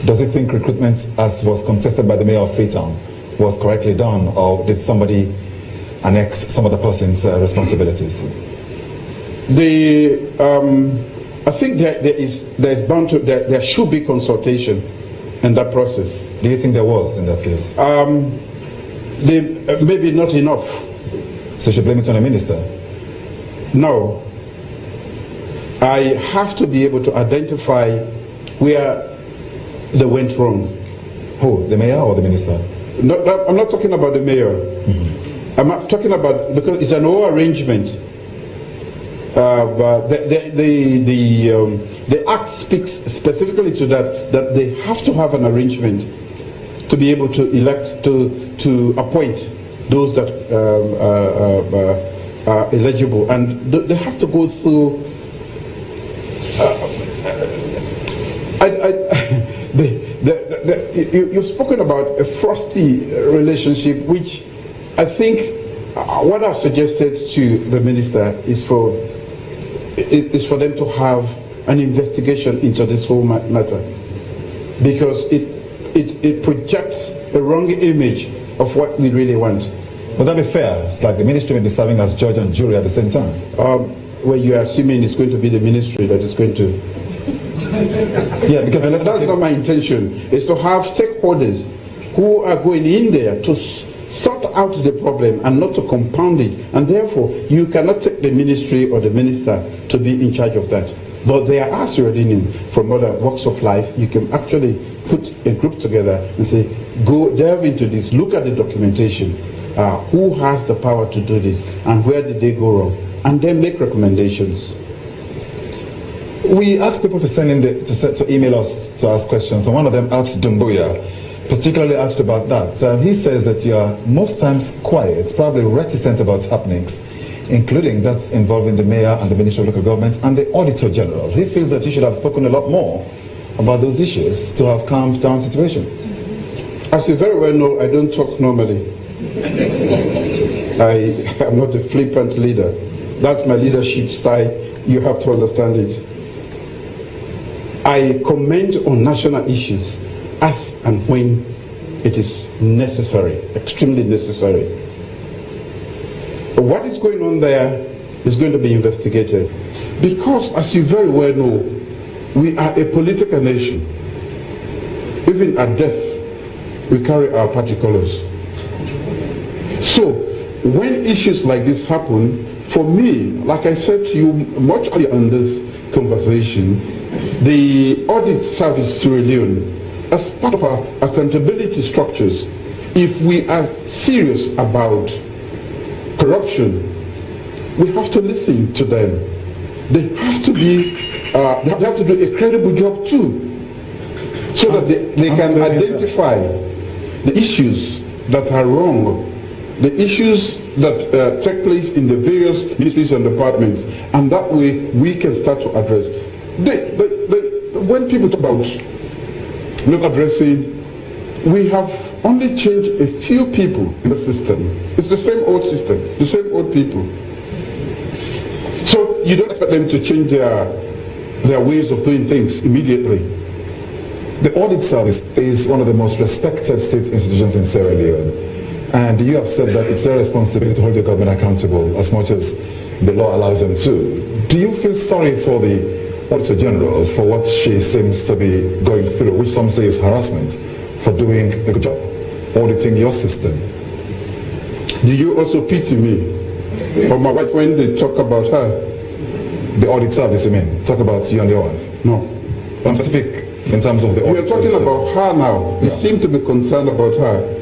Does he think recruitment, as was contested by the mayor of Freetown, was correctly done, or did somebody annex some other person's responsibilities? I think there should be consultation in that process. Do you think there was in that case? Maybe not enough. So you should blame it on the minister? No. I have to be able to identify where they went wrong. Who, the mayor or the minister? I'm not talking about the mayor. Mm-hmm. I'm not talking about, because it's an whole arrangement. But the act speaks specifically to that they have to have an arrangement to be able to elect, to appoint those that are eligible, and they have to go through. You've spoken about a frosty relationship, which I think what I've suggested to the minister is for them to have an investigation into this whole matter, because it projects a wrong image of what we really want. Would that be fair? It's like the ministry may be serving as judge and jury at the same time. Well, you're assuming it's going to be the ministry that is going to. Yeah, because that's not my intention. It's to have stakeholders who are going in there to sort out the problem and not to compound it. And therefore, you cannot take the ministry or the minister to be in charge of that. But there are in from other walks of life. You can actually put a group together and say, go delve into this, look at the documentation. Who has the power to do this, and where did they go wrong, and then make recommendations. We asked people to send in to email us to ask questions, and one of them asked Dumbuya, particularly asked about that. He says that you are most times quiet, probably reticent about happenings, including that's involving the mayor and the Ministry of Local Government and the Auditor General. He feels that you should have spoken a lot more about those issues to have calmed down the situation. As you very well know, I don't talk normally. I am not a flippant leader. That's my leadership style. You have to understand it. I comment on national issues as and when it is necessary, extremely necessary. What is going on there is going to be investigated. Because, as you very well know, we are a political nation. Even at death, we carry our party colors. So, when issues like this happen, for me, like I said to you much earlier in this conversation, the audit service to Leone, as part of our accountability structures, if we are serious about corruption, we have to listen to them. They have to be, they have to do a credible job too, so that they can identify the issues that are wrong, the issues that take place in the various ministries and departments, and that way we can start to address. When people talk about not addressing, we have only changed a few people in the system. It's the same old system, the same old people. So you don't expect them to change their ways of doing things immediately. The audit service is one of the most respected state institutions in Sierra Leone. And you have said that it's their responsibility to hold the government accountable as much as the law allows them to. Do you feel sorry for the Auditor General for what she seems to be going through, which some say is harassment, for doing a good job auditing your system? Do you also pity me or my wife when they talk about her? The audit service, you mean? Talk about you and your wife? No. I'm specific in terms of the audit. We are talking about her now. You seem to be concerned about her.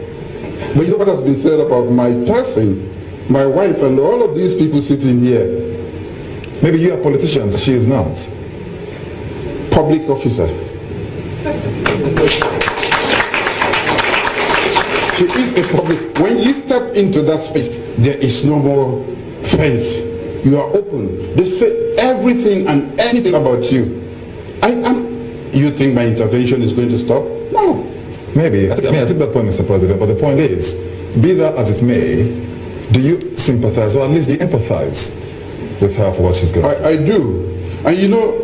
But you know what has been said about my person, my wife, and all of these people sitting here? Maybe you are politicians, she is not. Public officer. She is a public. When you step into that space, there is no more fence. You are open. They say everything and anything about you. You think my intervention is going to stop? No. Maybe. I take that point, Mr. President, but the point is, be that as it may, do you sympathize, or at least do you empathize with her for what she's going through? I do. And you know,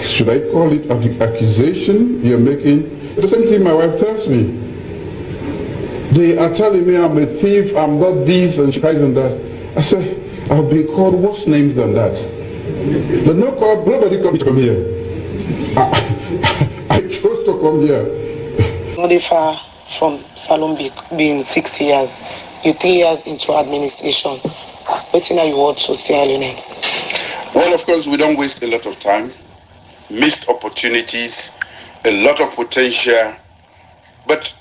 should I call it the accusation you're making? The same thing my wife tells me. They are telling me I'm a thief, I'm not this, and she cries and that. I say, I've been called worse names than that. But nobody come here. I chose to come here. Not far from SALONE being 60 years. You're 3 years into administration. What are you watch to Sierra Leoneans? Well, of course, we don't waste a lot of time. Missed opportunities, a lot of potential. But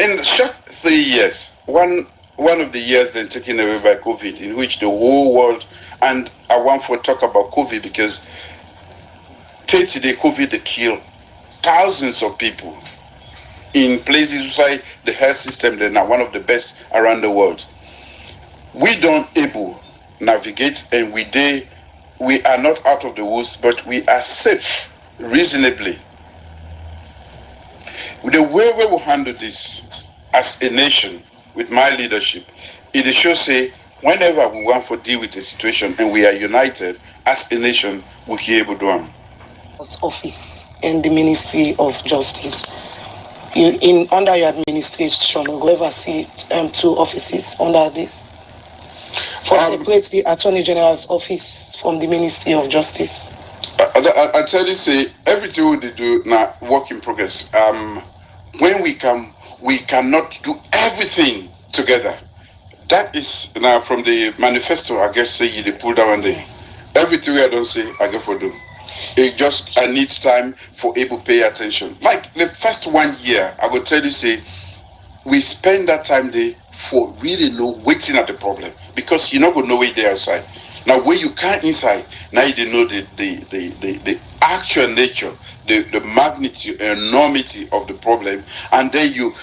in the short 3 years, one of the years then taken away by COVID, in which the whole world, and I want to talk about COVID because today COVID they kill thousands of people in places like the health system that are one of the best around the world. We don't able navigate, and we are not out of the woods, but we are safe reasonably. The way we will handle this as a nation with my leadership, it should say whenever we want to deal with a situation and we are united as a nation, we'll be able to do them. Office and the Ministry of Justice. Under your administration, will you ever see 2 offices under this? For separate the Attorney General's office from the Ministry of Justice. I tell you, say everything we do now work in progress. When we come, we cannot do everything together. That is now from the manifesto. I guess say they pull down there. Everything I don't say, I go for do. I need time for able to pay attention. Like the first 1 year, I will tell you, say we spend that time there for really waiting at the problem, because you're not going to know it there outside. Now where you can't inside, now you know the actual nature, the magnitude, enormity of the problem, and then you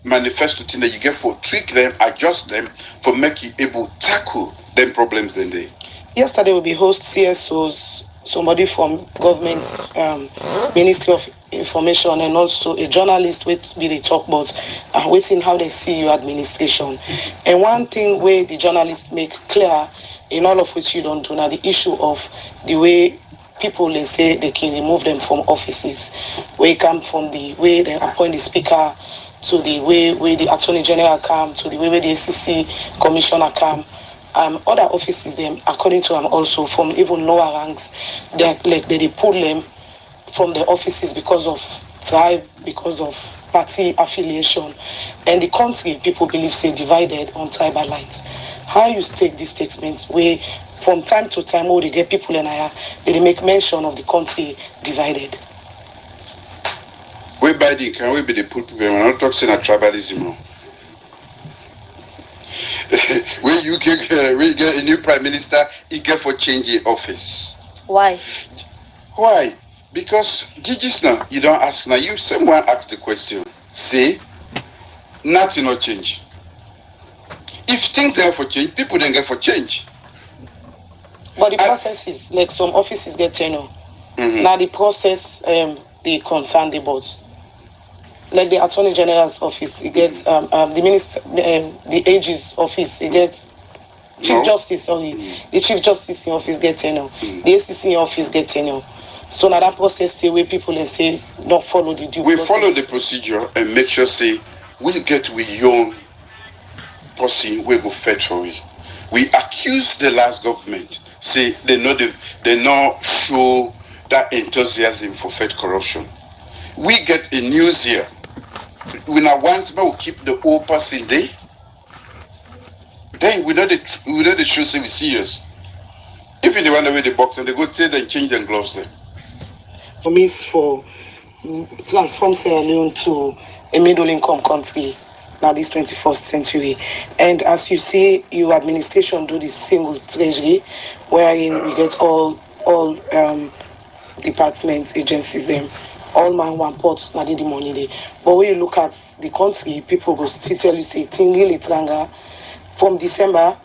manifest the thing that you get for tweak them, adjust them, for make you able to tackle them problems then they. Yesterday we host CSOs, somebody from government, Ministry of Information, and also a journalist with they talk about waiting how they see your administration. And one thing where the journalists make clear, in all of which you don't do now, the issue of the way people, they say they can remove them from offices, where it come from the way they appoint the speaker, to the way where the Attorney General come, to the way where the SEC Commissioner come. Other offices, them according to them also from even lower ranks, they pull them from the offices because of tribe, because of party affiliation, and the country people believe say divided on tribal lines. How you take these statements where from time to time they get people in here, they make mention of the country divided? We Biden can we be the put people? We're not talking about tribalism. When you get a new prime minister, he get for change the office. Why? Why? Because judges now, you don't ask now. You someone ask the question. Say, nothing will change. If things there for change, people don't get for change. But the process is like some offices get tenure. Now the process they concern the boards. Like the Attorney General's office, it gets the minister, the AG's office, it gets Chief Justice. Sorry, the Chief Justice in office get tenure. The ACC in office get tenure. So now that process stay where people they say not follow the due. We follow the procedure and make sure say we get with young person we go fetch for it. We accuse the last government say they not show that enthusiasm for fight corruption. We get a news here. We now want to keep the old person there. Then we know the show say we serious. If in the one way the box and they go take and change their gloves there. For me, it's for transform Sierra Leone to a middle-income country now this 21st century. And as you see, your administration do this single treasury, wherein we get all departments, agencies, them, all man one pot, not the money there. But when you look at the country, people go still tell you say really tranga. From December,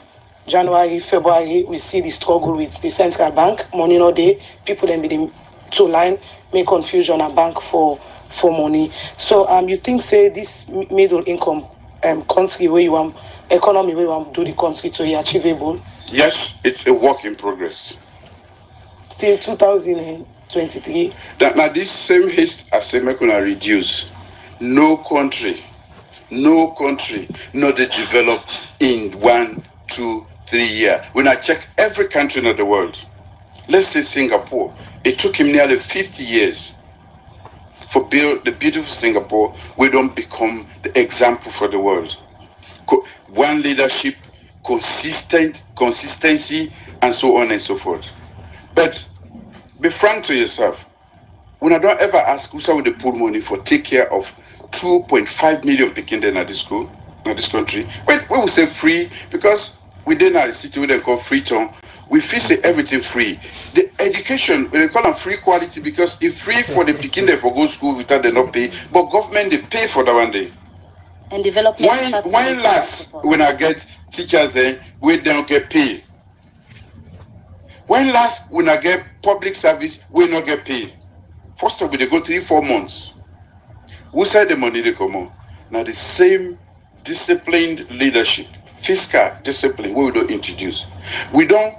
January, February, we see the struggle with the central bank, money no day, people then be the two line, make confusion a bank for money. So you think say this middle income country where you want economy where you want to do the country to be achievable? Yes, it's a work in progress. Still 2023. Now this same haste as they make gonna reduce. No country, not they develop in 1, 2, 3 years. When I check every country in the world, let's say Singapore, it took him nearly 50 years for build the beautiful Singapore. We don't become the example for the world. One leadership, consistency, and so on and so forth. But be frank to yourself. When I don't ever ask who's how they put money for take care of 2.5 million people in this school, in this country. We will say free because we didn't have a city we call Freetown. we feel say everything free. The education, they call them free quality because it's free for the pikin they for go school without they not pay, but government they pay for that one day. And development. When last when I get teachers then we don't get paid. When last when I get public service we not get paid. First of all, they go 3-4 months. Who said the money they come on? Now the same disciplined leadership, fiscal discipline, we don't introduce. We don't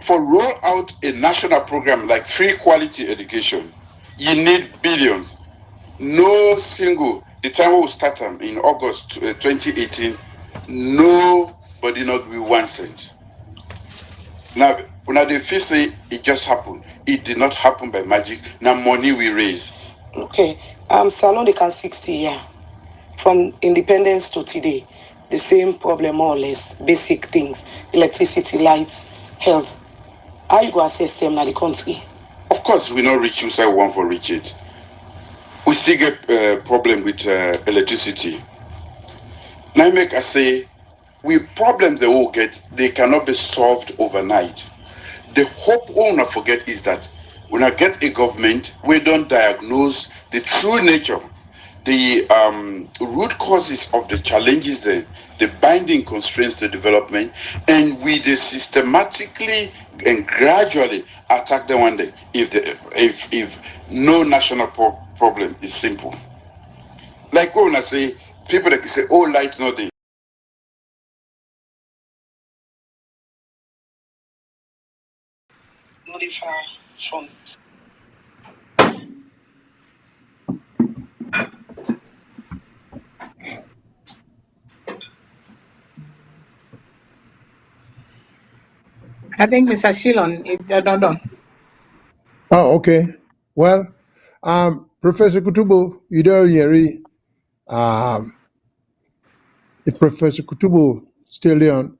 for roll out a national program like free quality education. You need billions. No single. The time we start them in August 2018, nobody not with 1 cent. Now, when they feel say it just happened, it did not happen by magic. Now money we raise. Okay. Salone they can 60 years from independence to today. The same problem more or less. Basic things, electricity, lights, health. How you go assess them in the country? Of course, we not reach you say one for reach it. We still get problem with electricity. Now make I say, we problems they all get, they cannot be solved overnight. The hope all not forget is that when I get a government, we don't diagnose the true nature, the root causes of the challenges there, the binding constraints to development, and we systematically and gradually attack them one day if no national problem is simple. Like when I say, people that say, oh, light no day. Modify from I think Mr. Shilon, done. Oh, okay. Well, Professor Kutubu, you don't hear if Professor Kutubu still on,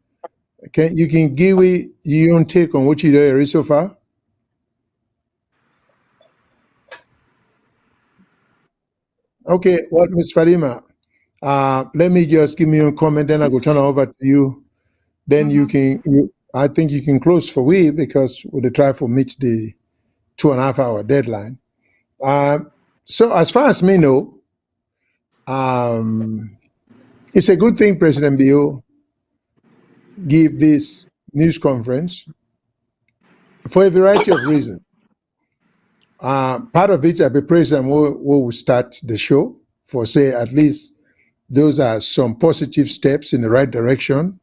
you can give me your own take on what you hear so far? Okay, well, Ms. Farima, let me just give me a comment, then I will turn it over to you. Then I think you can close for we because we'll try to meet the 2.5 hour deadline. So as far as me know, it's a good thing President Bio give this news conference for a variety of reasons. Part of it, the president will start the show for say at least those are some positive steps in the right direction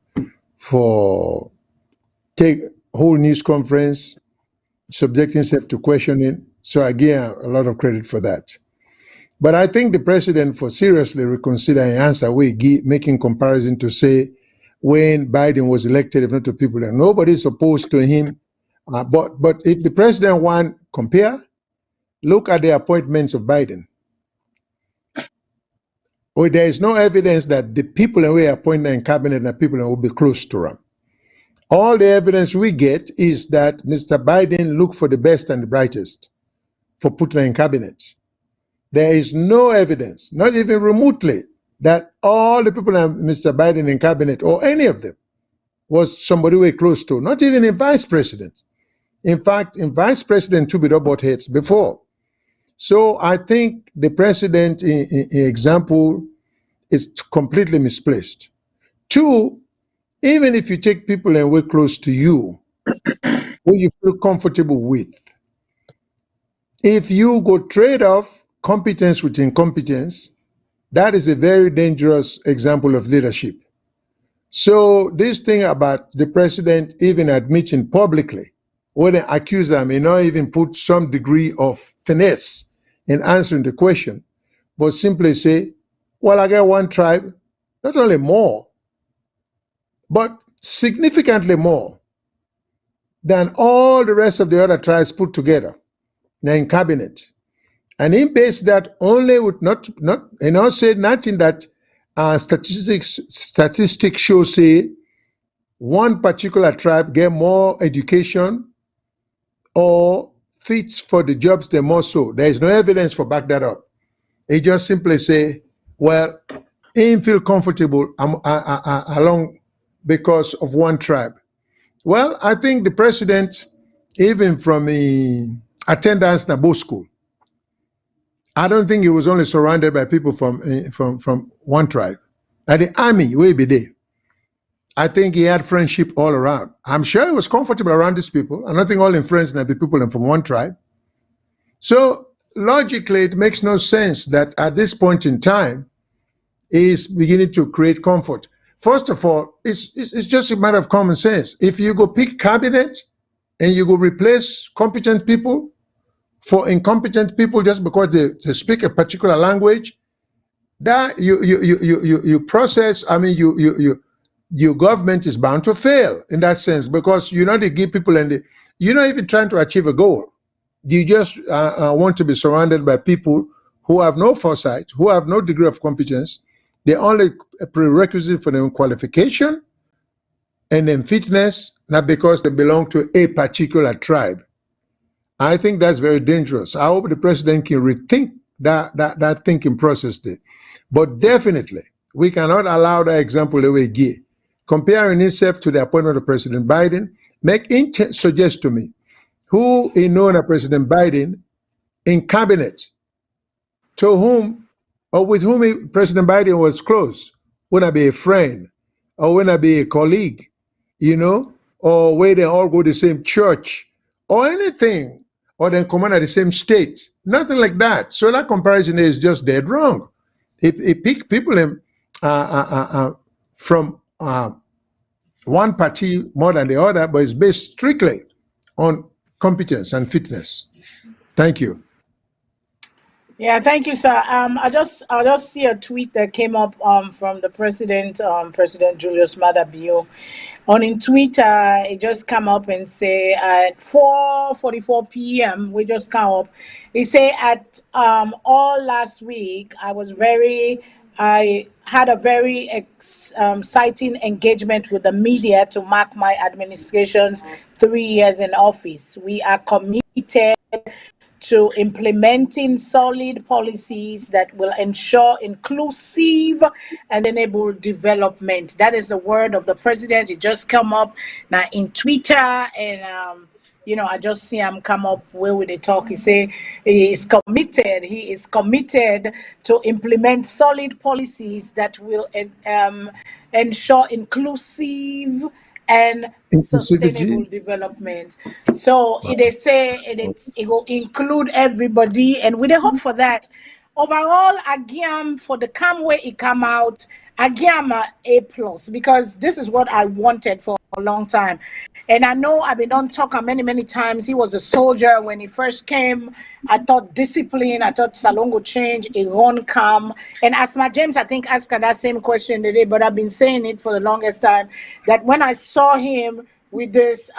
for take whole news conference, subjecting himself to questioning. So again, a lot of credit for that. But I think the president for seriously reconsidering answer making comparison to say when Biden was elected, if not to people, and nobody's opposed to him. But if the president want compare, look at the appointments of Biden. Well, there is no evidence that the people who are appointed in cabinet are people who will be close to him. All the evidence we get is that Mr. Biden looked for the best and the brightest for putting in cabinet. There is no evidence, not even remotely, that all the people in Mr. Biden in cabinet or any of them was somebody we were close to, not even a vice president. In fact, in vice president, two butt heads before. So I think the president in example is completely misplaced. Two, even if you take people and we're close to you, who you feel comfortable with, if you go trade off competence with incompetence, that is a very dangerous example of leadership. So this thing about the president even admitting publicly, when they accuse them, may not even put some degree of finesse in answering the question, but simply say, well, I got one tribe, not only more, but significantly more than all the rest of the other tribes put together in cabinet. And he based that only with said nothing that statistics show say one particular tribe get more education or fits for the jobs they more so. There is no evidence for back that up. He just simply say, well, he feel comfortable along because of one tribe. Well, I think the president, even from the attendance Nabo school, I don't think he was only surrounded by people from one tribe. At the army, way be there. I think he had friendship all around. I'm sure he was comfortable around these people. I don't think all in friends now be people from one tribe. So logically, it makes no sense that at this point in time, he's beginning to create comfort. First of all, it's just a matter of common sense. If you go pick cabinet and you go replace competent people for incompetent people just because they speak a particular language, that you process. I mean, your government is bound to fail in that sense because you know they give people and you're not even trying to achieve a goal. You just want to be surrounded by people who have no foresight, who have no degree of competence. The only prerequisite for their qualification and then fitness, not because they belong to a particular tribe. I think that's very dangerous. I hope the president can rethink that thinking process there. But definitely, we cannot allow that example the way give. Comparing himself to the appointment of President Biden, suggest to me who he known as President Biden in cabinet, to whom or with whom President Biden was close. Would I be a friend or would I be a colleague, you know, or where they all go to the same church or anything, or then command at the same state? Nothing like that. So that comparison is just dead wrong. It picked people from one party more than the other, but it's based strictly on competence and fitness. Thank you. Yeah, thank you, sir. I just see a tweet that came up from the president, President Julius Maada Bio. On in Twitter, it just come up and say at 4:44 p.m. we just come up. He say at all last week I had a very exciting engagement with the media to mark my administration's 3 years in office. We are committed to implementing solid policies that will ensure inclusive and enable development. That is the word of the president. It just come up now in Twitter, and I just see him come up where would they talk. He say he is committed to implement solid policies that will ensure inclusive and sustainable development. So they say it will include everybody, and we hope for that. Overall, again, for the calm way it come out, again, A plus, because this is what I wanted for a long time. And I know I've been on talk many times. He was a soldier when he first came. I thought discipline, I thought SALONE would change, it won't come. And Asma James, I think, asked her that same question today, but I've been saying it for the longest time, that when I saw him with this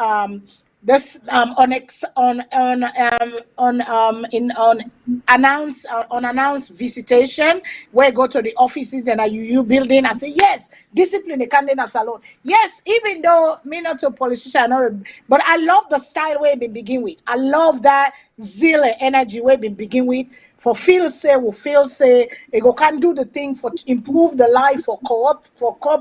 unannounced visitation, where I go to the offices then at UU building, I say yes, discipline the candidate SALONE. Yes, even though me not a politician, but I love the style where we begin with. I love that zeal and energy where we begin with. For feel say, it go can do the thing for improve the life for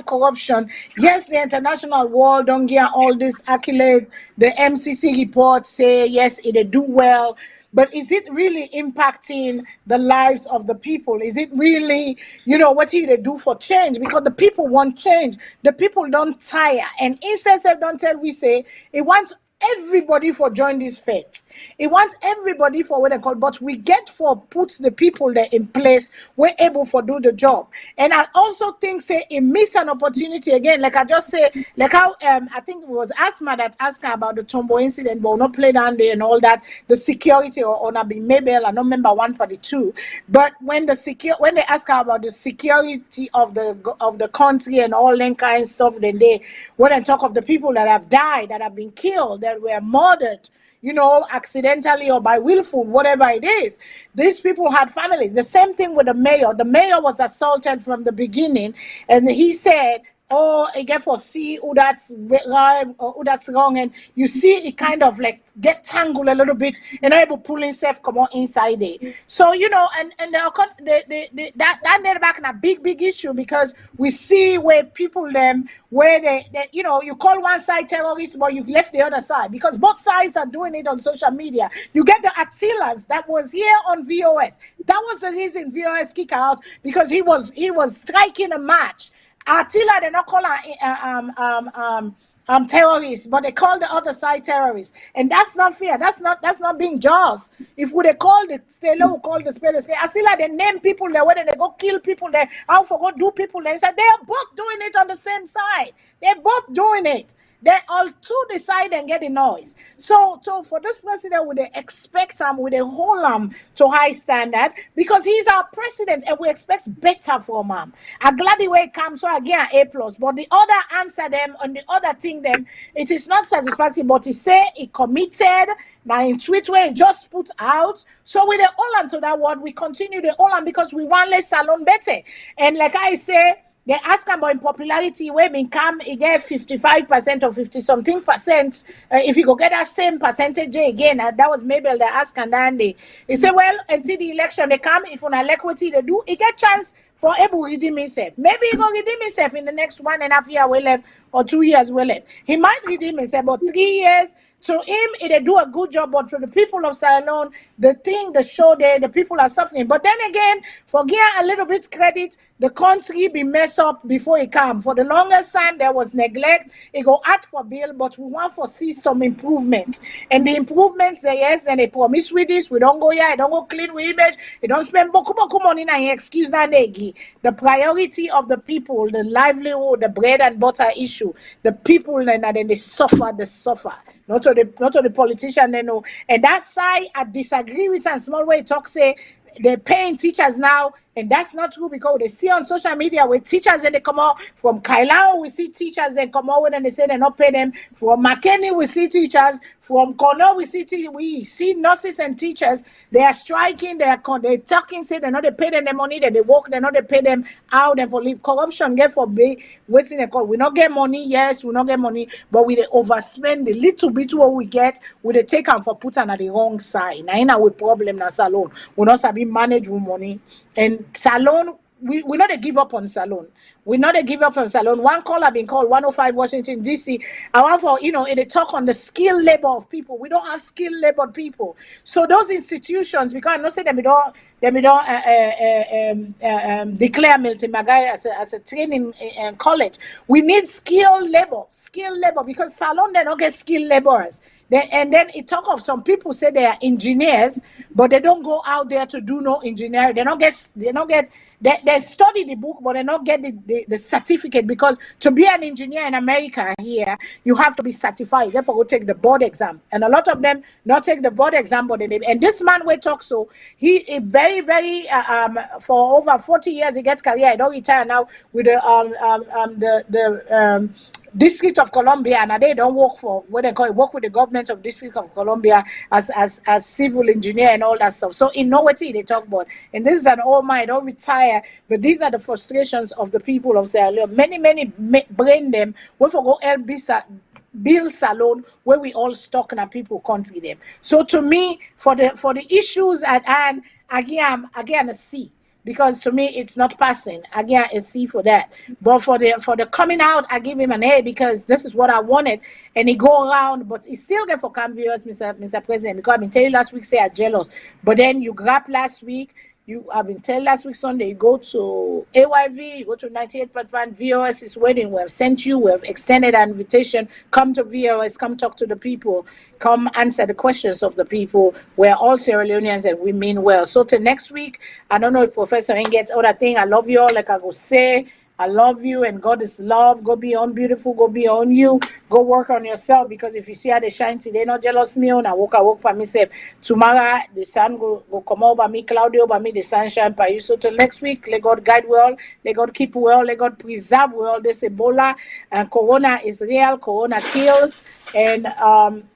corruption. Yes, the international world don't get all these accolades. The MCC report say yes, it do well. But is it really impacting the lives of the people? Is it really, what he do for change? Because the people want change. The people don't tire. And INSESF don't tell we say it wants everybody for join this faith. It wants everybody for what they call, but we get for puts the people there in place, we're able for do the job. And I also think say it miss an opportunity again, like I just say, like how I think it was Asma that asked her about the Tombo incident, but not play down there and all that, the security or Nabi Mabel, I don't remember 142. But when they ask her about the security of the country and all that kind of stuff, then when they talk of the people that have died, that have been killed, that were murdered, accidentally or by willful, whatever it is. These people had families. The same thing with the mayor. The mayor was assaulted from the beginning, and he said or again for see who that's right or who that's wrong, and you see it kind of like get tangled a little bit and not able pulling self come on inside it. So and that net back in a big issue, because we see where people them where they you call one side terrorist but you left the other side, because both sides are doing it on social media. You get the Attilas that was here on VOS. That was the reason VOS kick out, because he was striking a match. Attila, they not call terrorists, but they call the other side terrorists, and that's not fair. That's not being just. If we they call the Stella, we call the spade. Attila, they name people there, whether they go kill people there, how for go do people there. So they are both doing it on the same side. They're both doing it. They all two decide and get the noise. So for this president, would they expect him, would they hold him to high standard, because he's our president and we expect better from him. I'm glad the way it comes, so again A+. But the other answer them and the other thing them, it is not satisfactory. But he say he committed. Now in tweet where he just put out. So with the hold on to that word, we continue the hold on because we want less salon better. And like I say, they ask about popularity where he come, he get 55% or 50 something percent. If you go get that same percentage again, that was Mabel they ask, and then he said, well, until the election they come, if on equity they do, he get chance for able redeem himself. Maybe he go redeem himself in the next 1.5 years we left, or 2 years we left. He might redeem himself, but 3 years. To him, they do a good job, but for the people of Salone, the show there, the people are suffering. But then again, for give a little bit credit, the country be messed up before it come. For the longest time, there was neglect. It go out for bill, but we want to see some improvement. And the improvements, yes, and they promise with this, we don't go here, I don't go clean with image, you don't spend boku money na excuse na negi. The priority of the people, the livelihood, the bread and butter issue, the people, and then they suffer. Not to the politician, they know. And that side, I disagree with and small way talk say they're paying teachers now, and that's not true, because they see on social media where teachers and they come out from Kailao, we see teachers and come out and they say they not pay them. From McKinney, we see teachers. From Cornell, we see nurses and teachers. They are striking. They're talking. Say they not they pay them the money that they work. They not they pay them out and for leave. Corruption get for be waiting they call. We not get money. Yes, we not get money, but we they overspend the little bit what we get. We they take them for put on the wrong side. Now in our problem na Salone. We not sabi manage with money. And Salone, we not a give up on Salone. We not a give up on Salone. One caller been called 105 Washington DC. However, in a talk on the skilled labor of people, we don't have skilled labor people. So those institutions, because I know say them don't declare Milton Magai as a training in college. We need skilled labor because Salone they don't get skilled laborers. And then it talk of some people say they are engineers, but they don't go out there to do no engineering. They study the book, but they don't get the certificate, because to be an engineer in America here, you have to be certified. Therefore, go take the board exam. And a lot of them not take the board exam, but and this man we talk so he very for over 40 years he gets career. I don't retire now with the District of Columbia, and they don't work for what they call it, work with the government of District of Columbia as civil engineer and all that stuff. So in nowhere they talk about, and this is an old man, don't retire, but these are the frustrations of the people of Sierra Leone. Many brain them we for go help build Salone where we all stuck and people country them. So to me, for the issues at hand, again a C. Because to me it's not passing. Again, a C for that. But for the coming out, I give him an A, because this is what I wanted. And he go around, but he still get for canvass, Mr. President. Because I've been telling last week, say I'm jealous. But then you grab last week. I've been telling last week Sunday, you go to AYV, you go to 98.1, VOS is waiting. We have sent you, we have extended an invitation. Come to VOS, come talk to the people, come answer the questions of the people. We're all Sierra Leoneans and we mean well. So till next week, I don't know if Professor Ng gets other thing. I love you all, like I go say. I love you, and God is love. Go be on beautiful. Go be on you. Go work on yourself, because if you see how they shine today, not jealous me. I walk by myself. Tomorrow the sun go come over me, cloudy over me. The sunshine by you. So till next week, let God guide well. Let God keep well. Let God preserve well. This Ebola and Corona is real. Corona kills, and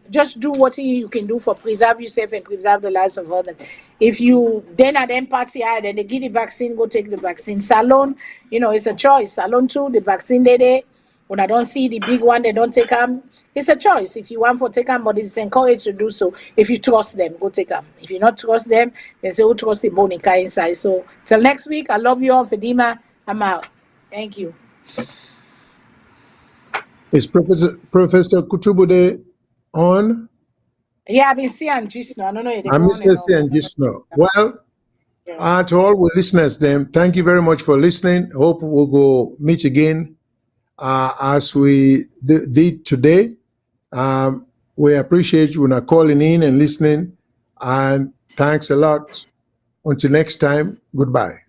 just do what you can do for preserve yourself and preserve the lives of others. If you then at empathy and they give the vaccine, go take the vaccine. SALONE, it's a choice. SALONE too, the vaccine they when I don't see the big one, they don't take them. It's a choice. If you want to take them, but it's encouraged to do so. If you trust them, go take them. If you not trust them, then say who trust the Bonica inside. So till next week, I love you all. Fedima, I'm out. Thank you. Is Professor Kutubude on? Yeah, I've been seeing just now. I don't know if they I'm go on and Mr. on. and just now. Well, to all the listeners, then thank you very much for listening. Hope we'll go meet again as we did today. We appreciate you not calling in and listening, and thanks a lot. Until next time, goodbye.